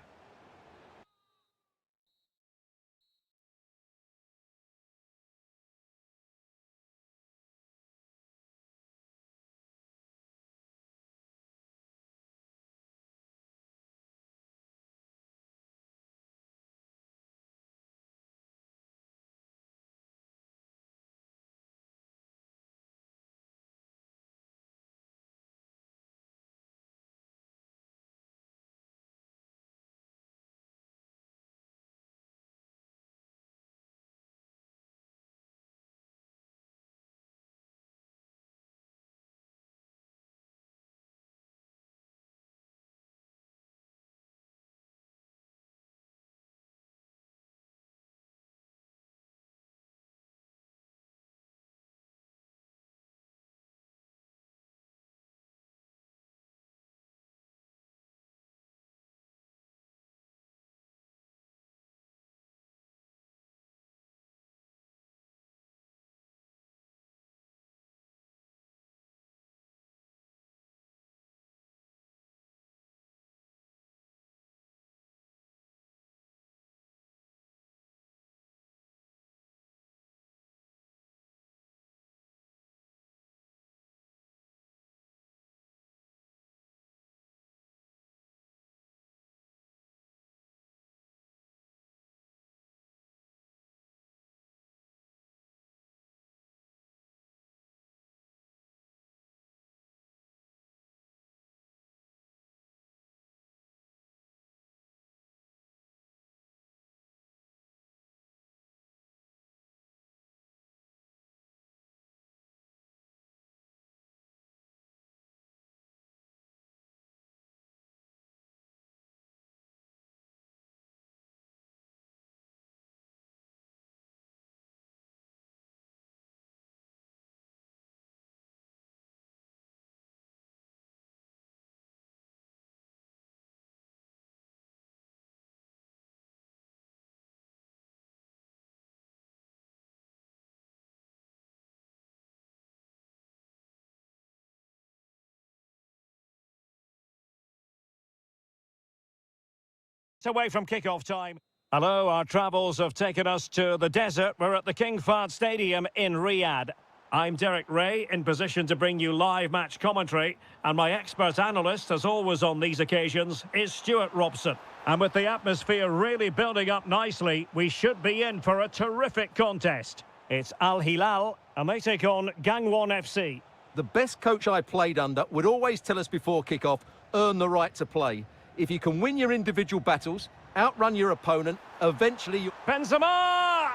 away from kickoff time. Hello, our travels have taken us to the desert. We're at the King Fahd Stadium in Riyadh. I'm Derek Ray, in position to bring you live match commentary, and my expert analyst, as always on these occasions, is Stuart Robson. And with the atmosphere really building up nicely, we should be in for a terrific contest. It's Al Hilal, and they take on Gangwon FC. The best coach I played under would always tell us before kick-off, earn the right to play. If you can win your individual battles, outrun your opponent, eventually you... Benzema!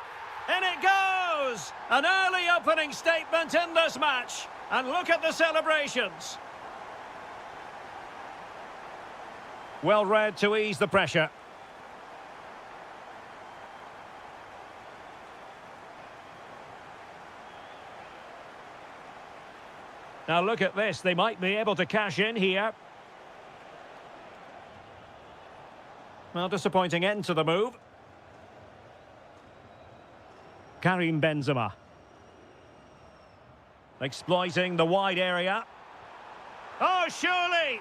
In it goes! An early opening statement in this match. And look at the celebrations. Well read to ease the pressure. Now look at this, they might be able to cash in here. Well, disappointing end to the move. Karim Benzema. Exploiting the wide area. Oh, surely!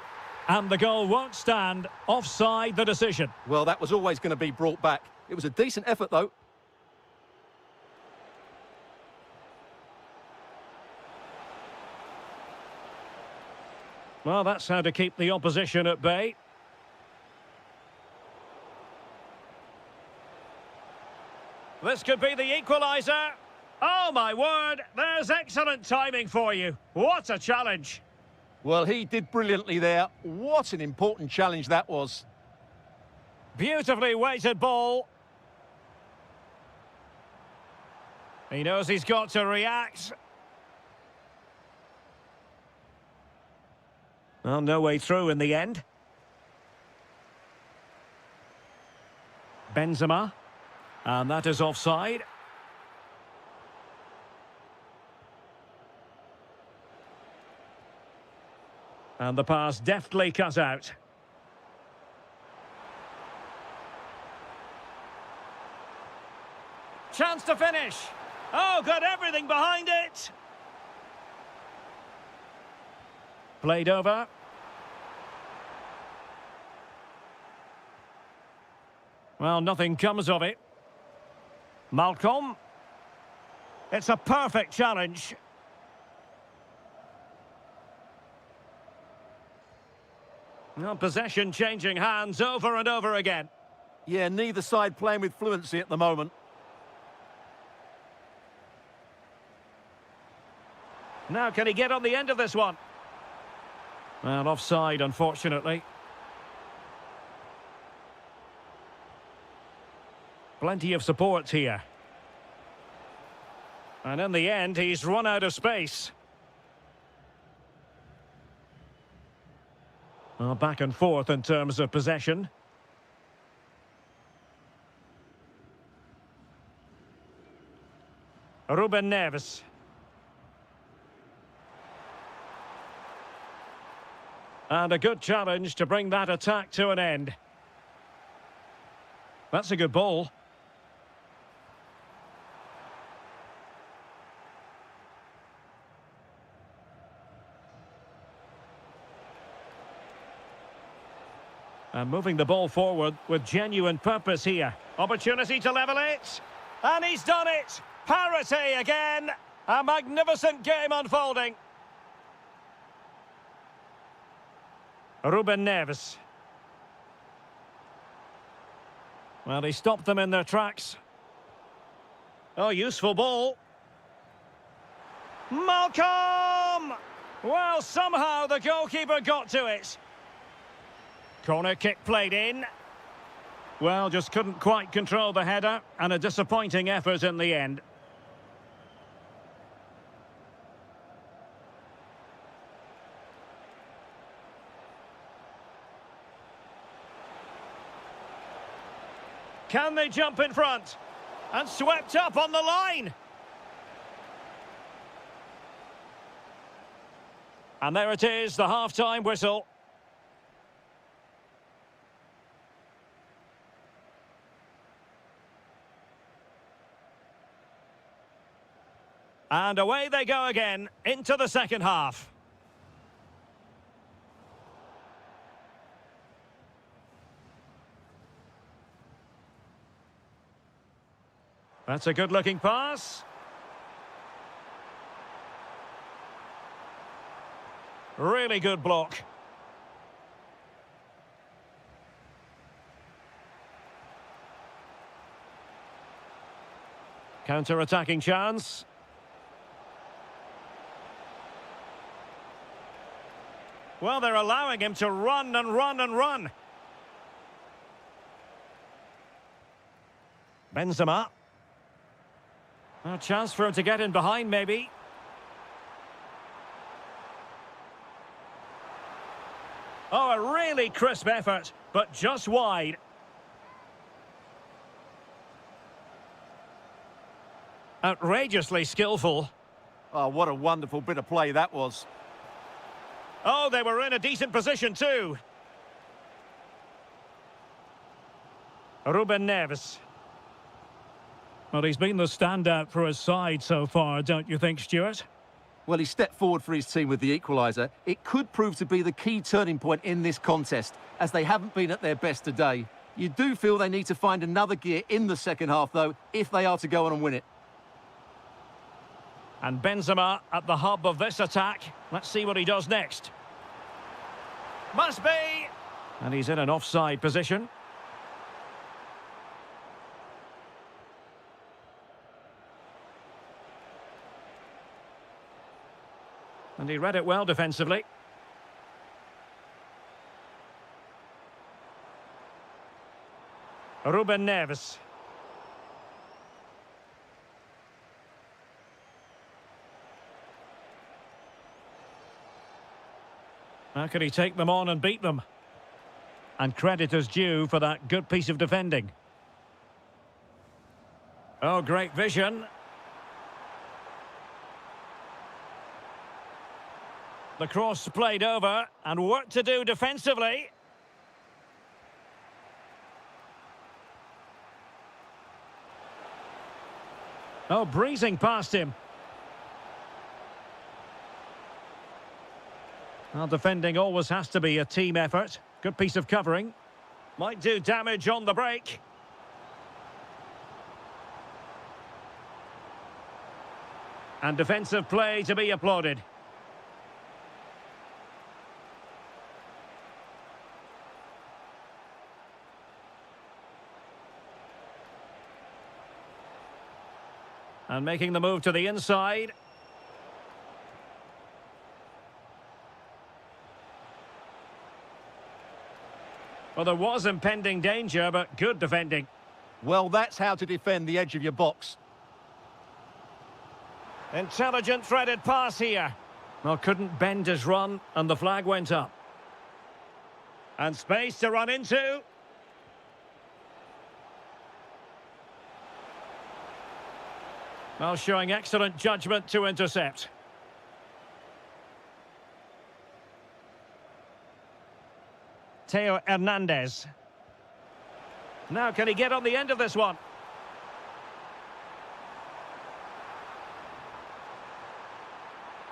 And the goal won't stand. Offside the decision. Well, that was always going to be brought back. It was a decent effort, though. Well, that's how to keep the opposition at bay. This could be the equaliser. Oh, my word, there's excellent timing for you. What a challenge. Well, he did brilliantly there. What an important challenge that was. Beautifully weighted ball. He knows he's got to react. Well, no way through in the end. Benzema. And that is offside. And the pass deftly cut out. Chance to finish. Oh, got everything behind it. Played over. Well, nothing comes of it. Malcolm. It's a perfect challenge. Well, possession changing hands over and over again. Yeah, neither side playing with fluency at the moment. Now, can he get on the end of this one? Well, offside, unfortunately. Plenty of support here. And in the end, he's run out of space. Well, back and forth in terms of possession. Ruben Neves. And a good challenge to bring that attack to an end. That's a good ball. And moving the ball forward with genuine purpose here. Opportunity to level it. And he's done it. Parity again. A magnificent game unfolding. Ruben Neves. Well, he stopped them in their tracks. Oh, useful ball. Malcolm! Well, somehow the goalkeeper got to it. Corner kick played in. Well, just couldn't quite control the header, and a disappointing effort in the end. Can they jump in front? And swept up on the line. And there it is, the half-time whistle. And away they go again, into the second half. That's a good-looking pass. Really good block. Counter-attacking chance. Well, they're allowing him to run and run and run. Benzema. A chance for him to get in behind, maybe. Oh, a really crisp effort, but just wide. Outrageously skillful. Oh, what a wonderful bit of play that was. Oh, they were in a decent position too. Ruben Neves. Well, he's been the standout for his side so far, don't you think, Stuart? Well, he stepped forward for his team with the equaliser. It could prove to be the key turning point in this contest, as they haven't been at their best today. You do feel they need to find another gear in the second half, though, if they are to go on and win it. And Benzema at the hub of this attack. Let's see what he does next. Must be! And he's in an offside position. And he read it well defensively. Ruben Neves. How can he take them on and beat them? And credit is due for that good piece of defending. Oh, great vision. The cross played over, and work to do defensively. Oh, breezing past him. Well, defending always has to be a team effort. Good piece of covering. Might do damage on the break. And defensive play to be applauded. And making the move to the inside. Well, there was impending danger, but good defending. Well, that's how to defend the edge of your box. Intelligent threaded pass here. Well, couldn't bend his run, and the flag went up. And space to run into. Well, showing excellent judgment to intercept. Theo Hernandez. Now, can he get on the end of this one?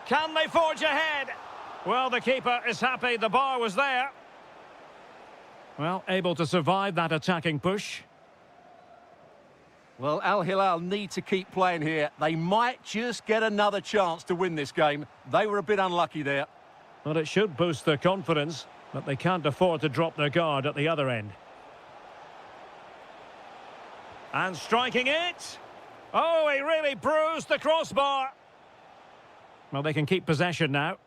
Can they forge ahead? Well, the keeper is happy the bar was there. Well, able to survive that attacking push. Well, Al Hilal need to keep playing here. They might just get another chance to win this game. They were a bit unlucky there. Well, it should boost their confidence, but they can't afford to drop their guard at the other end. And striking it. Oh, he really bruised the crossbar. Well, they can keep possession now.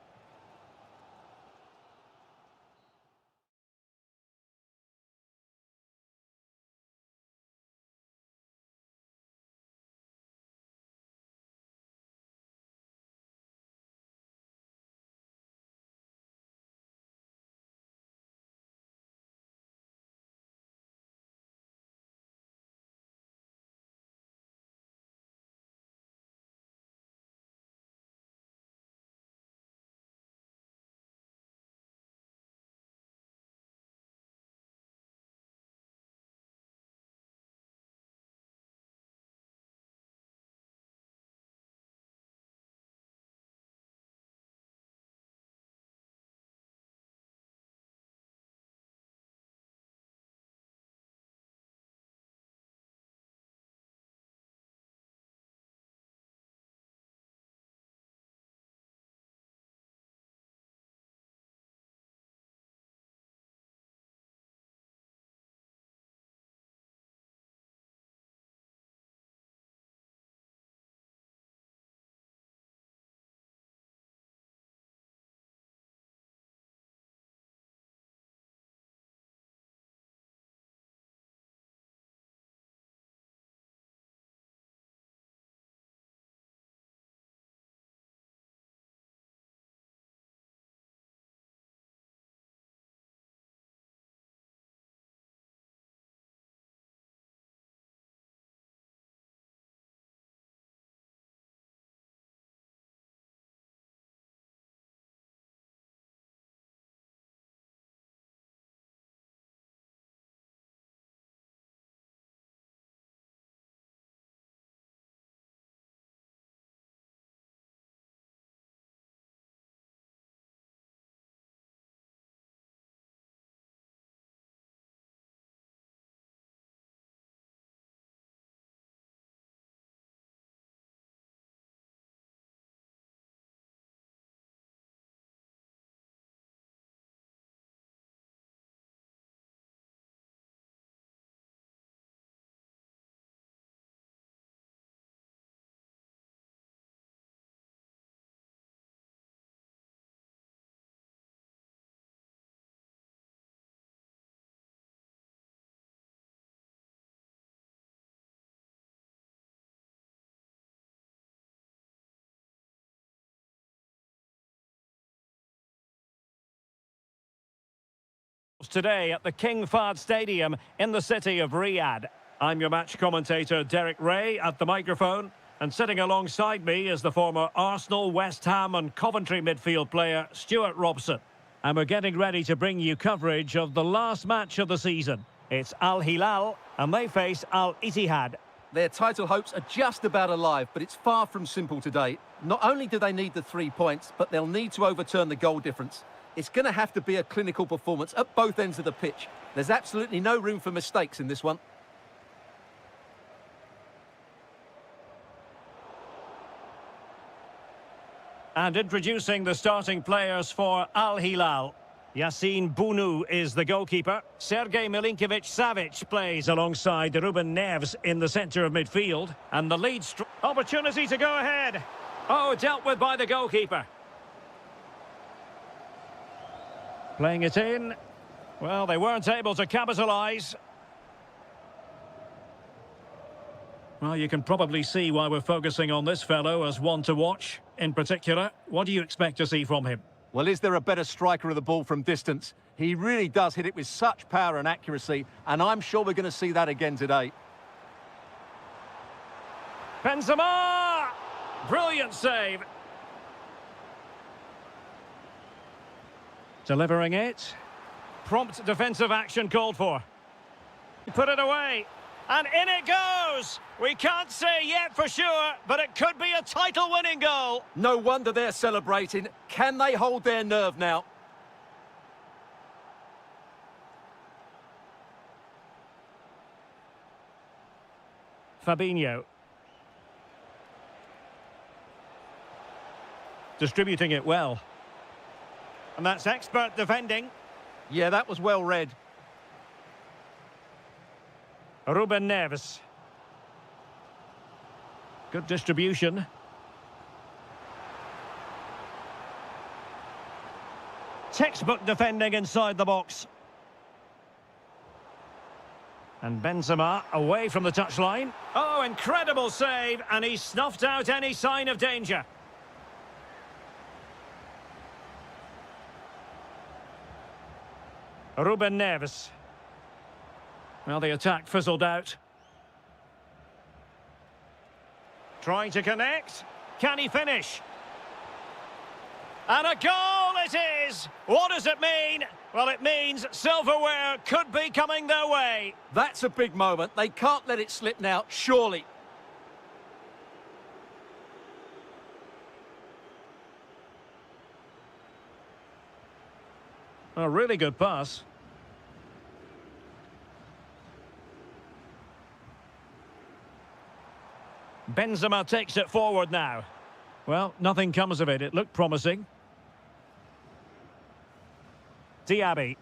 Today at the King Fahd Stadium in the city of Riyadh. I'm your match commentator Derek Ray at the microphone, and sitting alongside me is the former Arsenal, West Ham and Coventry midfield player Stuart Robson. And we're getting ready to bring you coverage of the last match of the season. It's Al Hilal and they face Al Ittihad. Their title hopes are just about alive, but it's far from simple today. Not only do they need the 3 points, but they'll need to overturn the goal difference. It's going to have to be a clinical performance at both ends of the pitch. There's absolutely no room for mistakes in this one. And introducing the starting players for Al Hilal. Yassine Bounou is the goalkeeper. Sergej Milinkovic-Savic plays alongside Ruben Neves in the centre of midfield. And the lead... Opportunity to go ahead. Oh, dealt with by the goalkeeper. Playing it in. Well, they weren't able to capitalise. Well, you can probably see why we're focusing on this fellow as one to watch. In particular, what do you expect to see from him? Well, is there a better striker of the ball from distance? He really does hit it with such power and accuracy, and I'm sure we're going to see that again today. Benzema! Brilliant save. Delivering it. Prompt defensive action called for. Put it away. And in it goes! We can't say yet for sure, but it could be a title-winning goal. No wonder they're celebrating. Can they hold their nerve now? Fabinho. Distributing it well. And that's expert defending. Yeah, that was well read. Ruben Neves. Good distribution. Textbook defending inside the box. And Benzema away from the touchline. Oh, incredible save, and he snuffed out any sign of danger. Ruben Neves. Well, the attack fizzled out. Trying to connect. Can he finish? And a goal it is! What does it mean? Well, it means silverware could be coming their way. That's a big moment. They can't let it slip now, surely. A really good pass. Benzema takes it forward now. Well, nothing comes of it. It looked promising. Diaby.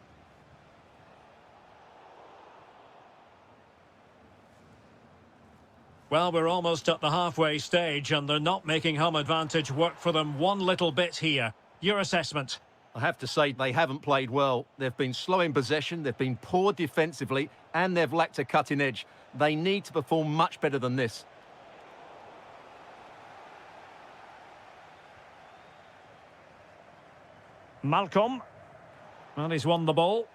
Well, we're almost at the halfway stage and they're not making home advantage work for them one little bit here. Your assessment? I have to say they haven't played well. They've been slow in possession, they've been poor defensively, and they've lacked a cutting edge. They need to perform much better than this. Malcolm. Well, he's won the ball.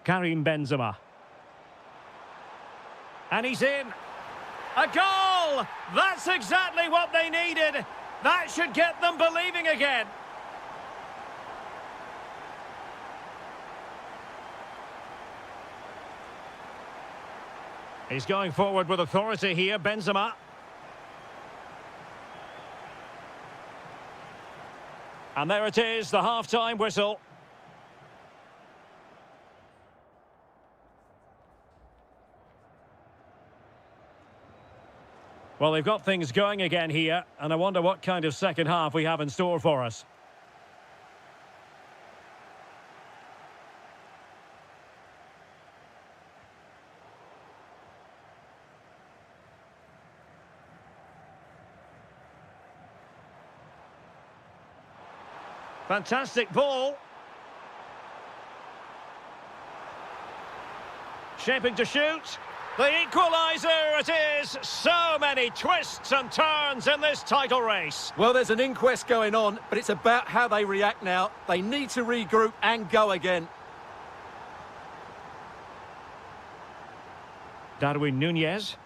Karim Benzema. And he's in. A goal! That's exactly what they needed. That should get them believing again. He's going forward with authority here, Benzema. And there it is, the half-time whistle. Well, they've got things going again here, and I wonder what kind of second half we have in store for us. Fantastic ball. Shaping to shoot. The equaliser it is! So many twists and turns in this title race. Well, there's an inquest going on, but it's about how they react now. They need to regroup and go again. Darwin Núñez.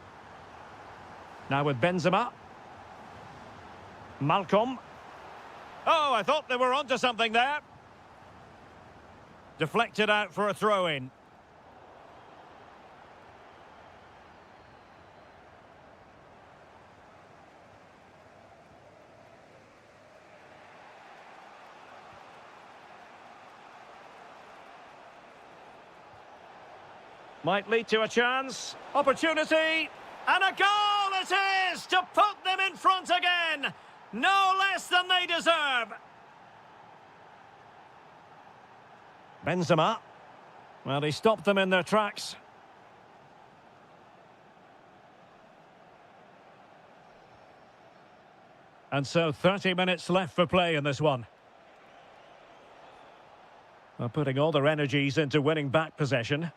Now with Benzema. Malcolm. Oh, I thought they were onto something there. Deflected out for a throw-in. Might lead to a chance. Opportunity. And a goal it is to put them in front again. No less than they deserve. Benzema. Well, he stopped them in their tracks. And so 30 minutes left for play in this one. Well, putting all their energies into winning back possession.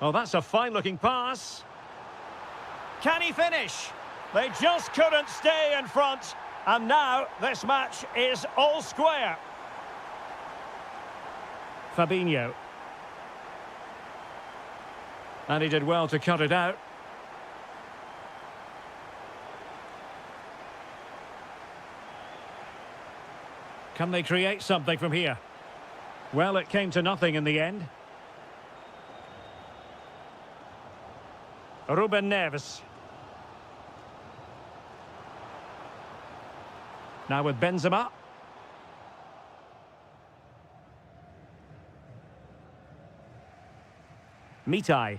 Oh, that's a fine-looking pass. Can he finish? They just couldn't stay in front. And now this match is all square. Fabinho. And he did well to cut it out. Can they create something from here? Well, it came to nothing in the end. Ruben Neves. Now with Benzema. Mitai.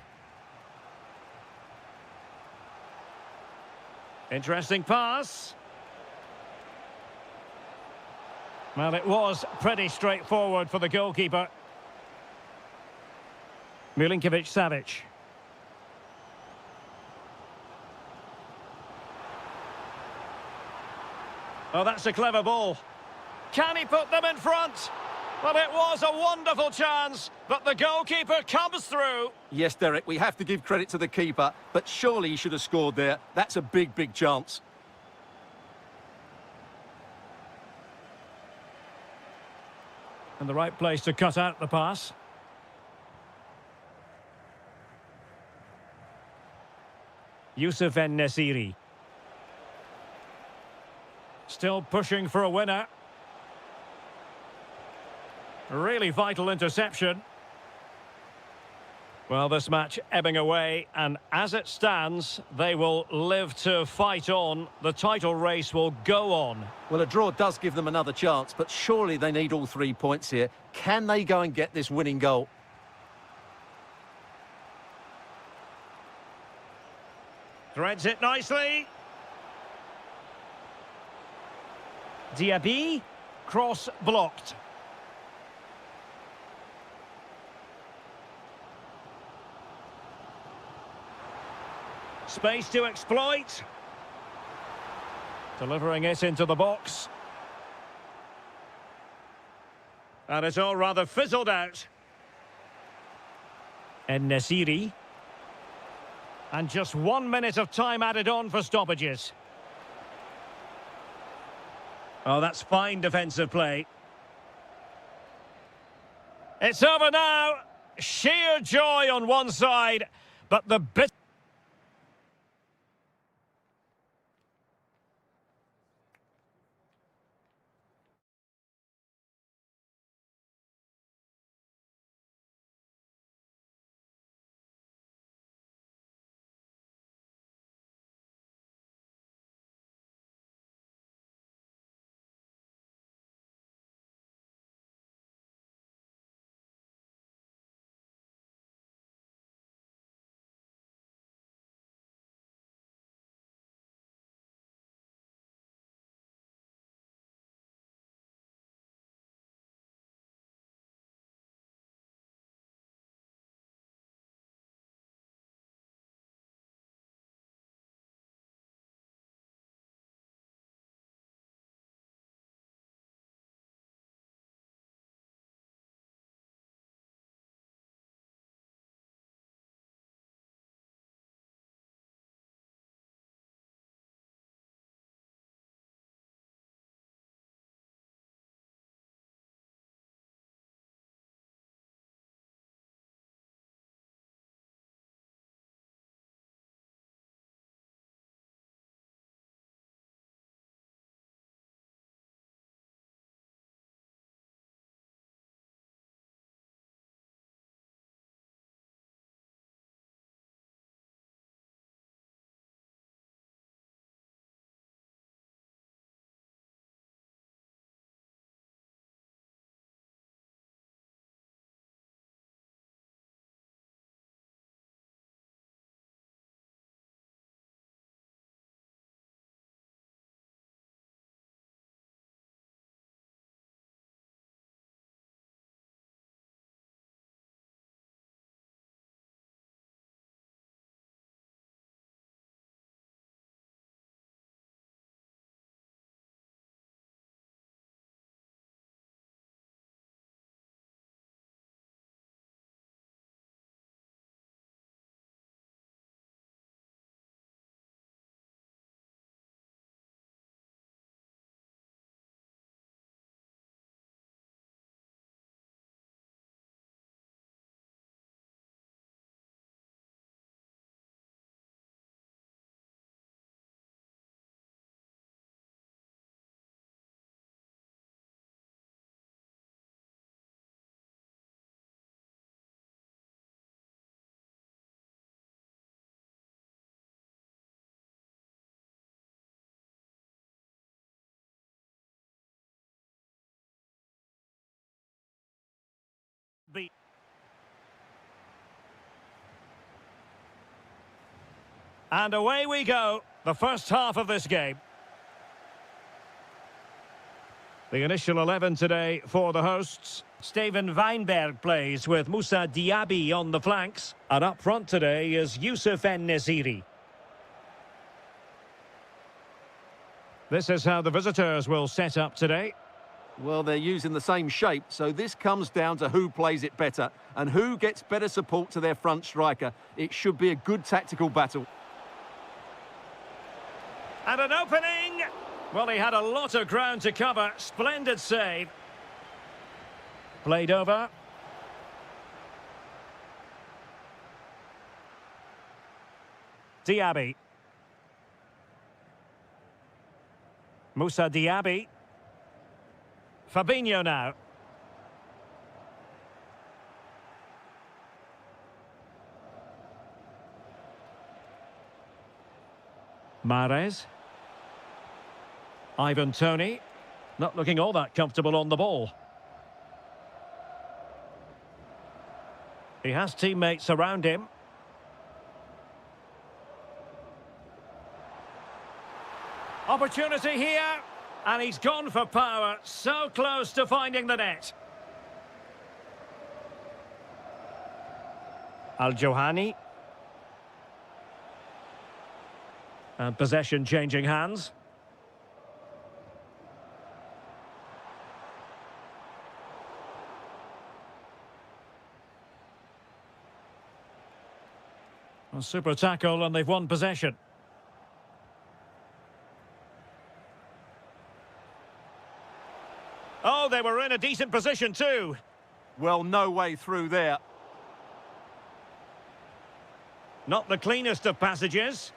Interesting pass. Well, it was pretty straightforward for the goalkeeper. Milinkovic-Savic. Oh, that's a clever ball. Can he put them in front? Well, it was a wonderful chance, but the goalkeeper comes through. Yes, Derek, we have to give credit to the keeper, but surely he should have scored there. That's a big, big chance. And the right place to cut out the pass. Youssef En-Nesyri. Still pushing for a winner. Really vital interception. Well, this match ebbing away, and as it stands, they will live to fight on. The title race will go on. Well, a draw does give them another chance, but surely they need all 3 points here. Can they go and get this winning goal? Threads it nicely. Diaby, cross blocked. Space to exploit. Delivering it into the box. And it's all rather fizzled out. En-Nesyri. And just 1 minute of time added on for stoppages. Oh, that's fine defensive play. It's over now. Sheer joy on one side, but the bit... beat. And away we go, the first half of this game. The initial 11 today for the hosts. Steven Weinberg plays with Moussa Diaby on the flanks. And up front today is Youssef En-Nesyri. This is how the visitors will set up today. Well, they're using the same shape, so this comes down to who plays it better and who gets better support to their front striker. It should be a good tactical battle. And an opening! Well, he had a lot of ground to cover. Splendid save. Played over. Diaby. Moussa Diaby. Fabinho now. Mahrez. Ivan Toney. Not looking all that comfortable on the ball. He has teammates around him. Opportunity here. And he's gone for power. So close to finding the net. Al-Johani. And possession changing hands. A super tackle and they've won possession. Oh, they were in a decent position too. Well, no way through there. Not the cleanest of passages.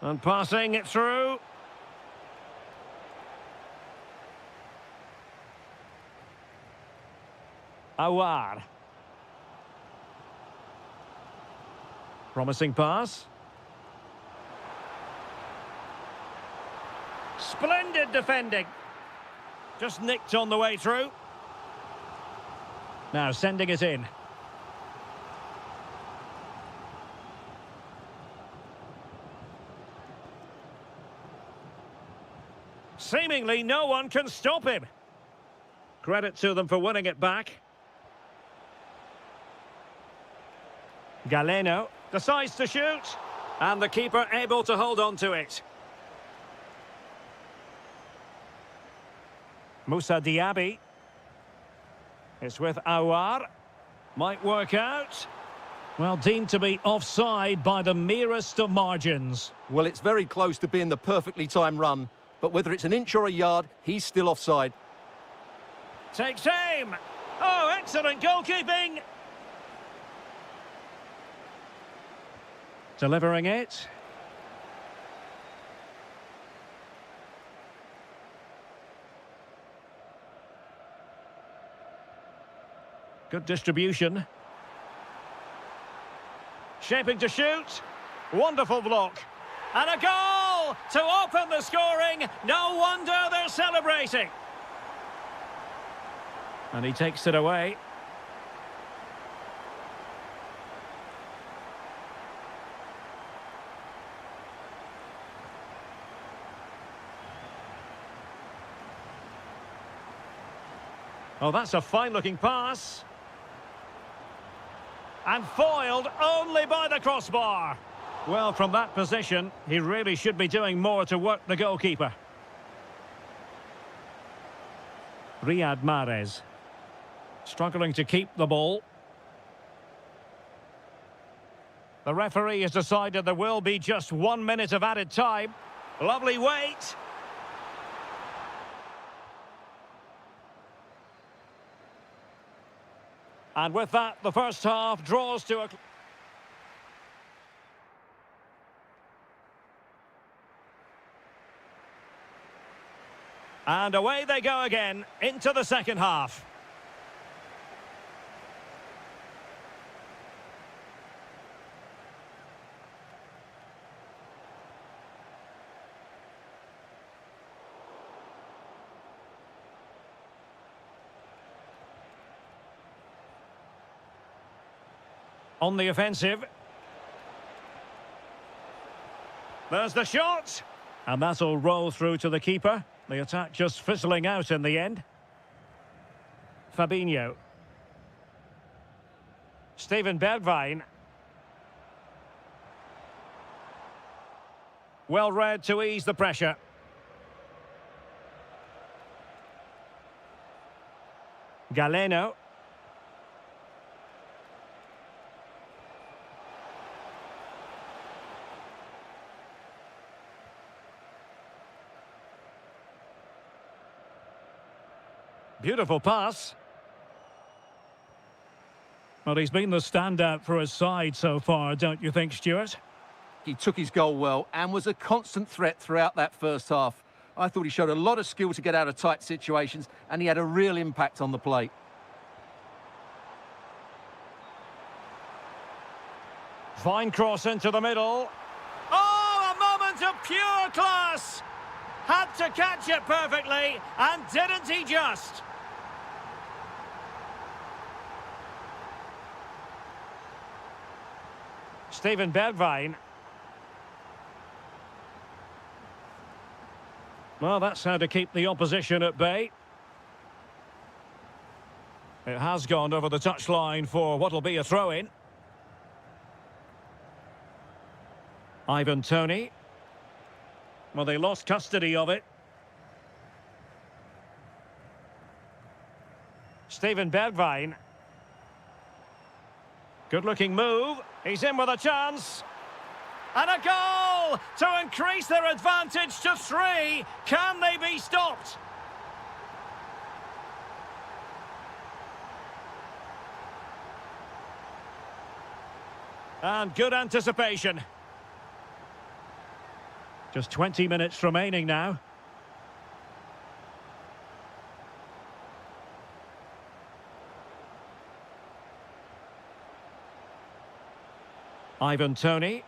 And passing it through. Awar. Promising pass. Splendid defending. Just nicked on the way through. Now sending it in. Seemingly no one can stop him. Credit to them for winning it back. Galeno decides to shoot. And the keeper able to hold on to it. Moussa Diaby. It's with Awar. Might work out. Well, deemed to be offside by the merest of margins. Well, it's very close to being the perfectly timed run. But whether it's an inch or a yard, he's still offside. Takes aim. Oh, excellent goalkeeping. Delivering it. Good distribution. Shaping to shoot. Wonderful block. And a goal to open the scoring. No wonder they're celebrating. And he takes it away. Oh, that's a fine-looking pass. And foiled only by the crossbar. Well, from that position, he really should be doing more to work the goalkeeper. Riyad Mahrez. Struggling to keep the ball. The referee has decided there will be just 1 minute of added time. Lovely wait. And with that, the first half draws to a... And away they go again, into the second half. On the offensive. There's the shot. And that'll roll through to the keeper. The attack just fizzling out in the end. Fabinho. Steven Bergwijn. Well read to ease the pressure. Galeno. Beautiful pass. Well, he's been the standout for his side so far, don't you think, Stuart? He took his goal well and was a constant threat throughout that first half. I thought he showed a lot of skill to get out of tight situations, and he had a real impact on the plate. Fine cross into the middle. Oh, a moment of pure class! Had to catch it perfectly, and didn't he just? Steven Bergwijn. Well, that's how to keep the opposition at bay. It has gone over the touchline for what'll be a throw-in. Ivan Toney. Well, they lost custody of it. Steven Bergwijn. Good-looking move. He's in with a chance. And a goal to increase their advantage to 3. Can they be stopped? And good anticipation. Just 20 minutes remaining now. Ivan Toney.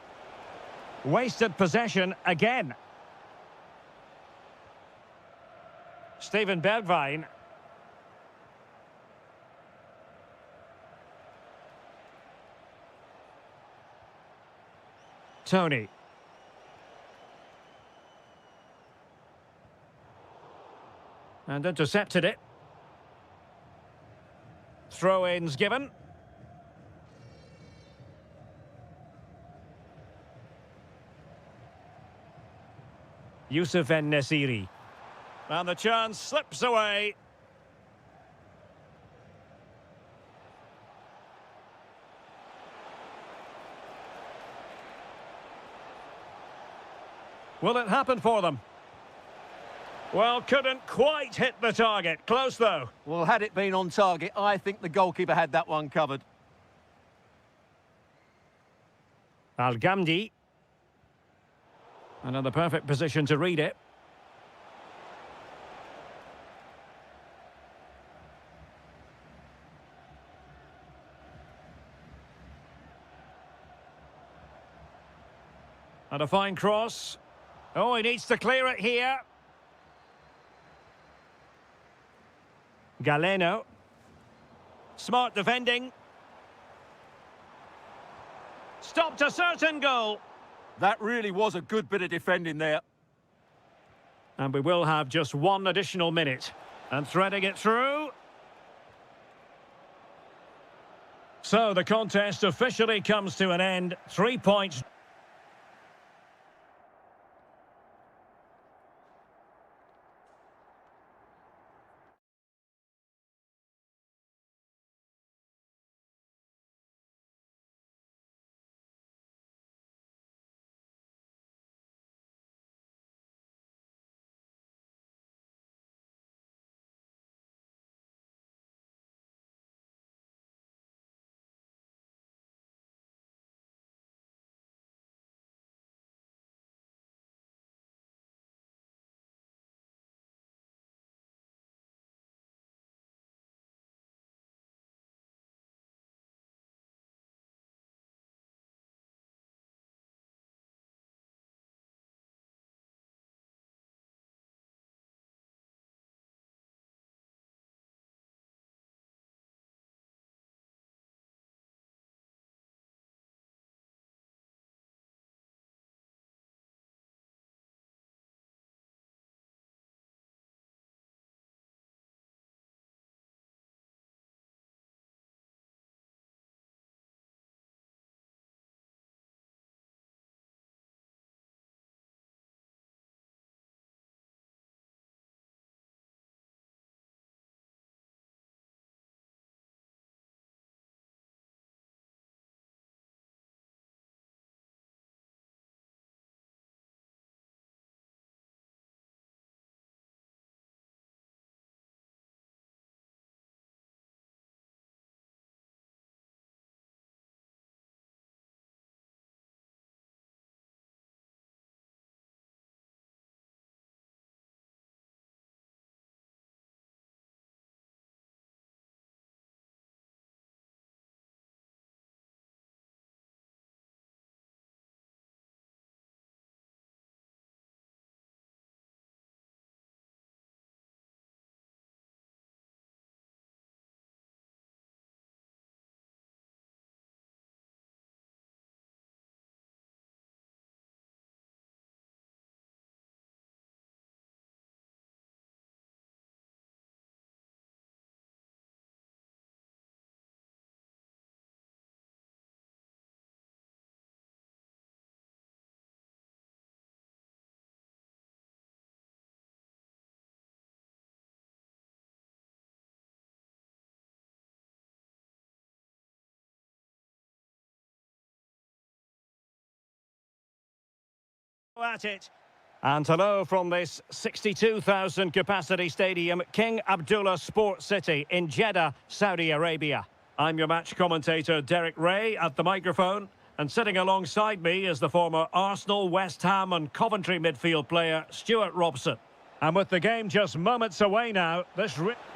Wasted possession again. Steven Bergwijn. Toney. And intercepted it. Throw-ins given. Youssef En-Nesyri. And the chance slips away. Will it happen for them? Well, couldn't quite hit the target. Close, though. Well, had it been on target, I think the goalkeeper had that one covered. Al-Ghamdi. Another perfect position to read it. And a fine cross. Oh, he needs to clear it here. Galeno. Smart defending. Stopped a certain goal. That really was a good bit of defending there. And we will have just one additional minute. And threading it through. So the contest officially comes to an end. 3 points. At it. And hello from this 62,000 capacity stadium, King Abdullah Sports City in Jeddah, Saudi Arabia. I'm your match commentator Derek Ray at the microphone, and sitting alongside me is the former Arsenal, West Ham and Coventry midfield player Stuart Robson. And with the game just moments away now,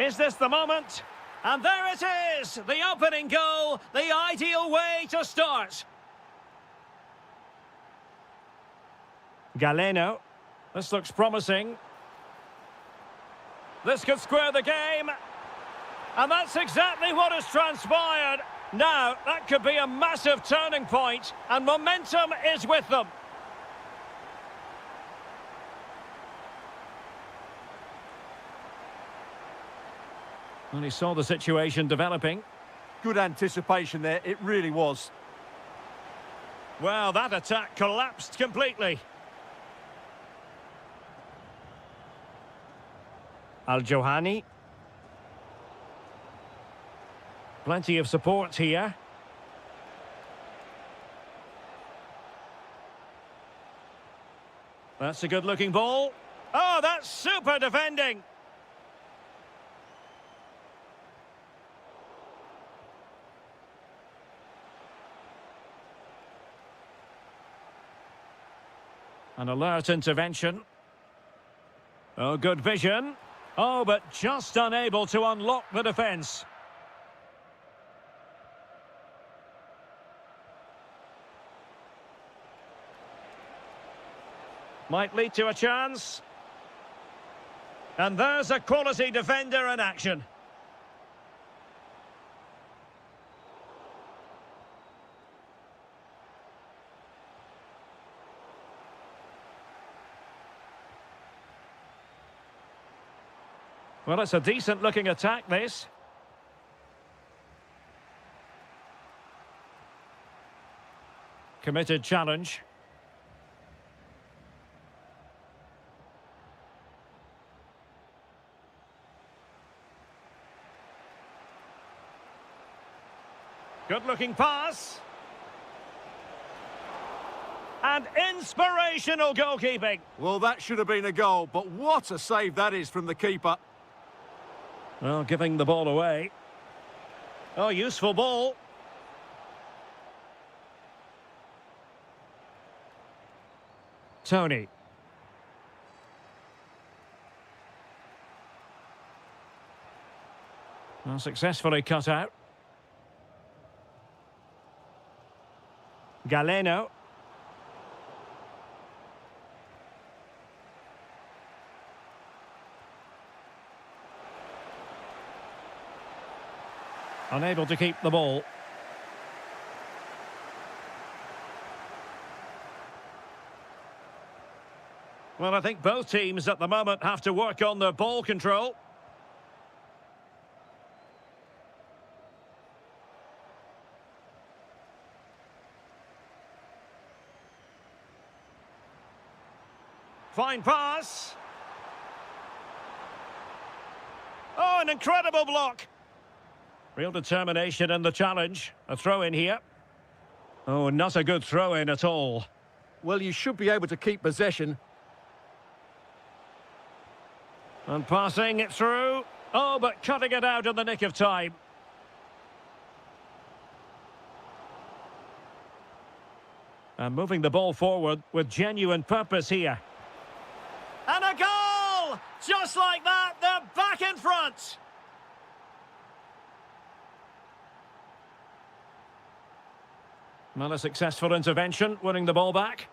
is this the moment? And there it is, the opening goal, the ideal way to start. Galeno. This looks promising. This could square the game. And that's exactly what has transpired. Now, that could be a massive turning point, and momentum is with them. And he saw the situation developing. Good anticipation there, it really was. Well, that attack collapsed completely. Al-Johani. Plenty of support here. That's a good-looking ball. Oh, that's super defending. An alert intervention. Oh, good vision. Oh, but just unable to unlock the defence. Might lead to a chance. And there's a quality defender in action. Well, it's a decent-looking attack, this. Committed challenge. Good-looking pass. And inspirational goalkeeping. Well, that should have been a goal, but what a save that is from the keeper. Well, giving the ball away. Oh, useful ball. Tony. Well, successfully cut out. Galeno. Unable to keep the ball. Well, I think both teams at the moment have to work on their ball control. Fine pass. Oh, an incredible block. Real determination in the challenge. A throw in here. Oh, not a good throw in at all. Well, you should be able to keep possession. And passing it through. Oh, but cutting it out in the nick of time. And moving the ball forward with genuine purpose here. And a goal! Just like that, they're back in front. Well, a successful intervention, winning the ball back.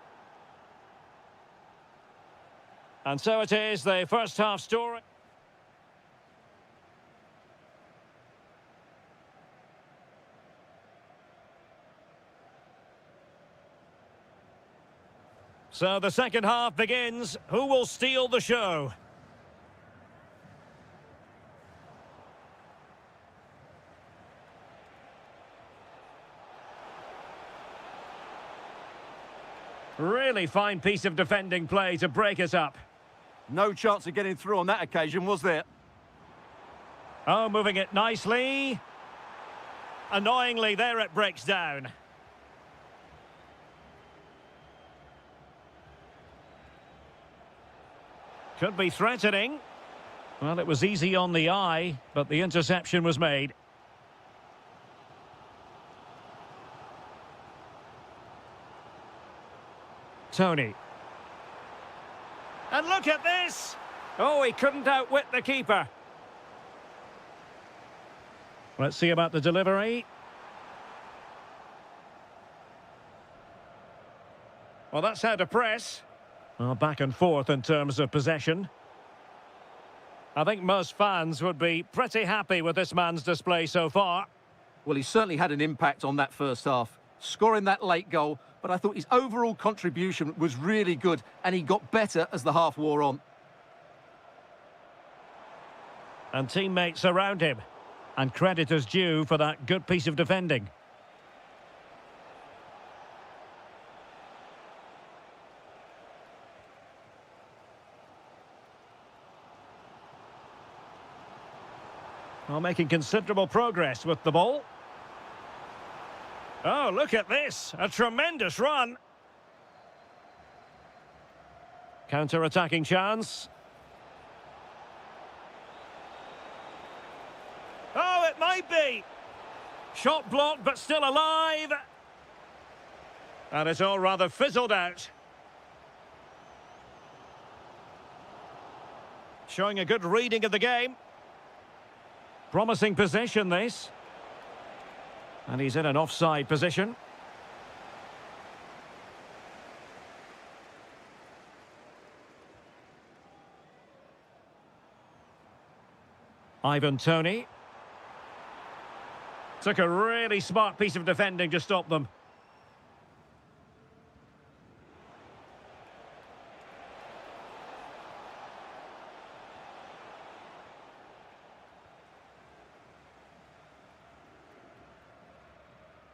And so it is, the first half story. So the second half begins. Who will steal the show? Really fine piece of defending play to break it up. No chance of getting through on that occasion, was there? Oh, moving it nicely. Annoyingly, there it breaks down. Could be threatening. Well, it was easy on the eye, but the interception was made. Tony. And look at this! Oh, he couldn't outwit the keeper. Let's see about the delivery. Well, that's how to press. Well, back and forth in terms of possession. I think most fans would be pretty happy with this man's display so far. Well, he certainly had an impact on that first half, scoring that late goal, but I thought his overall contribution was really good, and he got better as the half wore on. And teammates around him. And credit is due for that good piece of defending. Well, making considerable progress with the ball. Oh, look at this. A tremendous run. Counter-attacking chance. Oh, it might be. Shot blocked, but still alive. And it's all rather fizzled out. Showing a good reading of the game. Promising possession, this. And he's in an offside position. Ivan Toney. Took a really smart piece of defending to stop them.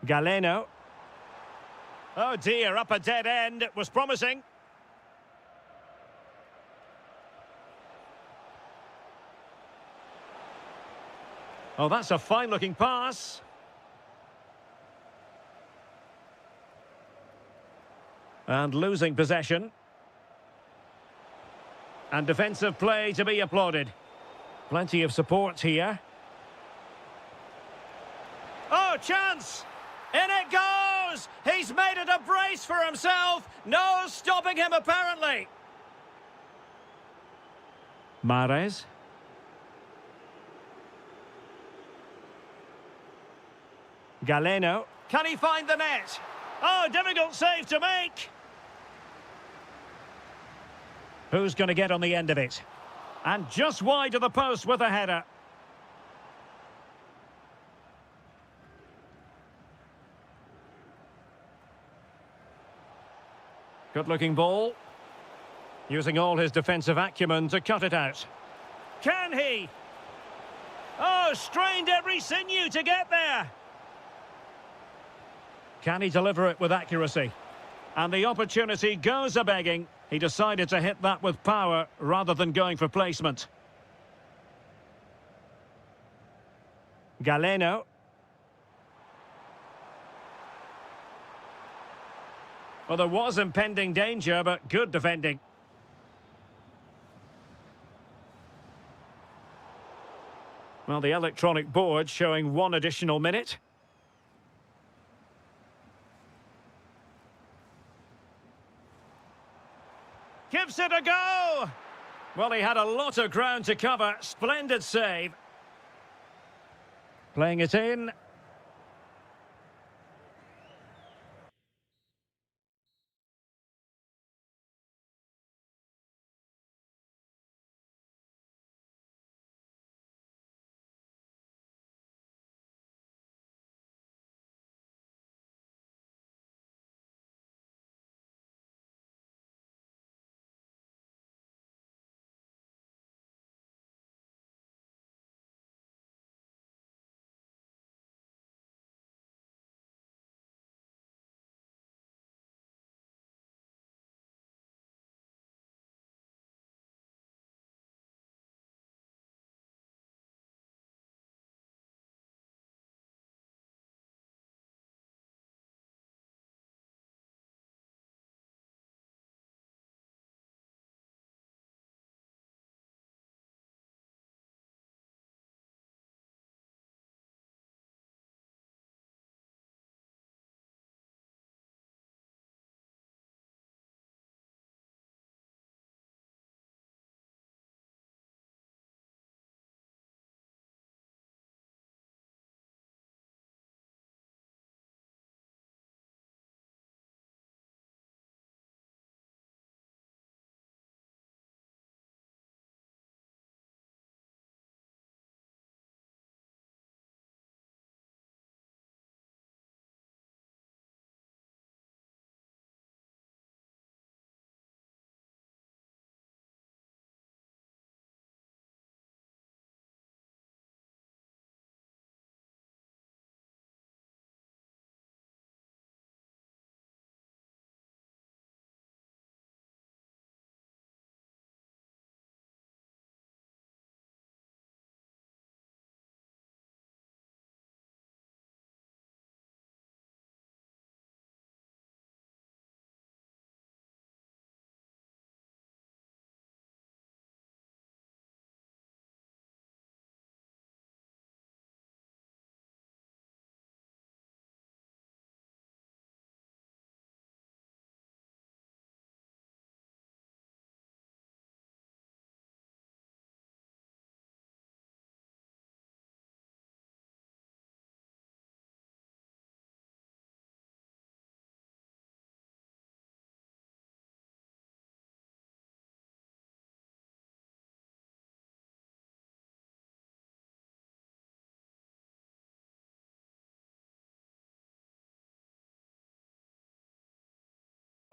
Galeno. Oh dear, up a dead end. It was promising. Oh, that's a fine-looking pass. And losing possession. And defensive play to be applauded. Plenty of support here. Oh, chance! In it goes! He's made it a brace for himself. No stopping him, apparently. Mahrez. Galeno. Can he find the net? Oh, difficult save to make. Who's going to get on the end of it? And just wide of the post with a header. Good-looking ball. Using all his defensive acumen to cut it out. Can he? Oh, strained every sinew to get there. Can he deliver it with accuracy? And the opportunity goes a-begging. He decided to hit that with power rather than going for placement. Galeno. Well, there was impending danger, but good defending. Well, the electronic board showing 1 additional minute. Gives it a go! Well, he had a lot of ground to cover. Splendid save. Playing it in.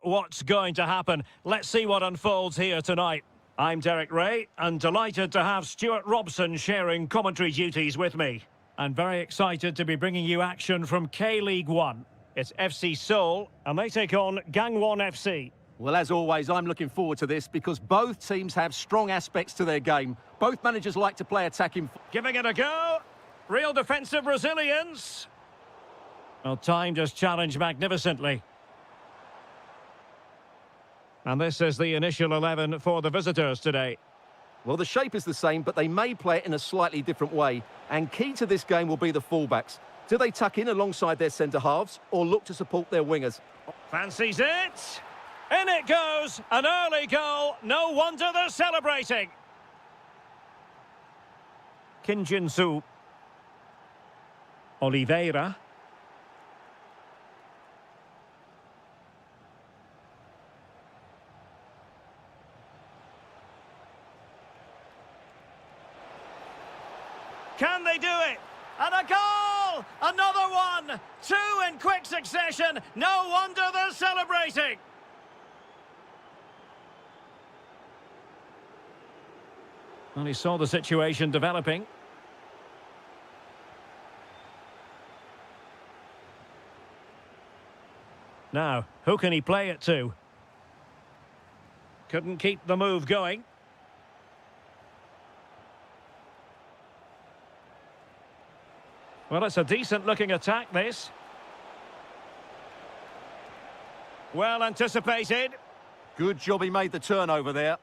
what's going to happen. Let's see what unfolds here tonight. I'm Derek Ray, and delighted to have Stuart Robson sharing commentary duties with me. And very excited to be bringing you action from K-League 1. It's FC Seoul, and they take on Gangwon FC. Well, as always, I'm looking forward to this because both teams have strong aspects to their game. Both managers like to play attacking. Giving it a go. Real defensive resilience. Well, timed his challenge magnificently. And this is the initial 11 for the visitors today. Well, the shape is the same, but they may play it in a slightly different way. And key to this game will be the fullbacks. Do they tuck in alongside their centre-halves or look to support their wingers? Fancies it. In it goes. An early goal. No wonder they're celebrating. Kim Jin-soo. Oliveira. Can they do it? And a goal! Another one! Two in quick succession. No wonder they're celebrating. Well, he saw the situation developing. Now, who can he play it to? Couldn't keep the move going. Well, it's a decent-looking attack, this. Well anticipated. Good job he made the turnover there.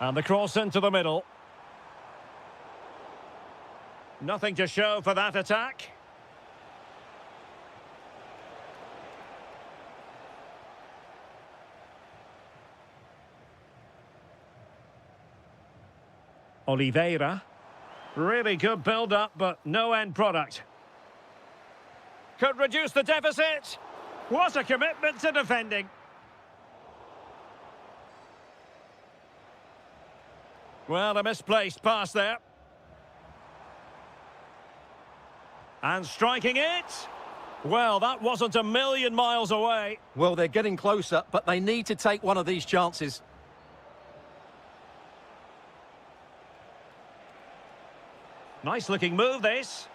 And the cross into the middle. Nothing to show for that attack. Oliveira. Really good build-up, but no end product. Could reduce the deficit. What a commitment to defending. Well, a misplaced pass there. And striking it. Well, that wasn't a million miles away. Well, they're getting closer, but they need to take one of these chances. Nice-looking move, this.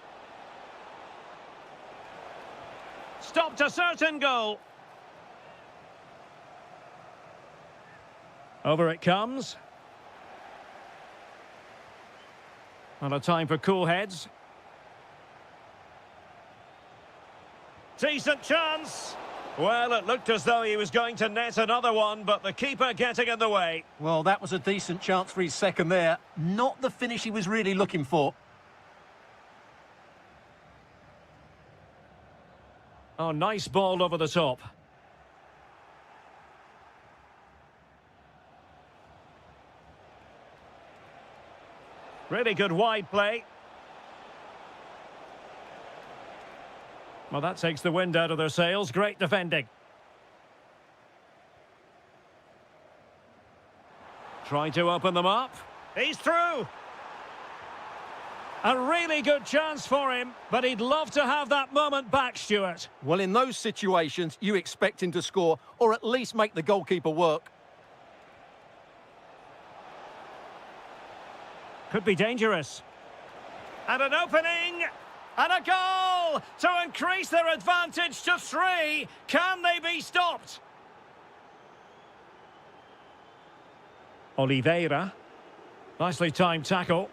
Stopped a certain goal. Over it comes. And a time for cool heads. Decent chance. Well, it looked as though he was going to net another one, but the keeper getting in the way. Well, that was a decent chance for his second there. Not the finish he was really looking for. Oh, nice ball over the top. Really good wide play. Well, that takes the wind out of their sails. Great defending. Trying to open them up. He's through. A really good chance for him, but he'd love to have that moment back, Stuart. Well, in those situations, you expect him to score, or at least make the goalkeeper work. Could be dangerous. And an opening, and a goal to increase their advantage to 3. Can they be stopped? Oliveira. Nicely timed tackle.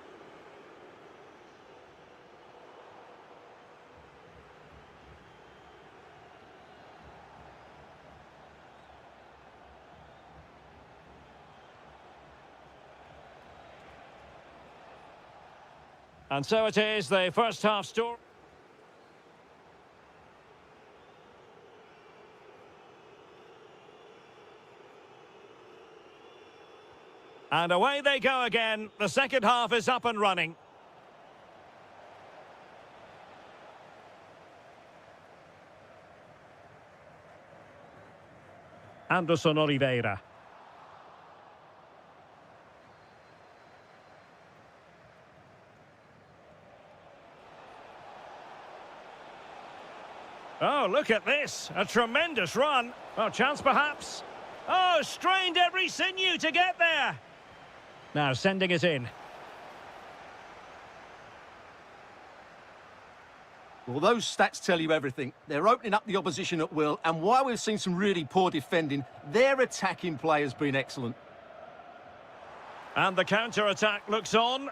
And so it is, the first half story. And away they go again. The second half is up and running. Anderson Oliveira. Oh, look at this. A tremendous run. Oh, chance perhaps. Oh, strained every sinew to get there. Now sending it in. Well, those stats tell you everything. They're opening up the opposition at will, and while we've seen some really poor defending, their attacking play has been excellent. And the counter-attack looks on.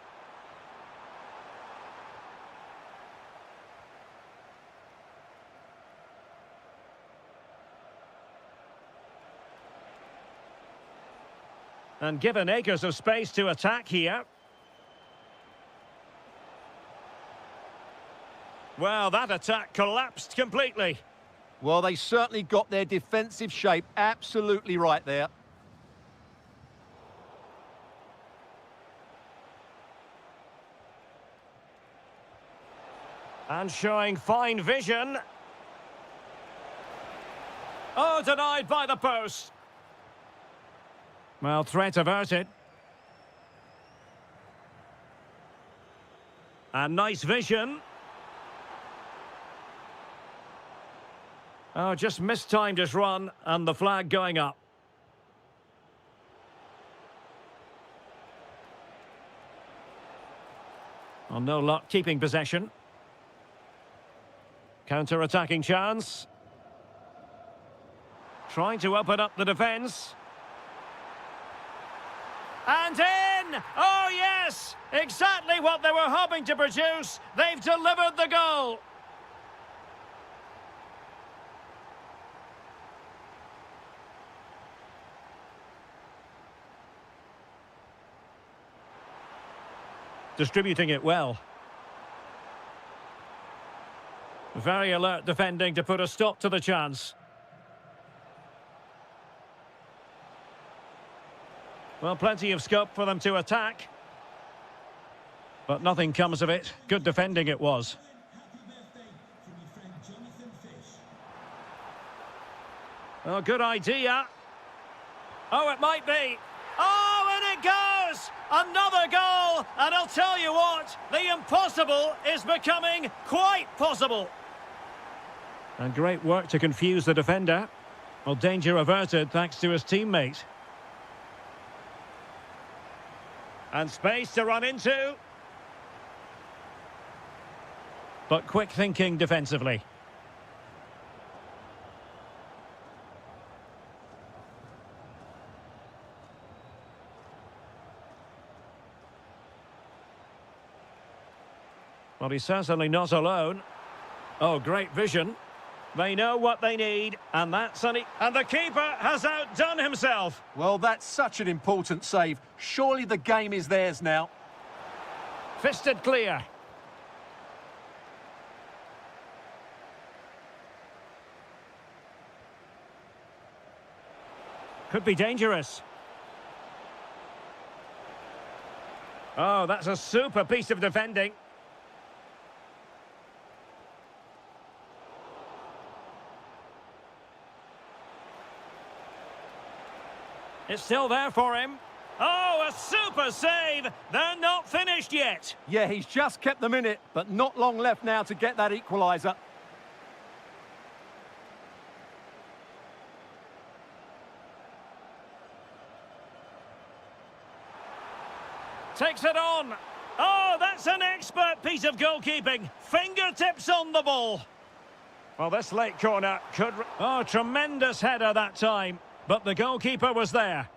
And given acres of space to attack here. Well, that attack collapsed completely. Well, they certainly got their defensive shape absolutely right there. And showing fine vision. Oh, denied by the post. Well, threat averted. And nice vision. Oh, just mistimed his run, and the flag going up. Oh, no luck keeping possession. Counter-attacking chance. Trying to open up the defence. And in! Oh, yes! Exactly what they were hoping to produce. They've delivered the goal. Distributing it well. Very alert defending to put a stop to the chance. Well, plenty of scope for them to attack. But nothing comes of it. Good defending it was. Oh, good idea. Oh, it might be. Oh, and it goes! Another goal! And I'll tell you what, the impossible is becoming quite possible. And great work to confuse the defender. Well, danger averted thanks to his teammate. And space to run into. But quick thinking defensively. Well, he's certainly not alone. Oh, great vision. They know what they need, and that's and the keeper has outdone himself. Well, that's such an important save. Surely the game is theirs now. Fisted clear. Could be dangerous. Oh, that's a super piece of defending. It's still there for him. Oh, a super save! They're not finished yet. Yeah, he's just kept them in it, but not long left now to get that equaliser. Takes it on. Oh, that's an expert piece of goalkeeping. Fingertips on the ball. Well, this late corner could... Oh, tremendous header that time. But the goalkeeper was there.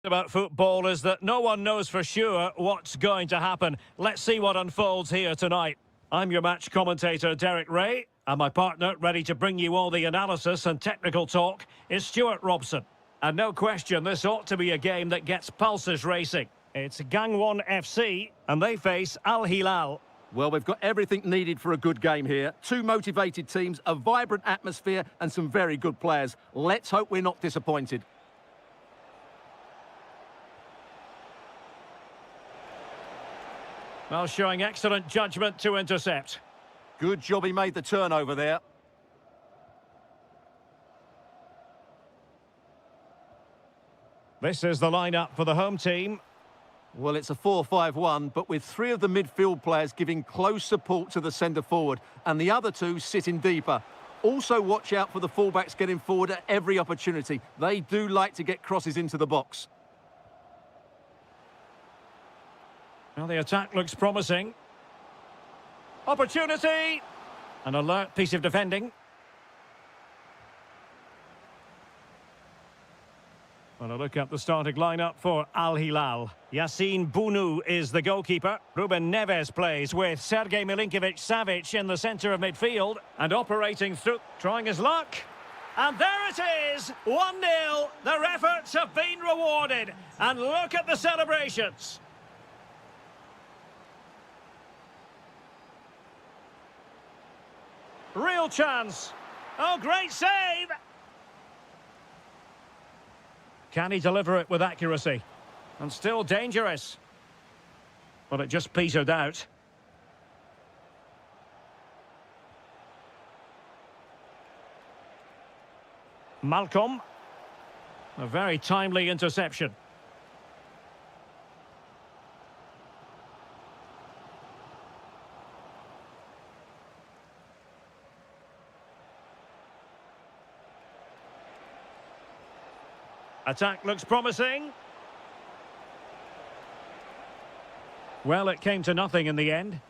about football is that no one knows for sure what's going to happen. Let's see what unfolds here tonight. I'm your match commentator, Derek Ray, and my partner, ready to bring you all the analysis and technical talk, is Stuart Robson. And no question, this ought to be a game that gets pulses racing. It's Gangwon FC, and they face Al Hilal. Well, we've got everything needed for a good game here. Two motivated teams, a vibrant atmosphere, and some very good players. Let's hope we're not disappointed. Well, showing excellent judgment to intercept. Good job he made the turnover there. This is the lineup for the home team. Well, it's a 4-5-1, but with three of the midfield players giving close support to the centre-forward, and the other two sitting deeper. Also, watch out for the fullbacks getting forward at every opportunity. They do like to get crosses into the box. Well, the attack looks promising. Opportunity! An alert piece of defending. Well, a look at the starting lineup for Al Hilal. Yassine Bounou is the goalkeeper. Ruben Neves plays with Sergej Milinkovic-Savic in the centre of midfield. And operating through, trying his luck. And there it is, 1-0. Their efforts have been rewarded. And look at the celebrations. Real chance. Oh, great save. Can he deliver it with accuracy? And still dangerous. But it just petered out. Malcolm. A very timely interception. Attack looks promising. Well, it came to nothing in the end.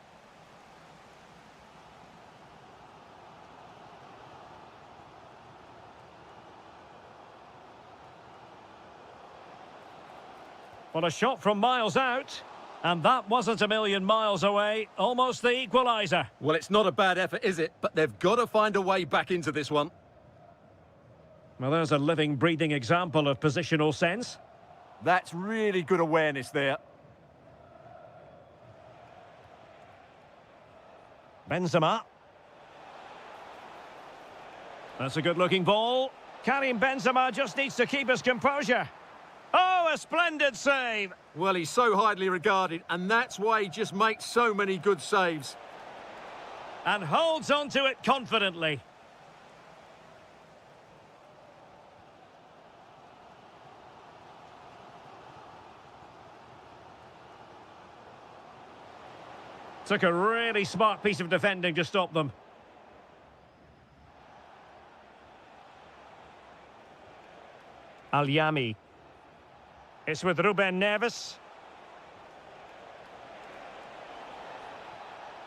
Well, a shot from miles out. And that wasn't a million miles away. Almost the equaliser. Well, it's not a bad effort, is it? But they've got to find a way back into this one. Well, there's a living, breathing example of positional sense. That's really good awareness there. Benzema. That's a good-looking ball. Karim Benzema just needs to keep his composure. Oh, a splendid save. Well, he's so highly regarded, and that's why he just makes so many good saves. And holds on to it confidently. Took a really smart piece of defending to stop them. Al-Yami. It's with Ruben Neves.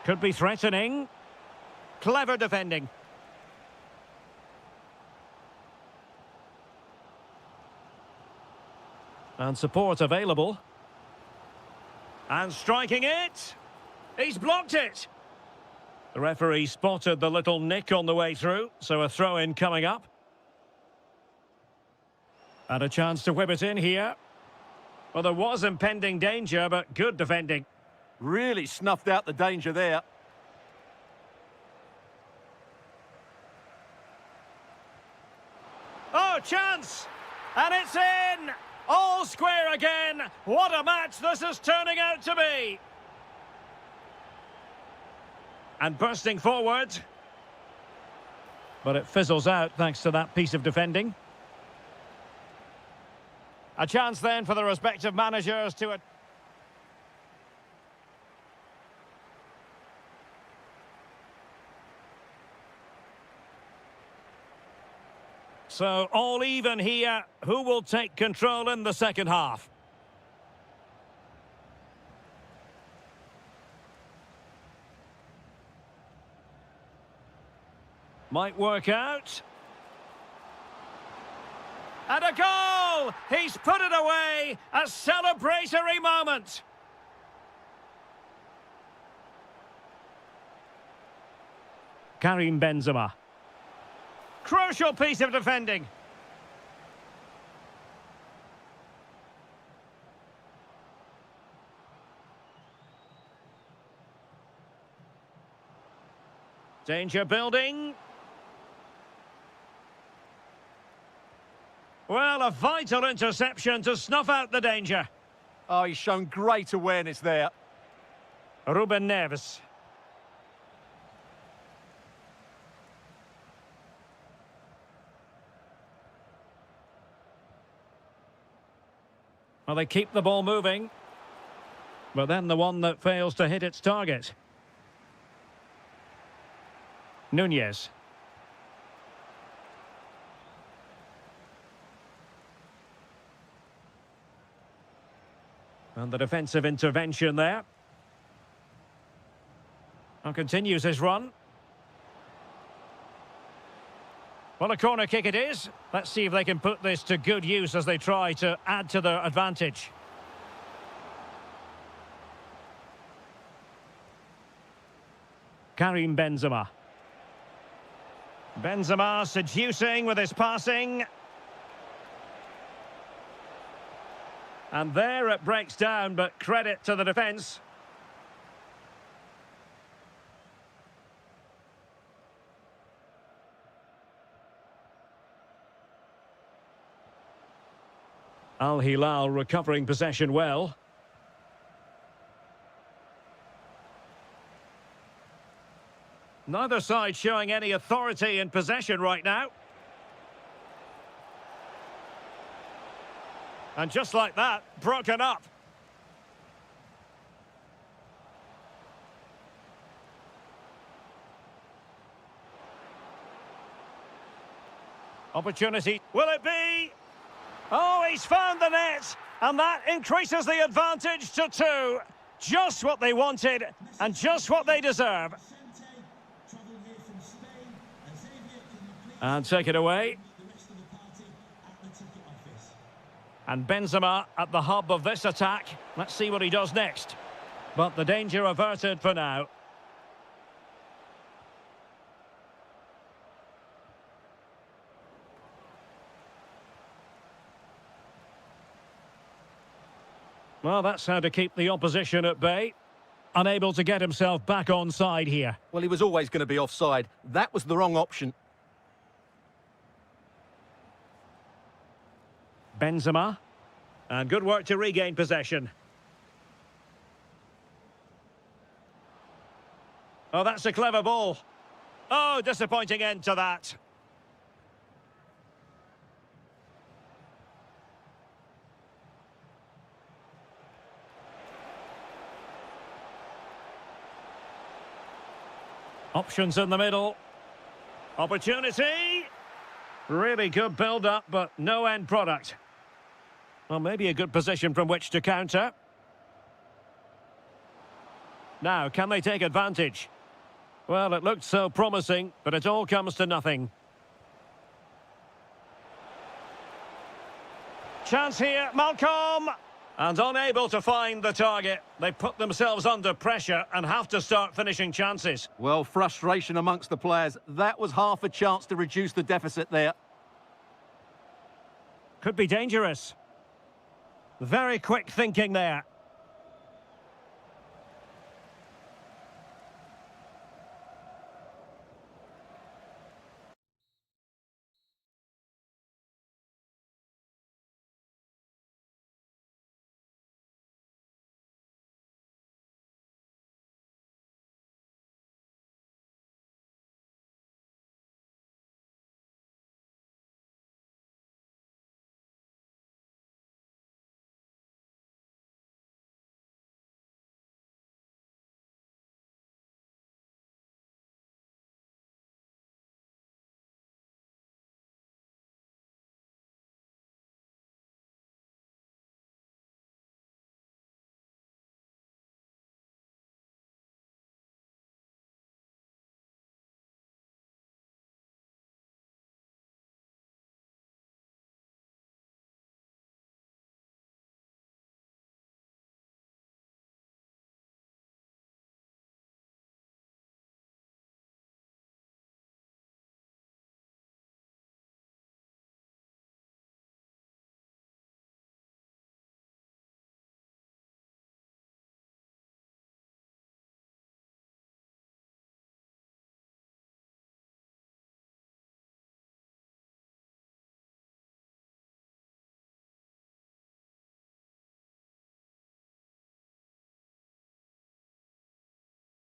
Could be threatening. Clever defending. And support available. And striking it. He's blocked it. The referee spotted the little nick on the way through, so a throw-in coming up. And a chance to whip it in here. Well, there was impending danger, but good defending. Really snuffed out the danger there. Oh, chance! And it's in! All square again! What a match this is turning out to be! And bursting forward. But it fizzles out thanks to that piece of defending. A chance then for the respective managers to... So, all even here. Who will take control in the second half? Might work out. And a goal! He's put it away! A celebratory moment! Karim Benzema. Crucial piece of defending. Danger building. Well, a vital interception to snuff out the danger. Oh, he's shown great awareness there. Ruben Neves. Well, they keep the ball moving. But then the one that fails to hit its target. Nunez. And the defensive intervention there. And continues his run. Well, a corner kick it is. Let's see if they can put this to good use as they try to add to their advantage. Karim Benzema. Benzema seducing with his passing. And there it breaks down, but credit to the defence. Al Hilal recovering possession well. Neither side showing any authority in possession right now. And just like that, broken up. Opportunity. Will it be? Oh, he's found the net. And that increases the advantage to 2. Just what they wanted and just what they deserve. And take it away. And Benzema at the hub of this attack. Let's see what he does next. But the danger averted for now. Well, that's how to keep the opposition at bay. Unable to get himself back on side here. Well, he was always going to be offside. That was the wrong option. Benzema. And good work to regain possession. Oh, that's a clever ball. Oh, disappointing end to that. Options in the middle. Opportunity. Really good build-up, but no end product. Well, maybe a good position from which to counter. Now, can they take advantage? Well, it looked so promising, but it all comes to nothing. Chance here, Malcolm! And unable to find the target. They put themselves under pressure and have to start finishing chances. Well, frustration amongst the players. That was half a chance to reduce the deficit there. Could be dangerous. Very quick thinking there.